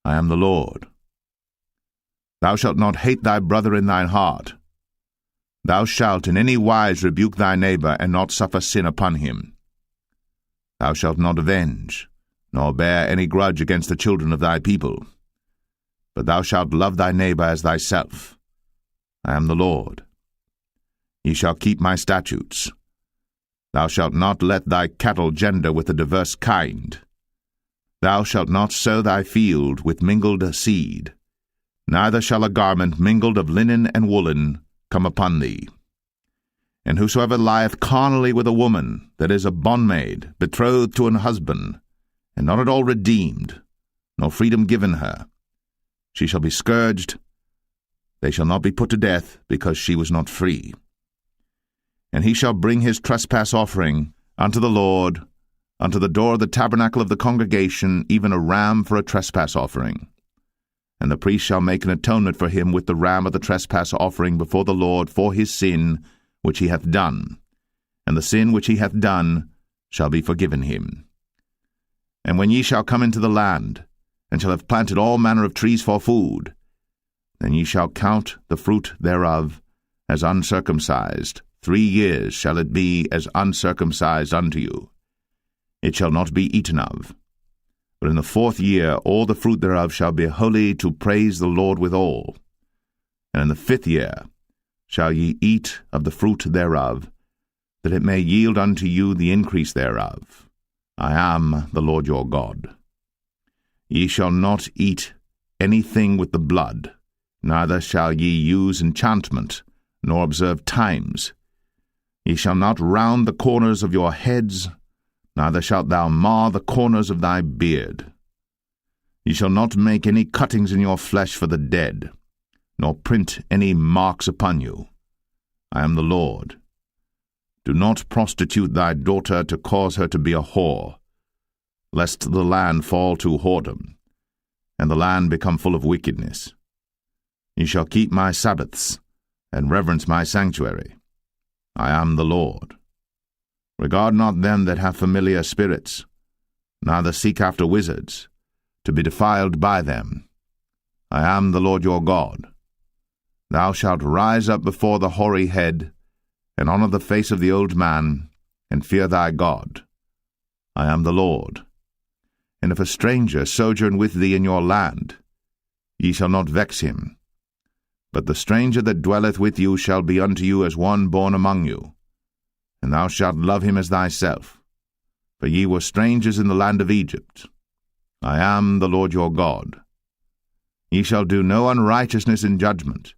[SPEAKER 1] I am the Lord. Thou shalt not hate thy brother in thine heart. Thou shalt in any wise rebuke thy neighbor, and not suffer sin upon him. Thou shalt not avenge, nor bear any grudge against the children of thy people, but thou shalt love thy neighbor as thyself. I am the Lord. Ye shall keep my statutes. Thou shalt not let thy cattle gender with a diverse kind. Thou shalt not sow thy field with mingled seed, neither shall a garment mingled of linen and woolen come upon thee. And whosoever lieth carnally with a woman that is a bondmaid, betrothed to an husband, and not at all redeemed, nor freedom given her, she shall be scourged. They shall not be put to death, because she was not free. And he shall bring his trespass offering unto the Lord, unto the door of the tabernacle of the congregation, even a ram for a trespass offering. And the priest shall make an atonement for him with the ram of the trespass offering before the Lord for his sin which he hath done, and the sin which he hath done shall be forgiven him. And when ye shall come into the land, and shall have planted all manner of trees for food, then ye shall count the fruit thereof as uncircumcised. 3 years shall it be as uncircumcised unto you. It shall not be eaten of. But in the 4th year all the fruit thereof shall be holy, to praise the Lord withal. And in the 5th year shall ye eat of the fruit thereof, that it may yield unto you the increase thereof. I am the Lord your God. Ye shall not eat anything with the blood, neither shall ye use enchantment, nor observe times. Ye shall not round the corners of your heads, neither shalt thou mar the corners of thy beard. Ye shall not make any cuttings in your flesh for the dead, nor print any marks upon you. I am the Lord. Do not prostitute thy daughter to cause her to be a whore, lest the land fall to whoredom, and the land become full of wickedness. Ye shall keep my Sabbaths, and reverence my sanctuary. I am the Lord. Regard not them that have familiar spirits, neither seek after wizards, to be defiled by them. I am the Lord your God. Thou shalt rise up before the hoary head, and honor the face of the old man, and fear thy God. I am the Lord. And if a stranger sojourn with thee in your land, ye shall not vex him. But the stranger that dwelleth with you shall be unto you as one born among you, and thou shalt love him as thyself. For ye were strangers in the land of Egypt. I am the Lord your God. Ye shall do no unrighteousness in judgment,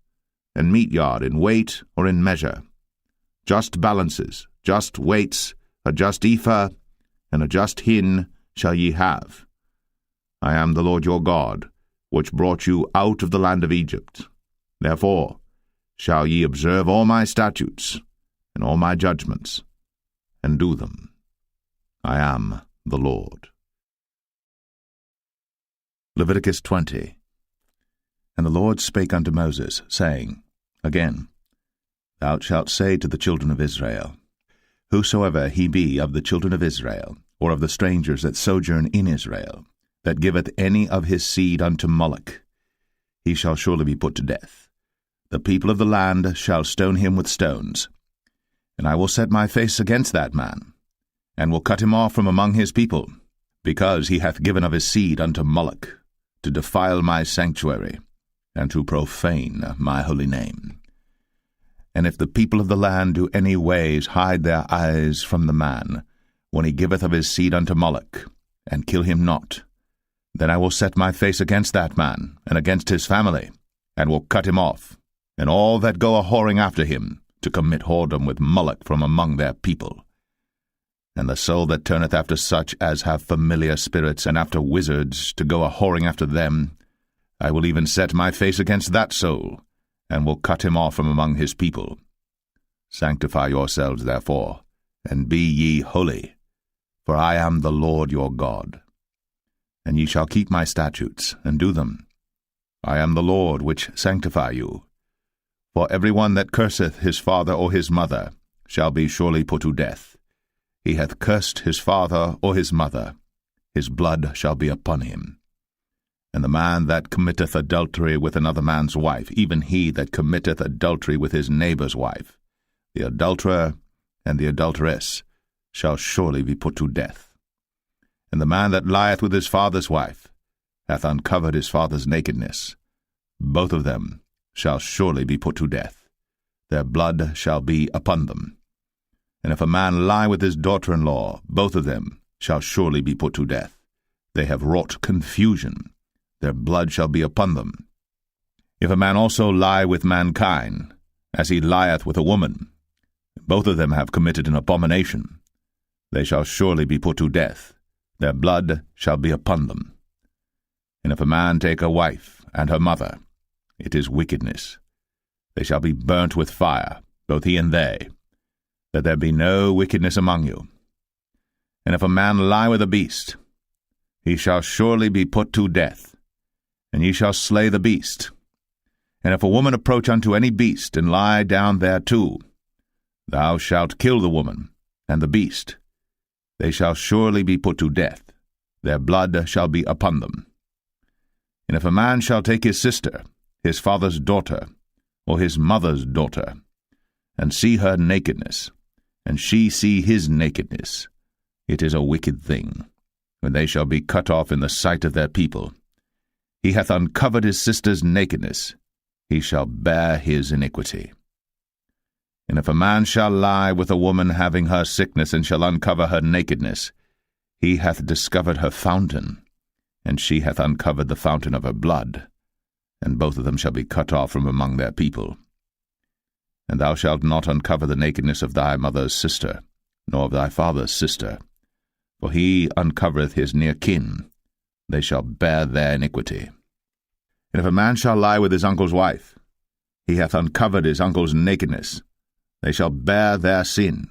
[SPEAKER 1] and meat yard in weight or in measure. Just balances, just weights, a just ephah, and a just hin shall ye have. I am the Lord your God, which brought you out of the land of Egypt. Therefore shall ye observe all my statutes and all my judgments, and do them. I am the Lord. Leviticus 20. And the Lord spake unto Moses, saying, Again, thou shalt say to the children of Israel, Whosoever he be of the children of Israel, or of the strangers that sojourn in Israel, that giveth any of his seed unto Moloch, he shall surely be put to death. The people of the land shall stone him with stones. And I will set my face against that man, and will cut him off from among his people, because he hath given of his seed unto Moloch, to defile my sanctuary, and to profane my holy name. And if the people of the land do any ways hide their eyes from the man, when he giveth of his seed unto Moloch, and kill him not, then I will set my face against that man, and against his family, and will cut him off, and all that go a-whoring after him, to commit whoredom with Moloch from among their people. And the soul that turneth after such as have familiar spirits, and after wizards, to go a-whoring after them, I will even set my face against that soul, and will cut him off from among his people. Sanctify yourselves, therefore, and be ye holy, for I am the Lord your God. And ye shall keep my statutes, and do them. I am the Lord which sanctify you. For every one that curseth his father or his mother shall be surely put to death. He hath cursed his father or his mother, his blood shall be upon him. And the man that committeth adultery with another man's wife, even he that committeth adultery with his neighbour's wife, the adulterer and the adulteress, shall surely be put to death. And the man that lieth with his father's wife hath uncovered his father's nakedness. Both of them shall surely be put to death. Their blood shall be upon them. And if a man lie with his daughter-in-law, both of them shall surely be put to death. They have wrought confusion. Their blood shall be upon them. If a man also lie with mankind, as he lieth with a woman, both of them have committed an abomination. They shall surely be put to death. Their blood shall be upon them. And if a man take a wife and her mother, it is wickedness. They shall be burnt with fire, both he and they, that there be no wickedness among you. And if a man lie with a beast, he shall surely be put to death, and ye shall slay the beast. And if a woman approach unto any beast, and lie down thereto, thou shalt kill the woman and the beast. They shall surely be put to death. Their blood shall be upon them. And if a man shall take his sister, his father's daughter, or his mother's daughter, and see her nakedness, and she see his nakedness, it is a wicked thing, when they shall be cut off in the sight of their people. He hath uncovered his sister's nakedness, he shall bear his iniquity. And if a man shall lie with a woman having her sickness, and shall uncover her nakedness, he hath discovered her fountain, and she hath uncovered the fountain of her blood, and both of them shall be cut off from among their people. And thou shalt not uncover the nakedness of thy mother's sister, nor of thy father's sister, for he uncovereth his near kin. They shall bear their iniquity. And if a man shall lie with his uncle's wife, he hath uncovered his uncle's nakedness. They shall bear their sin.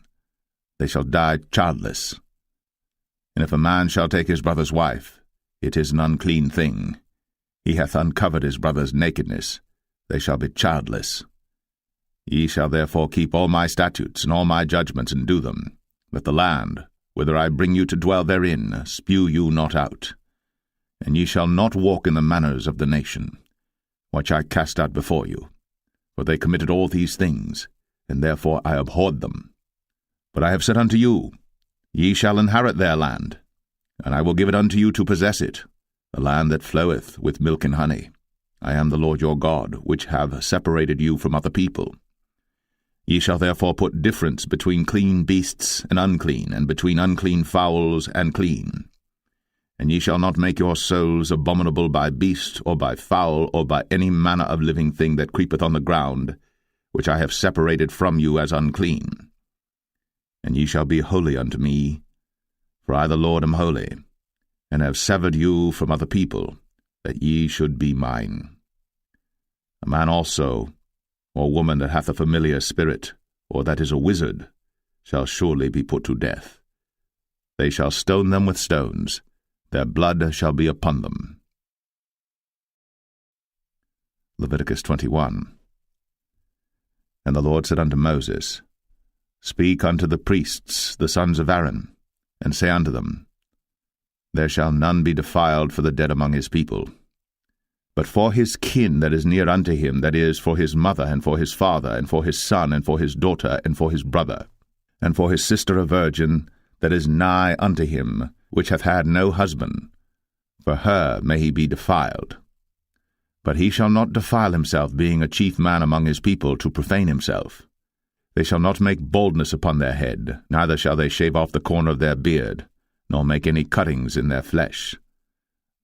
[SPEAKER 1] They shall die childless. And if a man shall take his brother's wife, it is an unclean thing. He hath uncovered his brother's nakedness. They shall be childless. Ye shall therefore keep all my statutes and all my judgments, and do them, that the land, whither I bring you to dwell therein, spew you not out. And ye shall not walk in the manners of the nation, which I cast out before you. For they committed all these things, and therefore I abhorred them. But I have said unto you, Ye shall inherit their land, and I will give it unto you to possess it, a land that floweth with milk and honey. I am the Lord your God, which have separated you from other people. Ye shall therefore put difference between clean beasts and unclean, and between unclean fowls and clean. And ye shall not make your souls abominable by beast, or by fowl, or by any manner of living thing that creepeth on the ground, which I have separated from you as unclean. And ye shall be holy unto me, for I the Lord am holy, and have severed you from other people, that ye should be mine. A man also, or woman that hath a familiar spirit, or that is a wizard, shall surely be put to death. They shall stone them with stones, their blood shall be upon them. Leviticus 21. And the Lord said unto Moses, Speak unto the priests, the sons of Aaron, and say unto them, There shall none be defiled for the dead among his people. But for his kin that is near unto him, that is, for his mother, and for his father, and for his son, and for his daughter, and for his brother, and for his sister a virgin, that is nigh unto him, which hath had no husband, for her may he be defiled. But he shall not defile himself, being a chief man among his people, to profane himself. They shall not make baldness upon their head, neither shall they shave off the corner of their beard, nor make any cuttings in their flesh.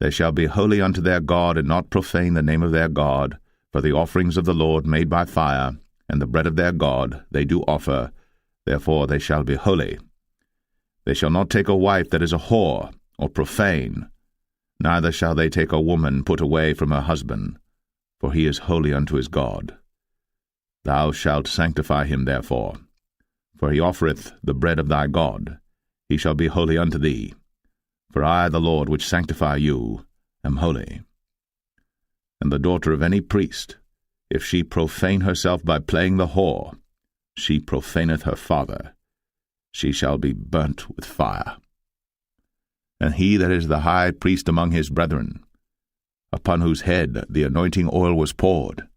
[SPEAKER 1] They shall be holy unto their God, and not profane the name of their God, for the offerings of the Lord made by fire, and the bread of their God they do offer, therefore they shall be holy. They shall not take a wife that is a whore, or profane, neither shall they take a woman put away from her husband, for he is holy unto his God. Thou shalt sanctify him therefore, for he offereth the bread of thy God. He shall be holy unto thee. For I, the Lord, which sanctify you, am holy. And the daughter of any priest, if she profane herself by playing the whore, she profaneth her father. She shall be burnt with fire. And he that is the high priest among his brethren, upon whose head the anointing oil was poured,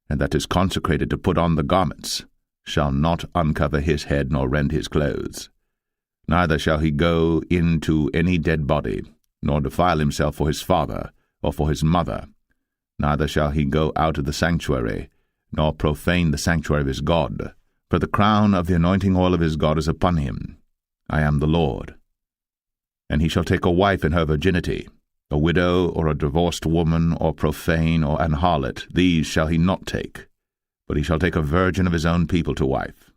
[SPEAKER 1] and that is consecrated to put on the garments, shall not uncover his head nor rend his clothes. Neither shall he go into any dead body, nor defile himself for his father, or for his mother. Neither shall he go out of the sanctuary, nor profane the sanctuary of his God. For the crown of the anointing oil of his God is upon him. I am the Lord. And he shall take a wife in her virginity, a widow, or a divorced woman, or profane, or an harlot. These shall he not take, but he shall take a virgin of his own people to wife.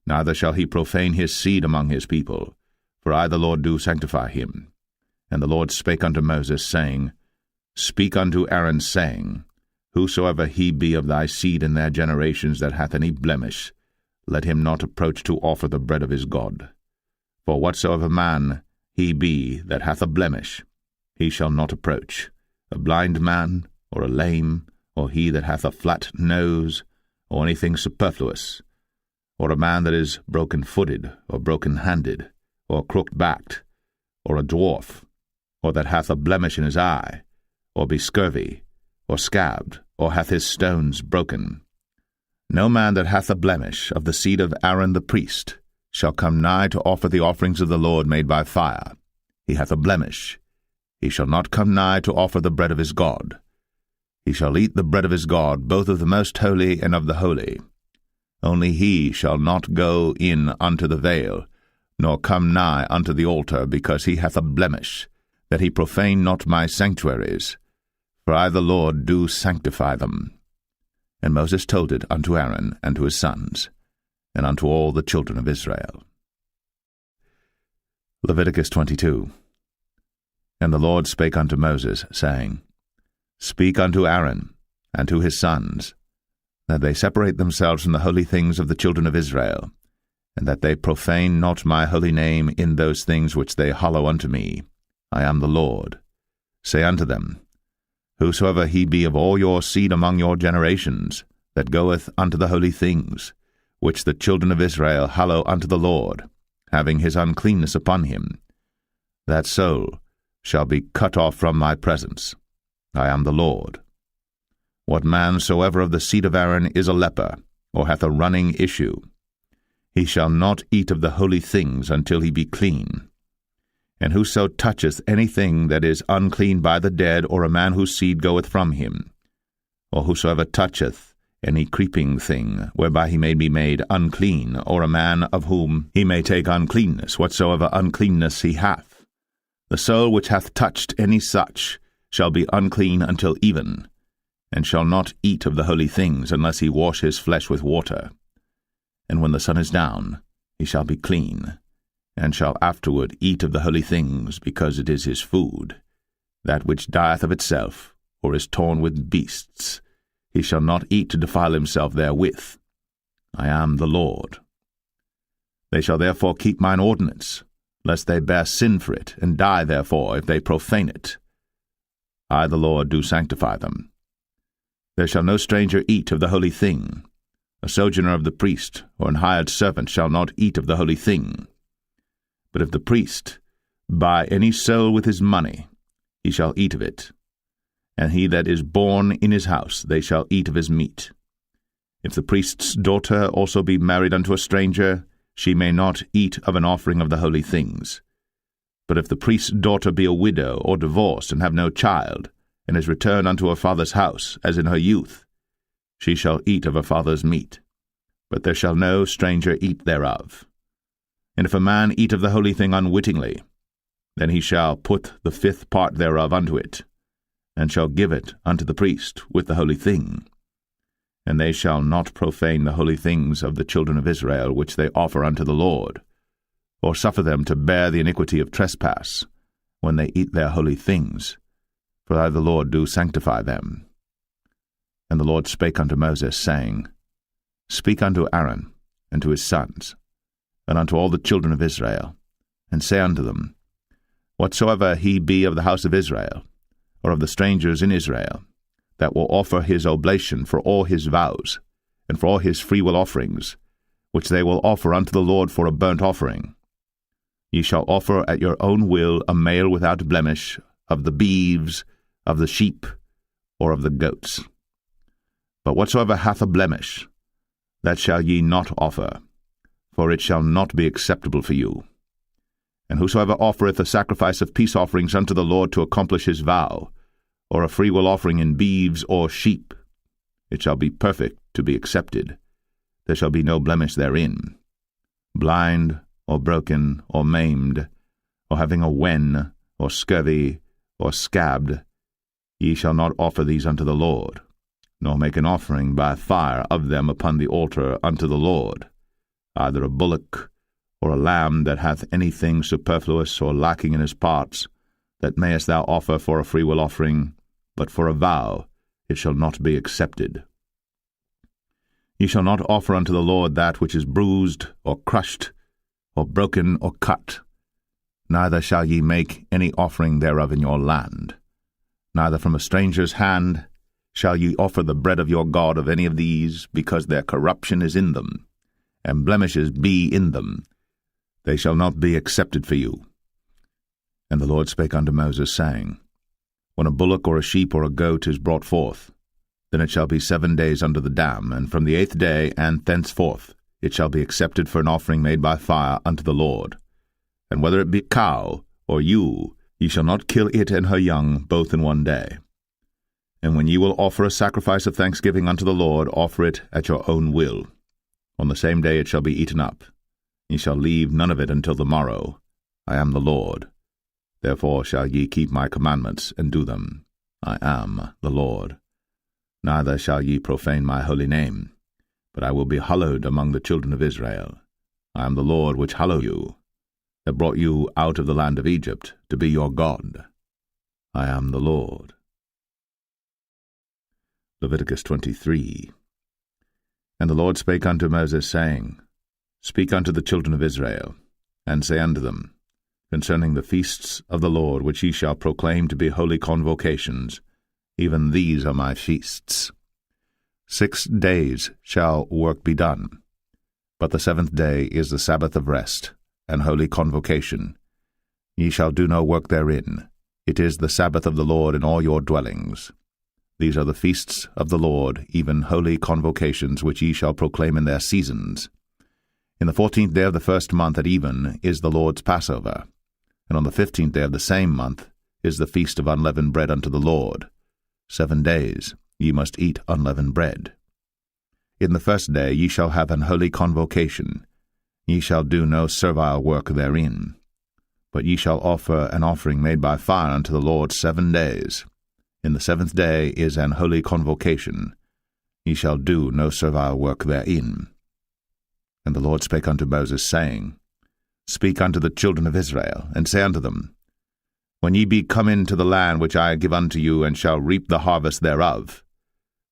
[SPEAKER 1] Neither shall he profane his seed among his people, for I the Lord do sanctify him. And the Lord spake unto Moses, saying, Speak unto Aaron, saying, Whosoever he be of thy seed in their generations that hath any blemish, let him not approach to offer the bread of his God. For whatsoever man he be that hath a blemish, he shall not approach, a blind man, or a lame, or he that hath a flat nose, or anything superfluous, or a man that is broken-footed, or broken-handed, or crooked-backed, or a dwarf, or that hath a blemish in his eye, or be scurvy, or scabbed, or hath his stones broken. No man that hath a blemish of the seed of Aaron the priest shall come nigh to offer the offerings of the Lord made by fire. He hath a blemish. He shall not come nigh to offer the bread of his God. He shall eat the bread of his God, both of the most holy and of the holy. Only he shall not go in unto the veil, nor come nigh unto the altar, because he hath a blemish, that he profane not my sanctuaries. For I the Lord do sanctify them. And Moses told it unto Aaron and to his sons, and unto all the children of Israel. Leviticus 22. And the Lord spake unto Moses, saying, Speak unto Aaron and to his sons, that they separate themselves from the holy things of the children of Israel, and that they profane not my holy name in those things which they hallow unto me. I am the Lord. Say unto them, Whosoever he be of all your seed among your generations, that goeth unto the holy things, which the children of Israel hallow unto the Lord, having his uncleanness upon him, that soul shall be cut off from my presence. I am the Lord. What man soever of the seed of Aaron is a leper, or hath a running issue, he shall not eat of the holy things until he be clean. And whoso toucheth anything that is unclean by the dead, or a man whose seed goeth from him, or whosoever toucheth any creeping thing, whereby he may be made unclean, or a man of whom he may take uncleanness, whatsoever uncleanness he hath, the soul which hath touched any such shall be unclean until even, and shall not eat of the holy things, unless he wash his flesh with water. And when the sun is down, he shall be clean, and shall afterward eat of the holy things, because it is his food. That which dieth of itself, or is torn with beasts, he shall not eat to defile himself therewith. I am the Lord. They shall therefore keep mine ordinance, lest they bear sin for it, and die therefore if they profane it. I the Lord do sanctify them. There shall no stranger eat of the holy thing. A sojourner of the priest, or an hired servant, shall not eat of the holy thing. But if the priest buy any soul with his money, he shall eat of it. And he that is born in his house, they shall eat of his meat. If the priest's daughter also be married unto a stranger, she may not eat of an offering of the holy things. But if the priest's daughter be a widow or divorced, and have no child, and is returned unto her father's house, as in her youth, she shall eat of her father's meat, but there shall no stranger eat thereof. And if a man eat of the holy thing unwittingly, then he shall put the 5th part thereof unto it, and shall give it unto the priest with the holy thing. And they shall not profane the holy things of the children of Israel, which they offer unto the Lord, or suffer them to bear the iniquity of trespass, when they eat their holy things, for I the Lord do sanctify them. And the Lord spake unto Moses, saying, Speak unto Aaron, and to his sons, and unto all the children of Israel, and say unto them, Whatsoever he be of the house of Israel, or of the strangers in Israel, that will offer his oblation for all his vows, and for all his freewill offerings, which they will offer unto the Lord for a burnt offering, ye shall offer at your own will a male without blemish of the beeves, of the sheep, or of the goats. But whatsoever hath a blemish, that shall ye not offer, for it shall not be acceptable for you. And whosoever offereth a sacrifice of peace offerings unto the Lord to accomplish his vow, or a freewill offering in beeves or sheep, it shall be perfect to be accepted. There shall be no blemish therein. Blind, or broken, or maimed, or having a wen, or scurvy, or scabbed, ye shall not offer these unto the Lord, nor make an offering by fire of them upon the altar unto the Lord, either a bullock, or a lamb that hath anything superfluous or lacking in his parts, that mayest thou offer for a freewill offering, but for a vow it shall not be accepted. Ye shall not offer unto the Lord that which is bruised, or crushed, or broken, or cut, neither shall ye make any offering thereof in your land. Neither from a stranger's hand shall ye offer the bread of your God of any of these, because their corruption is in them, and blemishes be in them. They shall not be accepted for you. And the Lord spake unto Moses, saying, When a bullock or a sheep or a goat is brought forth, then it shall be 7 days under the dam, and from the 8th day and thenceforth it shall be accepted for an offering made by fire unto the Lord. And whether it be cow or ewe, ye shall not kill it and her young both in 1 day. And when ye will offer a sacrifice of thanksgiving unto the Lord, offer it at your own will. On the same day it shall be eaten up. Ye shall leave none of it until the morrow. I am the Lord. Therefore shall ye keep my commandments, and do them. I am the Lord. Neither shall ye profane my holy name, but I will be hallowed among the children of Israel. I am the Lord which hallow you, that brought you out of the land of Egypt, to be your God. I am the Lord. Leviticus 23. And the Lord spake unto Moses, saying, Speak unto the children of Israel, and say unto them, Concerning the feasts of the Lord, which ye shall proclaim to be holy convocations, even these are my feasts. 6 days shall work be done, but the 7th day is the Sabbath of rest, and holy convocation. Ye shall do no work therein. It is the Sabbath of the Lord in all your dwellings. These are the feasts of the Lord, even holy convocations, which ye shall proclaim in their seasons. In the 14th day of the 1st month at even is the Lord's Passover, and on the 15th day of the same month is the feast of unleavened bread unto the Lord. 7 days ye must eat unleavened bread. In the 1st day ye shall have an holy convocation. Ye shall do no servile work therein. But ye shall offer an offering made by fire unto the Lord 7 days. In the 7th day is an holy convocation. Ye shall do no servile work therein. And the Lord spake unto Moses, saying, Speak unto the children of Israel, and say unto them, When ye be come into the land which I give unto you, and shall reap the harvest thereof,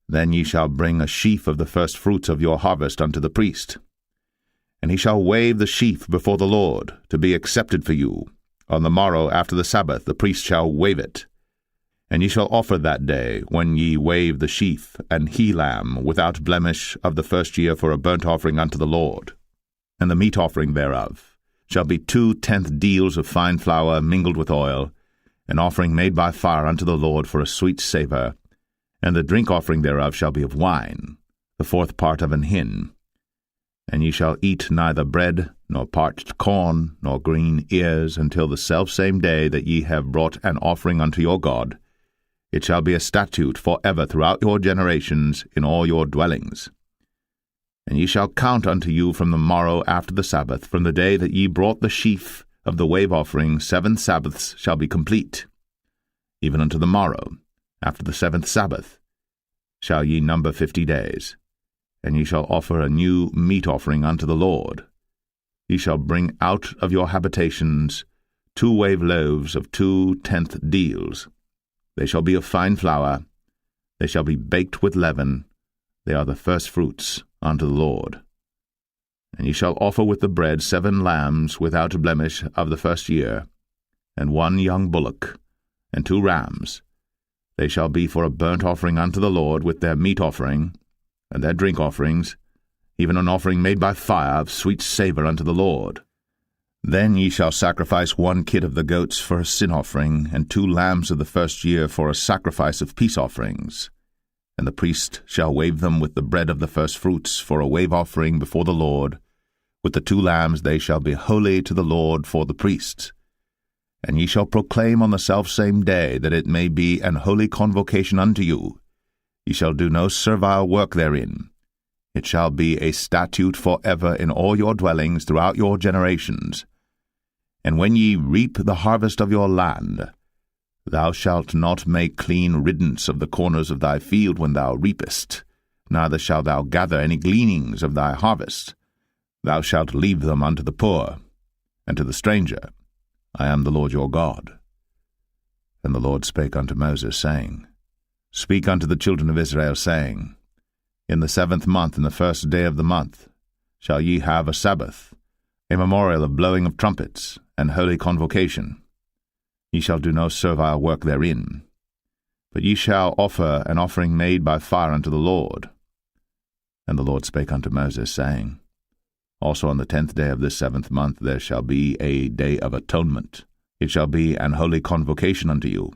[SPEAKER 1] then ye shall bring a sheaf of the first fruits of your harvest unto the priest. And he shall wave the sheaf before the Lord, to be accepted for you. On the morrow after the Sabbath the priest shall wave it. And ye shall offer that day, when ye wave the sheaf and he-lamb without blemish of the first year for a burnt offering unto the Lord. And the meat offering thereof shall be 2/10 deals of fine flour mingled with oil, an offering made by fire unto the Lord for a sweet savour. And the drink offering thereof shall be of wine, the 4th part of an hin. And ye shall eat neither bread, nor parched corn, nor green ears, until the selfsame day that ye have brought an offering unto your God. It shall be a statute for ever throughout your generations in all your dwellings. And ye shall count unto you from the morrow after the Sabbath, from the day that ye brought the sheaf of the wave offering, 7 Sabbaths shall be complete. Even unto the morrow, after the 7th Sabbath, shall ye number 50 days. And ye shall offer a new meat offering unto the Lord. Ye shall bring out of your habitations 2 wave loaves of 2/10 deals. They shall be of fine flour. They shall be baked with leaven. They are the first fruits unto the Lord. And ye shall offer with the bread 7 lambs without blemish of the first year, and 1 young bullock, and 2 rams. They shall be for a burnt offering unto the Lord, with their meat offering, and their drink offerings, even an offering made by fire of sweet savour unto the Lord. Then ye shall sacrifice 1 kid of the goats for a sin offering, and 2 lambs of the first year for a sacrifice of peace offerings. And the priest shall wave them with the bread of the first fruits for a wave offering before the Lord. With the 2 lambs they shall be holy to the Lord for the priests. And ye shall proclaim on the selfsame day that it may be an holy convocation unto you. Ye shall do no servile work therein. It shall be a statute for ever in all your dwellings throughout your generations. And when ye reap the harvest of your land, thou shalt not make clean riddance of the corners of thy field when thou reapest, neither shalt thou gather any gleanings of thy harvest. Thou shalt leave them unto the poor, and to the stranger. I am the Lord your God. And the Lord spake unto Moses, saying, Speak unto the children of Israel, saying, In the 7th month, in the 1st day of the month, shall ye have a Sabbath, a memorial of blowing of trumpets, and holy convocation. Ye shall do no servile work therein, but ye shall offer an offering made by fire unto the Lord. And the Lord spake unto Moses, saying, Also on the 10th day of this 7th month there shall be a day of atonement. It shall be an holy convocation unto you.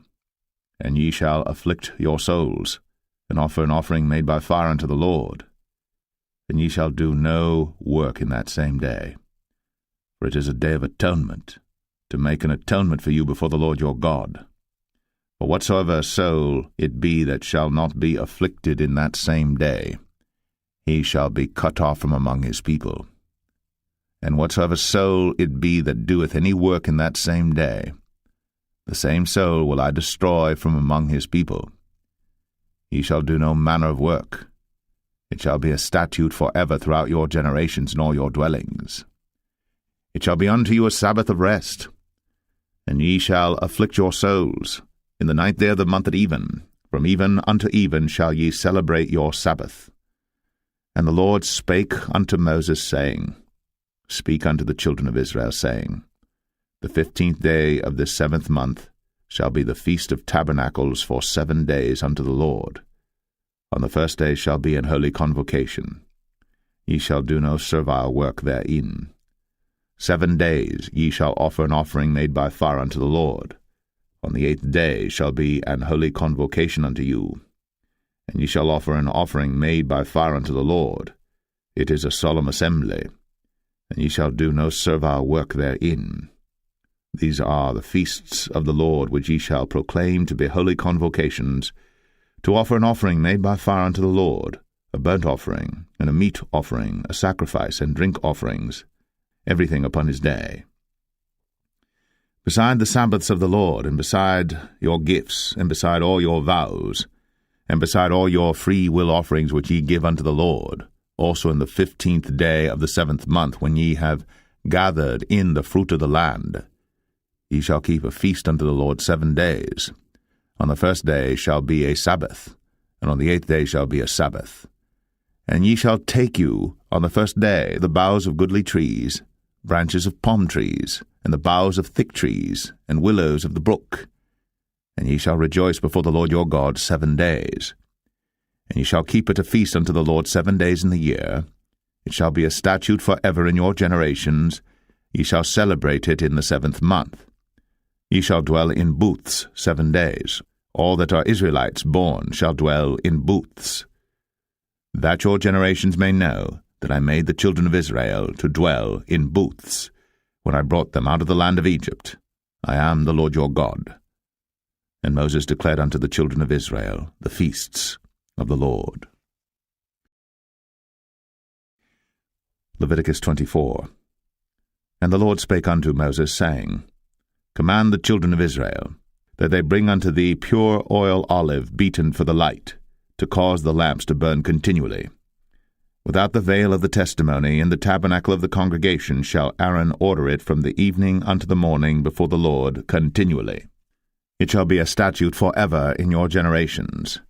[SPEAKER 1] And ye shall afflict your souls, and offer an offering made by fire unto the Lord. And ye shall do no work in that same day. For it is a day of atonement, to make an atonement for you before the Lord your God. For whatsoever soul it be that shall not be afflicted in that same day, he shall be cut off from among his people. And whatsoever soul it be that doeth any work in that same day, the same soul will I destroy from among his people. He shall do no manner of work. It shall be a statute for ever throughout your generations in all your dwellings. It shall be unto you a Sabbath of rest, and ye shall afflict your souls. In the 9th day of the month at even, from even unto even shall ye celebrate your Sabbath. And the Lord spake unto Moses, saying, Speak unto the children of Israel, saying, The 15th day of this 7th month shall be the Feast of Tabernacles for 7 days unto the Lord. On the 1st day shall be an holy convocation. Ye shall do no servile work therein. 7 days ye shall offer an offering made by fire unto the Lord. On the 8th day shall be an holy convocation unto you. And ye shall offer an offering made by fire unto the Lord. It is a solemn assembly. And ye shall do no servile work therein. These are the feasts of the Lord which ye shall proclaim to be holy convocations, to offer an offering made by fire unto the Lord, a burnt offering, and a meat offering, a sacrifice, and drink offerings, everything upon his day. Beside the Sabbaths of the Lord, and beside your gifts, and beside all your vows, and beside all your free will offerings which ye give unto the Lord, also in the 15th day of the 7th month, when ye have gathered in the fruit of the land, ye shall keep a feast unto the Lord 7 days. On the 1st day shall be a Sabbath, and on the 8th day shall be a Sabbath. And ye shall take you on the 1st day the boughs of goodly trees, branches of palm trees, and the boughs of thick trees, and willows of the brook, And ye shall rejoice before the Lord your God 7 days. And ye shall keep it a feast unto the Lord 7 days in the year. It shall be a statute for ever in your generations. Ye shall celebrate it in the 7th month. Ye shall dwell in booths 7 days. All that are Israelites born shall dwell in booths. That your generations may know that I made the children of Israel to dwell in booths, when I brought them out of the land of Egypt. I am the Lord your God. And Moses declared unto the children of Israel the feasts of the Lord. Leviticus 24. And the Lord spake unto Moses, saying, Command the children of Israel, that they bring unto thee pure oil olive beaten for the light, to cause the lamps to burn continually. Without the veil of the testimony in the tabernacle of the congregation shall Aaron order it from the evening unto the morning before the Lord continually. It shall be a statute for ever in your generations.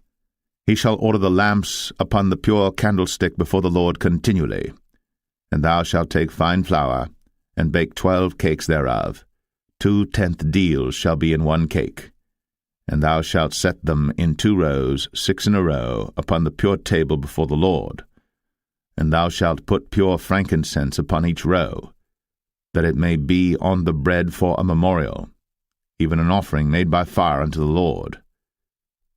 [SPEAKER 1] He shall order the lamps upon the pure candlestick before the Lord continually. And thou shalt take fine flour, and bake 12 cakes thereof. 2 tenth deals shall be in 1 cake. And thou shalt set them in 2 rows, 6 in a row, upon the pure table before the Lord. And thou shalt put pure frankincense upon each row, that it may be on the bread for a memorial, even an offering made by fire unto the Lord.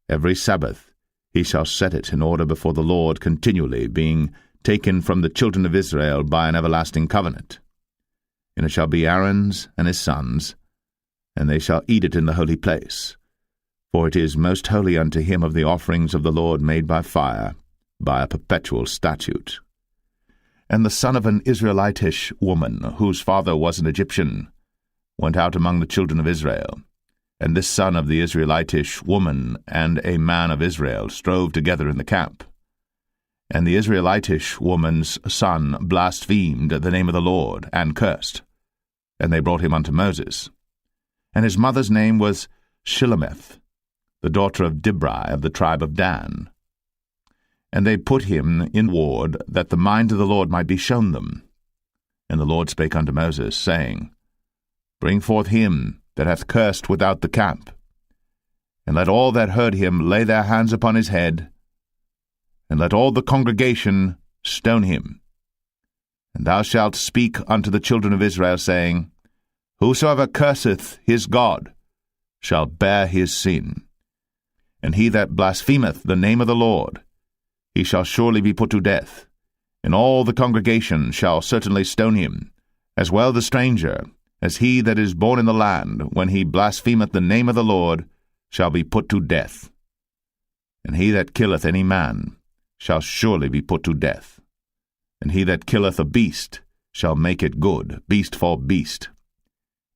[SPEAKER 1] Every Sabbath he shall set it in order before the Lord continually, being taken from the children of Israel by an everlasting covenant. And it shall be Aaron's and his sons, and they shall eat it in the holy place. For it is most holy unto him of the offerings of the Lord made by fire, by a perpetual statute. And the son of an Israelitish woman, whose father was an Egyptian, went out among the children of Israel. And this son of the Israelitish woman and a man of Israel strove together in the camp. And the Israelitish woman's son blasphemed the name of the Lord, and cursed. And they brought him unto Moses. And his mother's name was Shilemeth, the daughter of Dibri of the tribe of Dan. And they put him in ward, that the mind of the Lord might be shown them. And the Lord spake unto Moses, saying, Bring forth him that hath cursed without the camp, and let all that heard him lay their hands upon his head, and let all the congregation stone him. And thou shalt speak unto the children of Israel, saying, Whosoever curseth his God shall bear his sin. And he that blasphemeth the name of the Lord, he shall surely be put to death. And all the congregation shall certainly stone him, as well the stranger, as he that is born in the land, when he blasphemeth the name of the Lord, shall be put to death. And he that killeth any man shall surely be put to death. And he that killeth a beast shall make it good, beast for beast.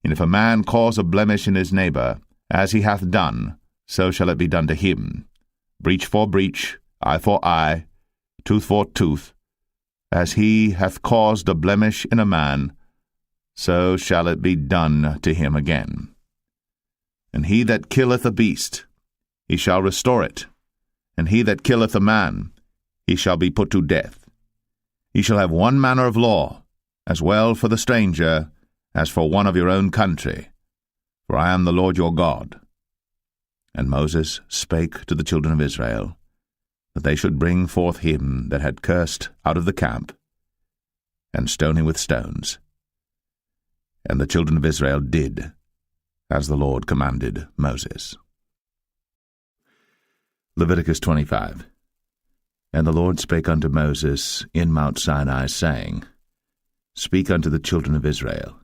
[SPEAKER 1] And if a man cause a blemish in his neighbor, as he hath done, so shall it be done to him. Breach for breach, eye for eye, tooth for tooth. As he hath caused a blemish in a man, so shall it be done to him again. And he that killeth a beast, he shall restore it. And he that killeth a man, he shall be put to death. Ye shall have one manner of law, as well for the stranger as for one of your own country. For I am the Lord your God. And Moses spake to the children of Israel, that they should bring forth him that had cursed out of the camp, and stone him with stones. And the children of Israel did as the Lord commanded Moses. Leviticus 25. And the Lord spake unto Moses in Mount Sinai, saying, Speak unto the children of Israel,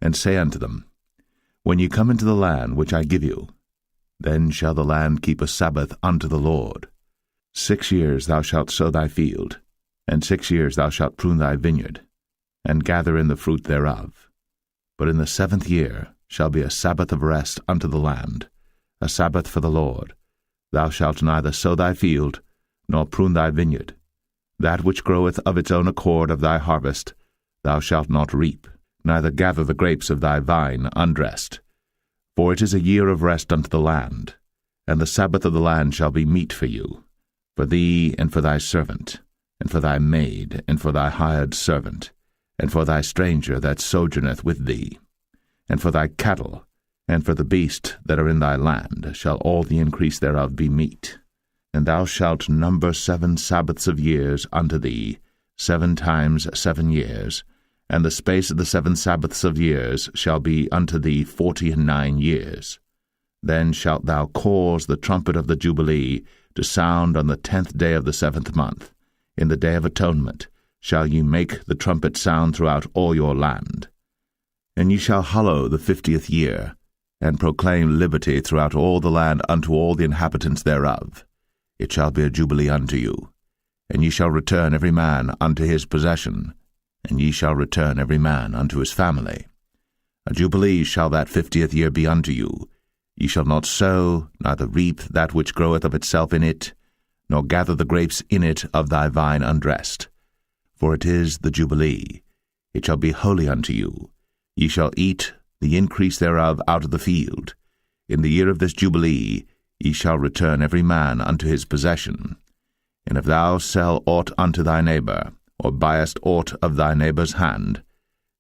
[SPEAKER 1] and say unto them, When ye come into the land which I give you, then shall the land keep a Sabbath unto the Lord. 6 years thou shalt sow thy field, and 6 years thou shalt prune thy vineyard, and gather in the fruit thereof. But in the 7th year shall be a Sabbath of rest unto the land, a Sabbath for the Lord. Thou shalt neither sow thy field, nor prune thy vineyard. That which groweth of its own accord of thy harvest thou shalt not reap, neither gather the grapes of thy vine undressed. For it is a year of rest unto the land, and the Sabbath of the land shall be meat for you, for thee and for thy servant, and for thy maid, and for thy hired servant, and for thy stranger that sojourneth with thee, and for thy cattle, And for the beasts that are in thy land shall all the increase thereof be meat. And thou shalt number 7 Sabbaths of years unto thee, 7 times 7 years, and the space of the 7 Sabbaths of years shall be unto thee 49 years. Then shalt thou cause the trumpet of the Jubilee to sound on the 10th day of the 7th month. In the day of atonement shall ye make the trumpet sound throughout all your land. And ye shall hallow the 50th year, and proclaim liberty throughout all the land unto all the inhabitants thereof. It shall be a jubilee unto you. And ye shall return every man unto his possession, and ye shall return every man unto his family. A jubilee shall that 50th year be unto you. Ye shall not sow, neither reap that which groweth of itself in it, nor gather the grapes in it of thy vine undressed. For it is the jubilee. It shall be holy unto you. Ye shall eat the increase thereof out of the field. In the year of this jubilee ye shall return every man unto his possession. And if thou sell aught unto thy neighbor, or buyest aught of thy neighbor's hand,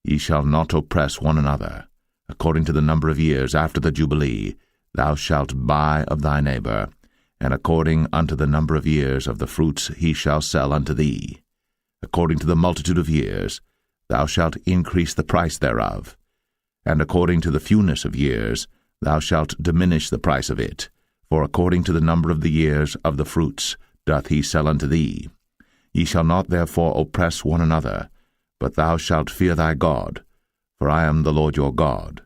[SPEAKER 1] ye shall not oppress one another. According to the number of years after the jubilee thou shalt buy of thy neighbor, and according unto the number of years of the fruits he shall sell unto thee. According to the multitude of years thou shalt increase the price thereof, and according to the fewness of years thou shalt diminish the price of it, for according to the number of the years of the fruits doth he sell unto thee. Ye shall not therefore oppress one another, but thou shalt fear thy God, for I am the Lord your God.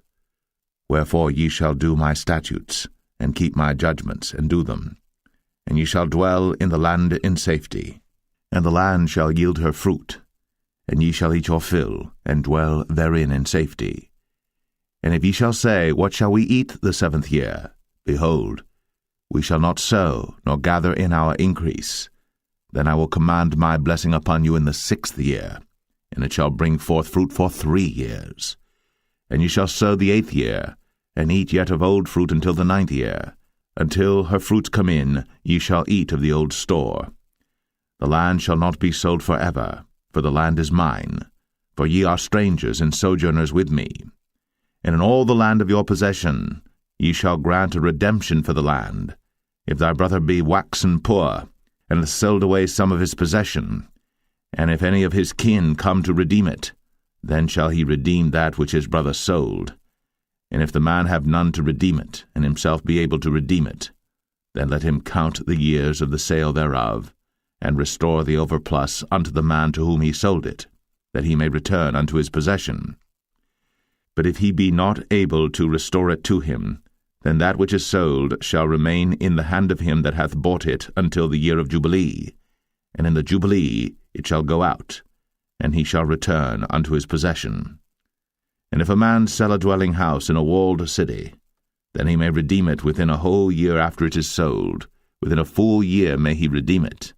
[SPEAKER 1] Wherefore ye shall do my statutes, and keep my judgments, and do them. And ye shall dwell in the land in safety, and the land shall yield her fruit, and ye shall eat your fill, and dwell therein in safety. And if ye shall say, What shall we eat the 7th year? Behold, we shall not sow, nor gather in our increase. Then I will command my blessing upon you in the 6th year, and it shall bring forth fruit for 3 years. And ye shall sow the 8th year, and eat yet of old fruit until the 9th year. Until her fruits come in, ye shall eat of the old store. The land shall not be sold forever, for the land is mine, for ye are strangers and sojourners with me. And in all the land of your possession ye shall grant a redemption for the land. If thy brother be waxen poor, and hath sold away some of his possession, and if any of his kin come to redeem it, then shall he redeem that which his brother sold. And if the man have none to redeem it, and himself be able to redeem it, then let him count the years of the sale thereof, and restore the overplus unto the man to whom he sold it, that he may return unto his possession. But if he be not able to restore it to him, then that which is sold shall remain in the hand of him that hath bought it until the year of Jubilee, and in the Jubilee it shall go out, and he shall return unto his possession. And if a man sell a dwelling house in a walled city, then he may redeem it within a whole year after it is sold. Within a full year may he redeem it.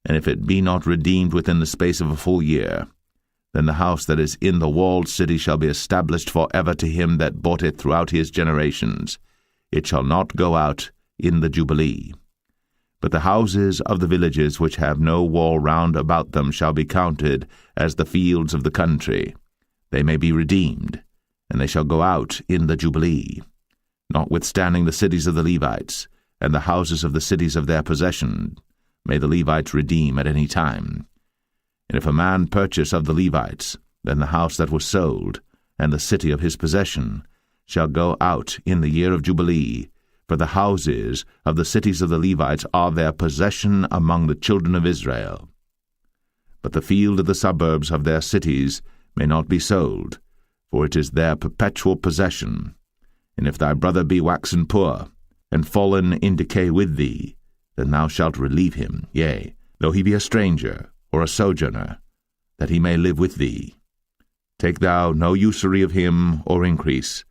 [SPEAKER 1] And if it be not redeemed within the space of a full year, then the house that is in the walled city shall be established for ever to him that bought it throughout his generations. It shall not go out in the Jubilee. But the houses of the villages which have no wall round about them shall be counted as the fields of the country. They may be redeemed, and they shall go out in the Jubilee. Notwithstanding the cities of the Levites, and the houses of the cities of their possession, may the Levites redeem at any time. And if a man purchase of the Levites, then the house that was sold, and the city of his possession, shall go out in the year of Jubilee, for the houses of the cities of the Levites are their possession among the children of Israel. But the field of the suburbs of their cities may not be sold, for it is their perpetual possession. And if thy brother be waxen poor, and fallen in decay with thee, then thou shalt relieve him, yea, though he be a stranger, or a sojourner, that he may live with thee. Take thou no usury of him or increase,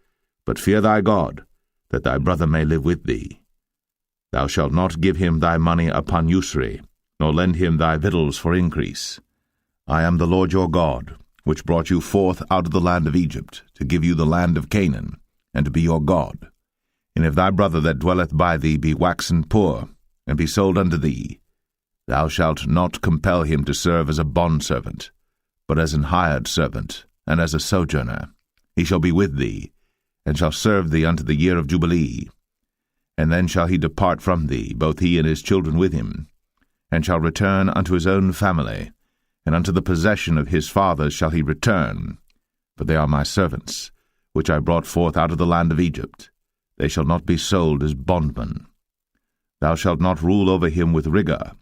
[SPEAKER 1] but fear thy God, that thy brother may live with thee. Thou shalt not give him thy money upon usury, nor lend him thy victuals for increase. I am the Lord your God, which brought you forth out of the land of Egypt, to give you the land of Canaan, and to be your God. And if thy brother that dwelleth by thee be waxen poor, and be sold unto thee, thou shalt not compel him to serve as a bondservant, but as an hired servant, and as a sojourner. He shall be with thee, and shall serve thee unto the year of Jubilee. And then shall he depart from thee, both he and his children with him, and shall return unto his own family, and unto the possession of his fathers shall he return. For they are my servants, which I brought forth out of the land of Egypt. They shall not be sold as bondmen. Thou shalt not rule over him with rigor,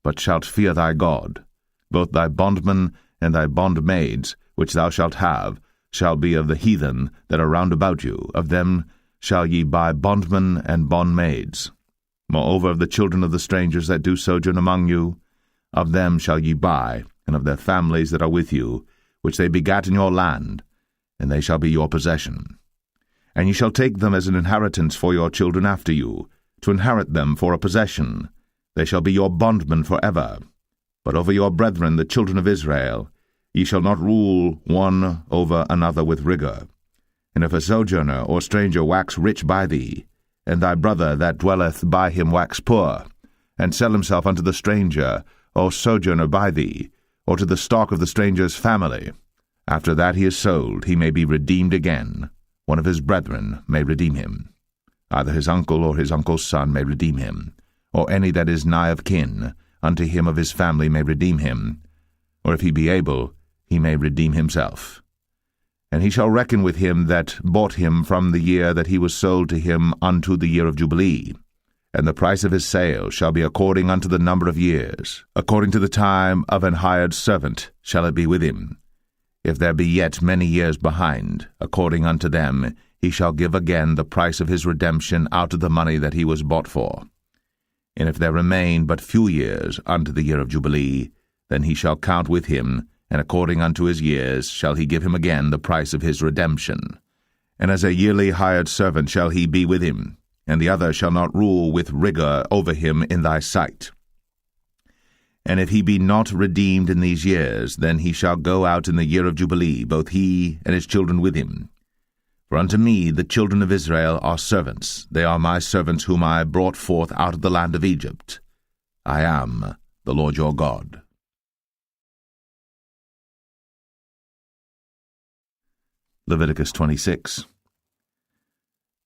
[SPEAKER 1] but shalt fear thy God. Both thy bondmen and thy bondmaids, which thou shalt have, shall be of the heathen that are round about you. Of them shall ye buy bondmen and bondmaids. Moreover, of the children of the strangers that do sojourn among you, of them shall ye buy, and of their families that are with you, which they begat in your land, and they shall be your possession. And ye shall take them as an inheritance for your children after you, to inherit them for a possession. They shall be your bondmen forever. But over your brethren, the children of Israel, ye shall not rule one over another with rigor. And if a sojourner or stranger wax rich by thee, and thy brother that dwelleth by him wax poor, and sell himself unto the stranger or sojourner by thee, or to the stock of the stranger's family, after that he is sold, he may be redeemed again. One of his brethren may redeem him. Either his uncle or his uncle's son may redeem him, or any that is nigh of kin unto him of his family may redeem him, or if he be able, he may redeem himself. And he shall reckon with him that bought him from the year that he was sold to him unto the year of Jubilee. And the price of his sale shall be according unto the number of years. According to the time of an hired servant shall it be with him. If there be yet many years behind, according unto them he shall give again the price of his redemption out of the money that he was bought for. And if there remain but few years unto the year of Jubilee, then he shall count with him, and according unto his years shall he give him again the price of his redemption. And as a yearly hired servant shall he be with him, and the other shall not rule with rigor over him in thy sight. And if he be not redeemed in these years, then he shall go out in the year of Jubilee, both he and his children with him. For unto me the children of Israel are servants. They are my servants whom I brought forth out of the land of Egypt. I am the Lord your God. Leviticus 26.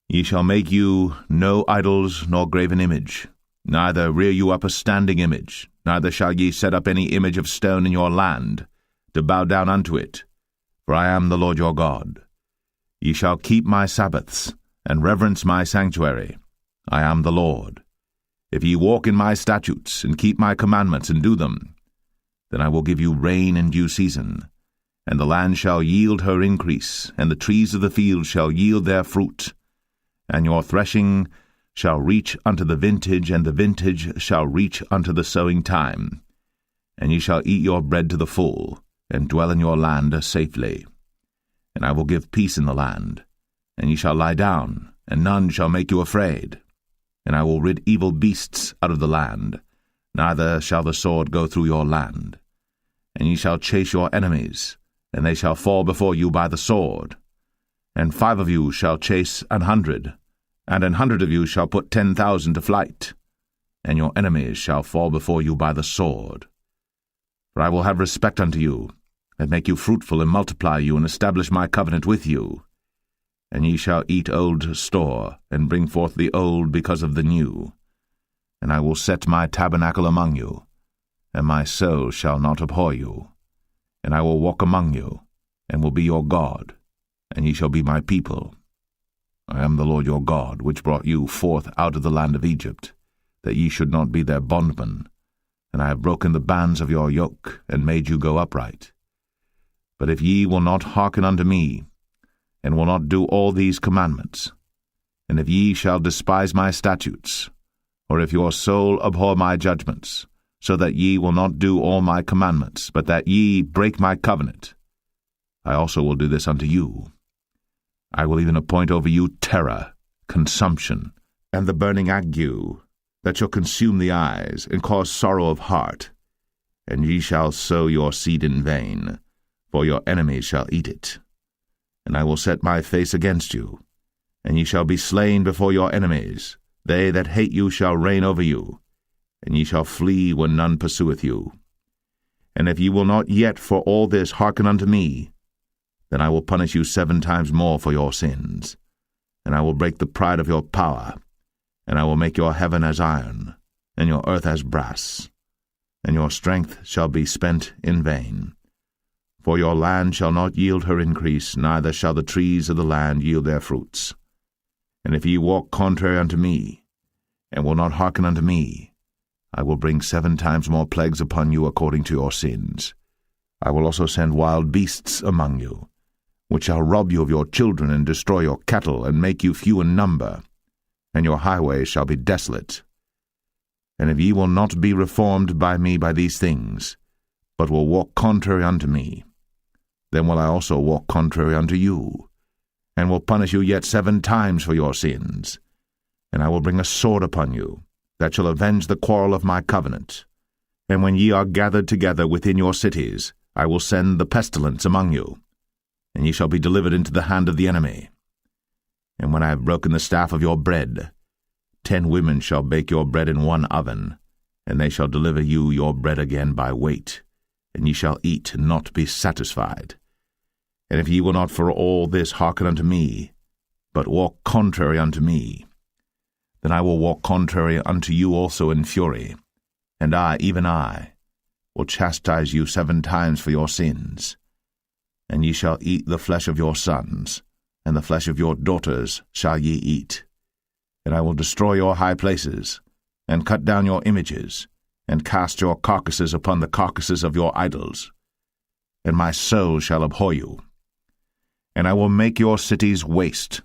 [SPEAKER 1] Ye shall make you no idols nor graven image, neither rear you up a standing image, neither shall ye set up any image of stone in your land, to bow down unto it, for I am the Lord your God. Ye shall keep my Sabbaths, and reverence my sanctuary. I am the Lord. If ye walk in my statutes, and keep my commandments, and do them, then I will give you rain in due season, and the land shall yield her increase, and the trees of the field shall yield their fruit, and your threshing shall reach unto the vintage, and the vintage shall reach unto the sowing time. And ye shall eat your bread to the full, and dwell in your land safely. And I will give peace in the land, and ye shall lie down, and none shall make you afraid. And I will rid evil beasts out of the land, neither shall the sword go through your land. And ye shall chase your enemies, and they shall fall before you by the sword. And 5 of you shall chase 100, and 100 of you shall put 10,000 to flight. And your enemies shall fall before you by the sword. For I will have respect unto you, and make you fruitful, and multiply you, and establish my covenant with you. And ye shall eat old store, and bring forth the old because of the new. And I will set my tabernacle among you, and my soul shall not abhor you. And I will walk among you, and will be your God, and ye shall be my people. I am the Lord your God, which brought you forth out of the land of Egypt, that ye should not be their bondmen. And I have broken the bands of your yoke, and made you go upright. But if ye will not hearken unto me, and will not do all these commandments, and if ye shall despise my statutes, or if your soul abhor my judgments, so that ye will not do all my commandments, but that ye break my covenant, I also will do this unto you. I will even appoint over you terror, consumption, and the burning ague, that shall consume the eyes, and cause sorrow of heart. And ye shall sow your seed in vain, for your enemies shall eat it. And I will set my face against you, and ye shall be slain before your enemies. They that hate you shall reign over you, and ye shall flee when none pursueth you. And if ye will not yet for all this hearken unto me, then I will punish you 7 times more for your sins. and I will break the pride of your power, and I will make your heaven as iron, and your earth as brass, and your strength shall be spent in vain. For your land shall not yield her increase, neither shall the trees of the land yield their fruits. And if ye walk contrary unto me, and will not hearken unto me, I will bring 7 times more plagues upon you according to your sins. I will also send wild beasts among you, which shall rob you of your children, and destroy your cattle, and make you few in number, and your highways shall be desolate. And if ye will not be reformed by me by these things, but will walk contrary unto me, then will I also walk contrary unto you, and will punish you yet 7 times for your sins. And I will bring a sword upon you, that shall avenge the quarrel of my covenant. And when ye are gathered together within your cities, I will send the pestilence among you, and ye shall be delivered into the hand of the enemy. And when I have broken the staff of your bread, 10 women shall bake your bread in one oven, and they shall deliver you your bread again by weight, and ye shall eat and not be satisfied. And if ye will not for all this hearken unto me, but walk contrary unto me, then I will walk contrary unto you also in fury, and I, even I, will chastise you 7 times for your sins. And ye shall eat the flesh of your sons, and the flesh of your daughters shall ye eat. And I will destroy your high places, and cut down your images, and cast your carcasses upon the carcasses of your idols. And my soul shall abhor you. And I will make your cities waste,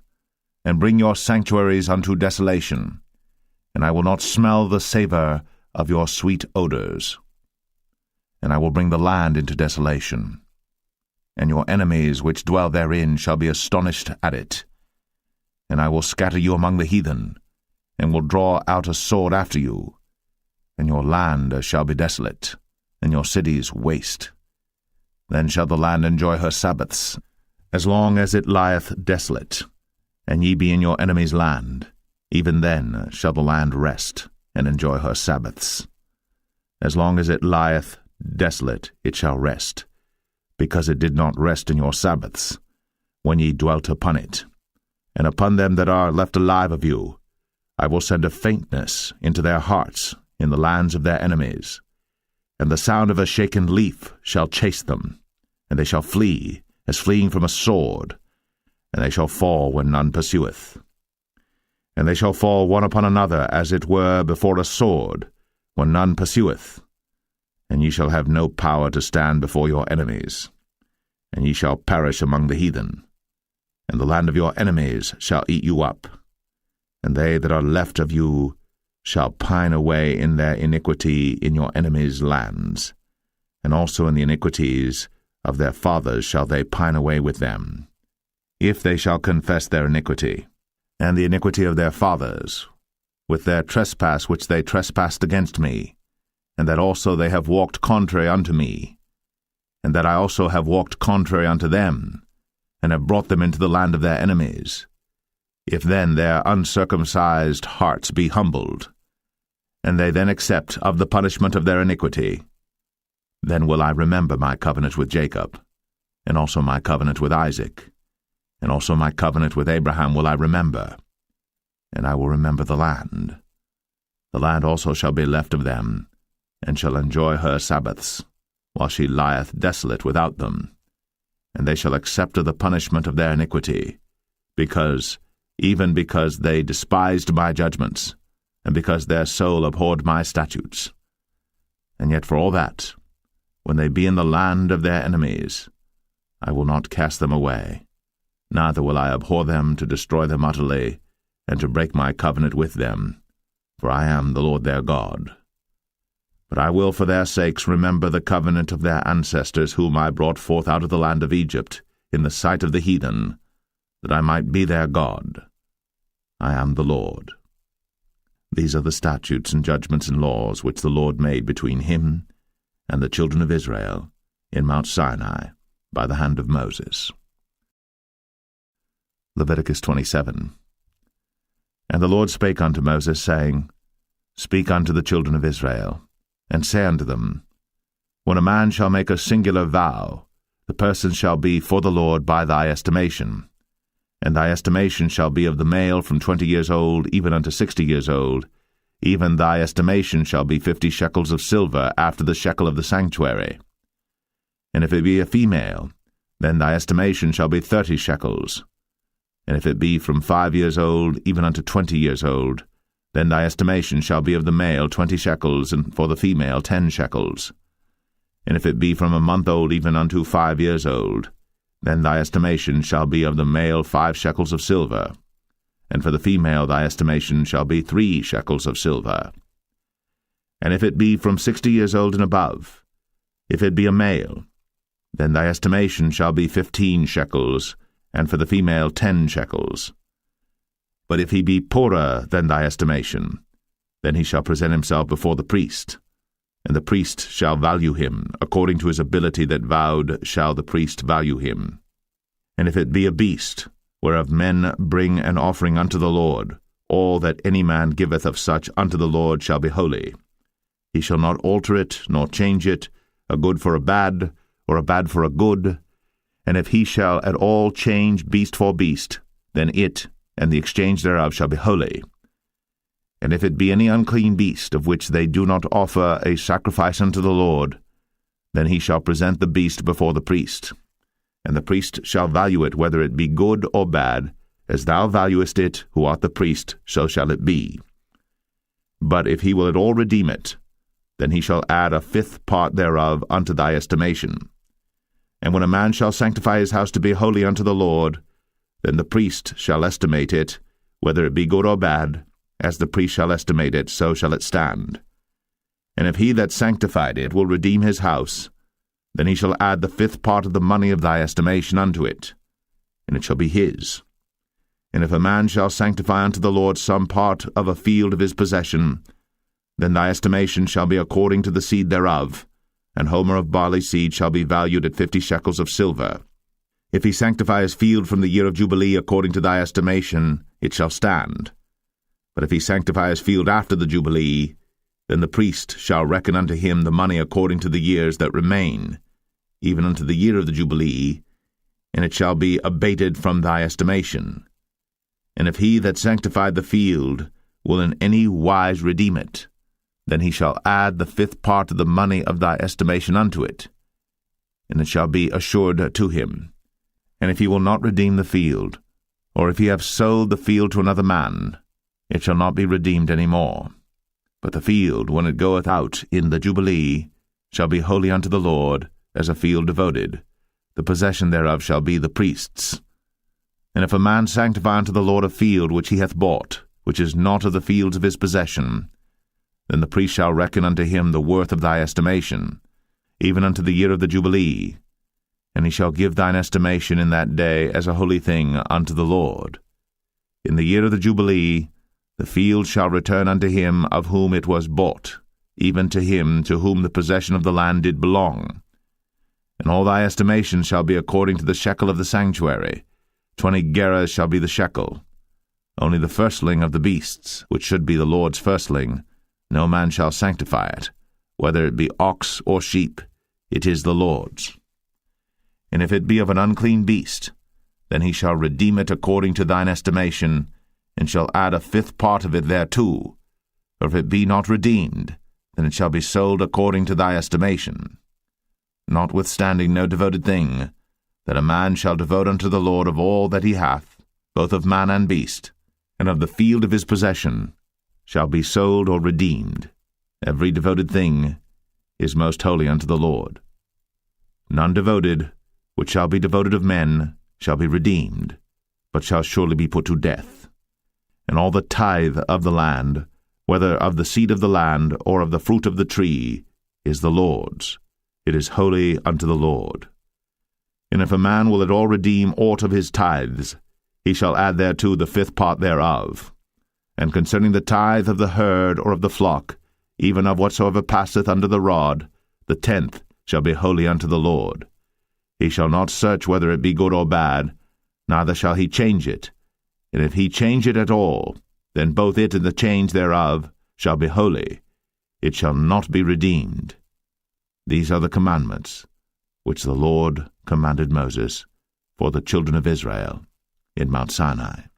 [SPEAKER 1] and bring your sanctuaries unto desolation, and I will not smell the savour of your sweet odours. And I will bring the land into desolation, and your enemies which dwell therein shall be astonished at it. And I will scatter you among the heathen, and will draw out a sword after you, and your land shall be desolate, and your cities waste. Then shall the land enjoy her Sabbaths, as long as it lieth desolate, and ye be in your enemy's land, even then shall the land rest, and enjoy her Sabbaths. As long as it lieth desolate it shall rest, because it did not rest in your Sabbaths, when ye dwelt upon it. And upon them that are left alive of you I will send a faintness into their hearts in the lands of their enemies, and the sound of a shaken leaf shall chase them, and they shall flee, as fleeing from a sword, and they shall fall when none pursueth. And they shall fall one upon another, as it were before a sword, when none pursueth. And ye shall have no power to stand before your enemies, and ye shall perish among the heathen. And the land of your enemies shall eat you up, and they that are left of you shall pine away in their iniquity in your enemies' lands, and also in the iniquities of their fathers shall they pine away with them, if they shall confess their iniquity, and the iniquity of their fathers, with their trespass which they trespassed against me, and that also they have walked contrary unto me, and that I also have walked contrary unto them, and have brought them into the land of their enemies. If then their uncircumcised hearts be humbled, and they then accept of the punishment of their iniquity, then will I remember my covenant with Jacob, and also my covenant with Isaac, and also my covenant with Abraham will I remember, and I will remember the land. The land also shall be left of them, and shall enjoy her Sabbaths, while she lieth desolate without them. And they shall accept of the punishment of their iniquity, even because they despised my judgments, and because their soul abhorred my statutes. And yet for all that, when they be in the land of their enemies, I will not cast them away, neither will I abhor them to destroy them utterly, and to break my covenant with them, for I am the Lord their God. But I will for their sakes remember the covenant of their ancestors, whom I brought forth out of the land of Egypt, in the sight of the heathen, that I might be their God. I am the Lord. These are the statutes and judgments and laws which the Lord made between him and the children of Israel in Mount Sinai by the hand of Moses. Leviticus 27. And the Lord spake unto Moses, saying, Speak unto the children of Israel, and say unto them, When a man shall make a singular vow, the person shall be for the Lord by thy estimation, And thy estimation shall be of the male from 20 years old even unto 60 years old. Even thy estimation shall be 50 shekels of silver after the shekel of the sanctuary. And if it be a female, then thy estimation shall be 30 shekels. And if it be from 5 years old even unto 20 years old, then thy estimation shall be of the male 20 shekels, and for the female 10 shekels. And if it be from a month old even unto 5 years old, then thy estimation shall be of the male 5 shekels of silver, and for the female thy estimation shall be 3 shekels of silver. And if it be from 60 years old and above, if it be a male, then thy estimation shall be 15 shekels, and for the female 10 shekels. But if he be poorer than thy estimation, then he shall present himself before the priest, and the priest shall value him, according to his ability that vowed shall the priest value him. And if it be a beast, whereof men bring an offering unto the Lord, all that any man giveth of such unto the Lord shall be holy. He shall not alter it, nor change it, a good for a bad, or a bad for a good. And if he shall at all change beast for beast, then it, and the exchange thereof, shall be holy. And if it be any unclean beast, of which they do not offer a sacrifice unto the Lord, then he shall present the beast before the priest. And the priest shall value it, whether it be good or bad, as thou valuest it, who art the priest, so shall it be. But if he will at all redeem it, then he shall add a 5th part thereof unto thy estimation. And when a man shall sanctify his house to be holy unto the Lord, then the priest shall estimate it, whether it be good or bad, as the priest shall estimate it, so shall it stand. And if he that sanctified it will redeem his house, then he shall add the 5th part of the money of thy estimation unto it, and it shall be his. And if a man shall sanctify unto the Lord some part of a field of his possession, then thy estimation shall be according to the seed thereof, an homer of barley seed shall be valued at 50 shekels of silver. If he sanctify his field from the year of Jubilee according to thy estimation, it shall stand. But if he sanctify his field after the Jubilee, then the priest shall reckon unto him the money according to the years that remain, even unto the year of the Jubilee, and it shall be abated from thy estimation. And if he that sanctified the field will in any wise redeem it, then he shall add the 5th part of the money of thy estimation unto it, and it shall be assured to him. And if he will not redeem the field, or if he have sold the field to another man, it shall not be redeemed any more. But the field, when it goeth out in the Jubilee, shall be holy unto the Lord, as a field devoted. The possession thereof shall be the priest's. And if a man sanctify unto the Lord a field which he hath bought, which is not of the fields of his possession, then the priest shall reckon unto him the worth of thy estimation, even unto the year of the Jubilee, and he shall give thine estimation in that day as a holy thing unto the Lord. In the year of the Jubilee, the field shall return unto him of whom it was bought, even to him to whom the possession of the land did belong. And all thy estimation shall be according to the shekel of the sanctuary. 20 gerahs shall be the shekel. Only the firstling of the beasts, which should be the Lord's firstling, no man shall sanctify it, whether it be ox or sheep, it is the Lord's. And if it be of an unclean beast, then he shall redeem it according to thine estimation, and shall add a 5th part of it thereto. Or if it be not redeemed, then it shall be sold according to thy estimation. Notwithstanding no devoted thing, that a man shall devote unto the Lord of all that he hath, both of man and beast, and of the field of his possession, shall be sold or redeemed. Every devoted thing is most holy unto the Lord. None devoted, which shall be devoted of men, shall be redeemed, but shall surely be put to death. And all the tithe of the land, whether of the seed of the land or of the fruit of the tree, is the Lord's. It is holy unto the Lord. And if a man will at all redeem aught of his tithes, he shall add thereto the 5th part thereof. And concerning the tithe of the herd or of the flock, even of whatsoever passeth under the rod, the 10th shall be holy unto the Lord. He shall not search whether it be good or bad, neither shall he change it. And if he change it at all, then both it and the change thereof shall be holy. It shall not be redeemed. These are the commandments which the Lord commanded Moses for the children of Israel. in Mount Sinai.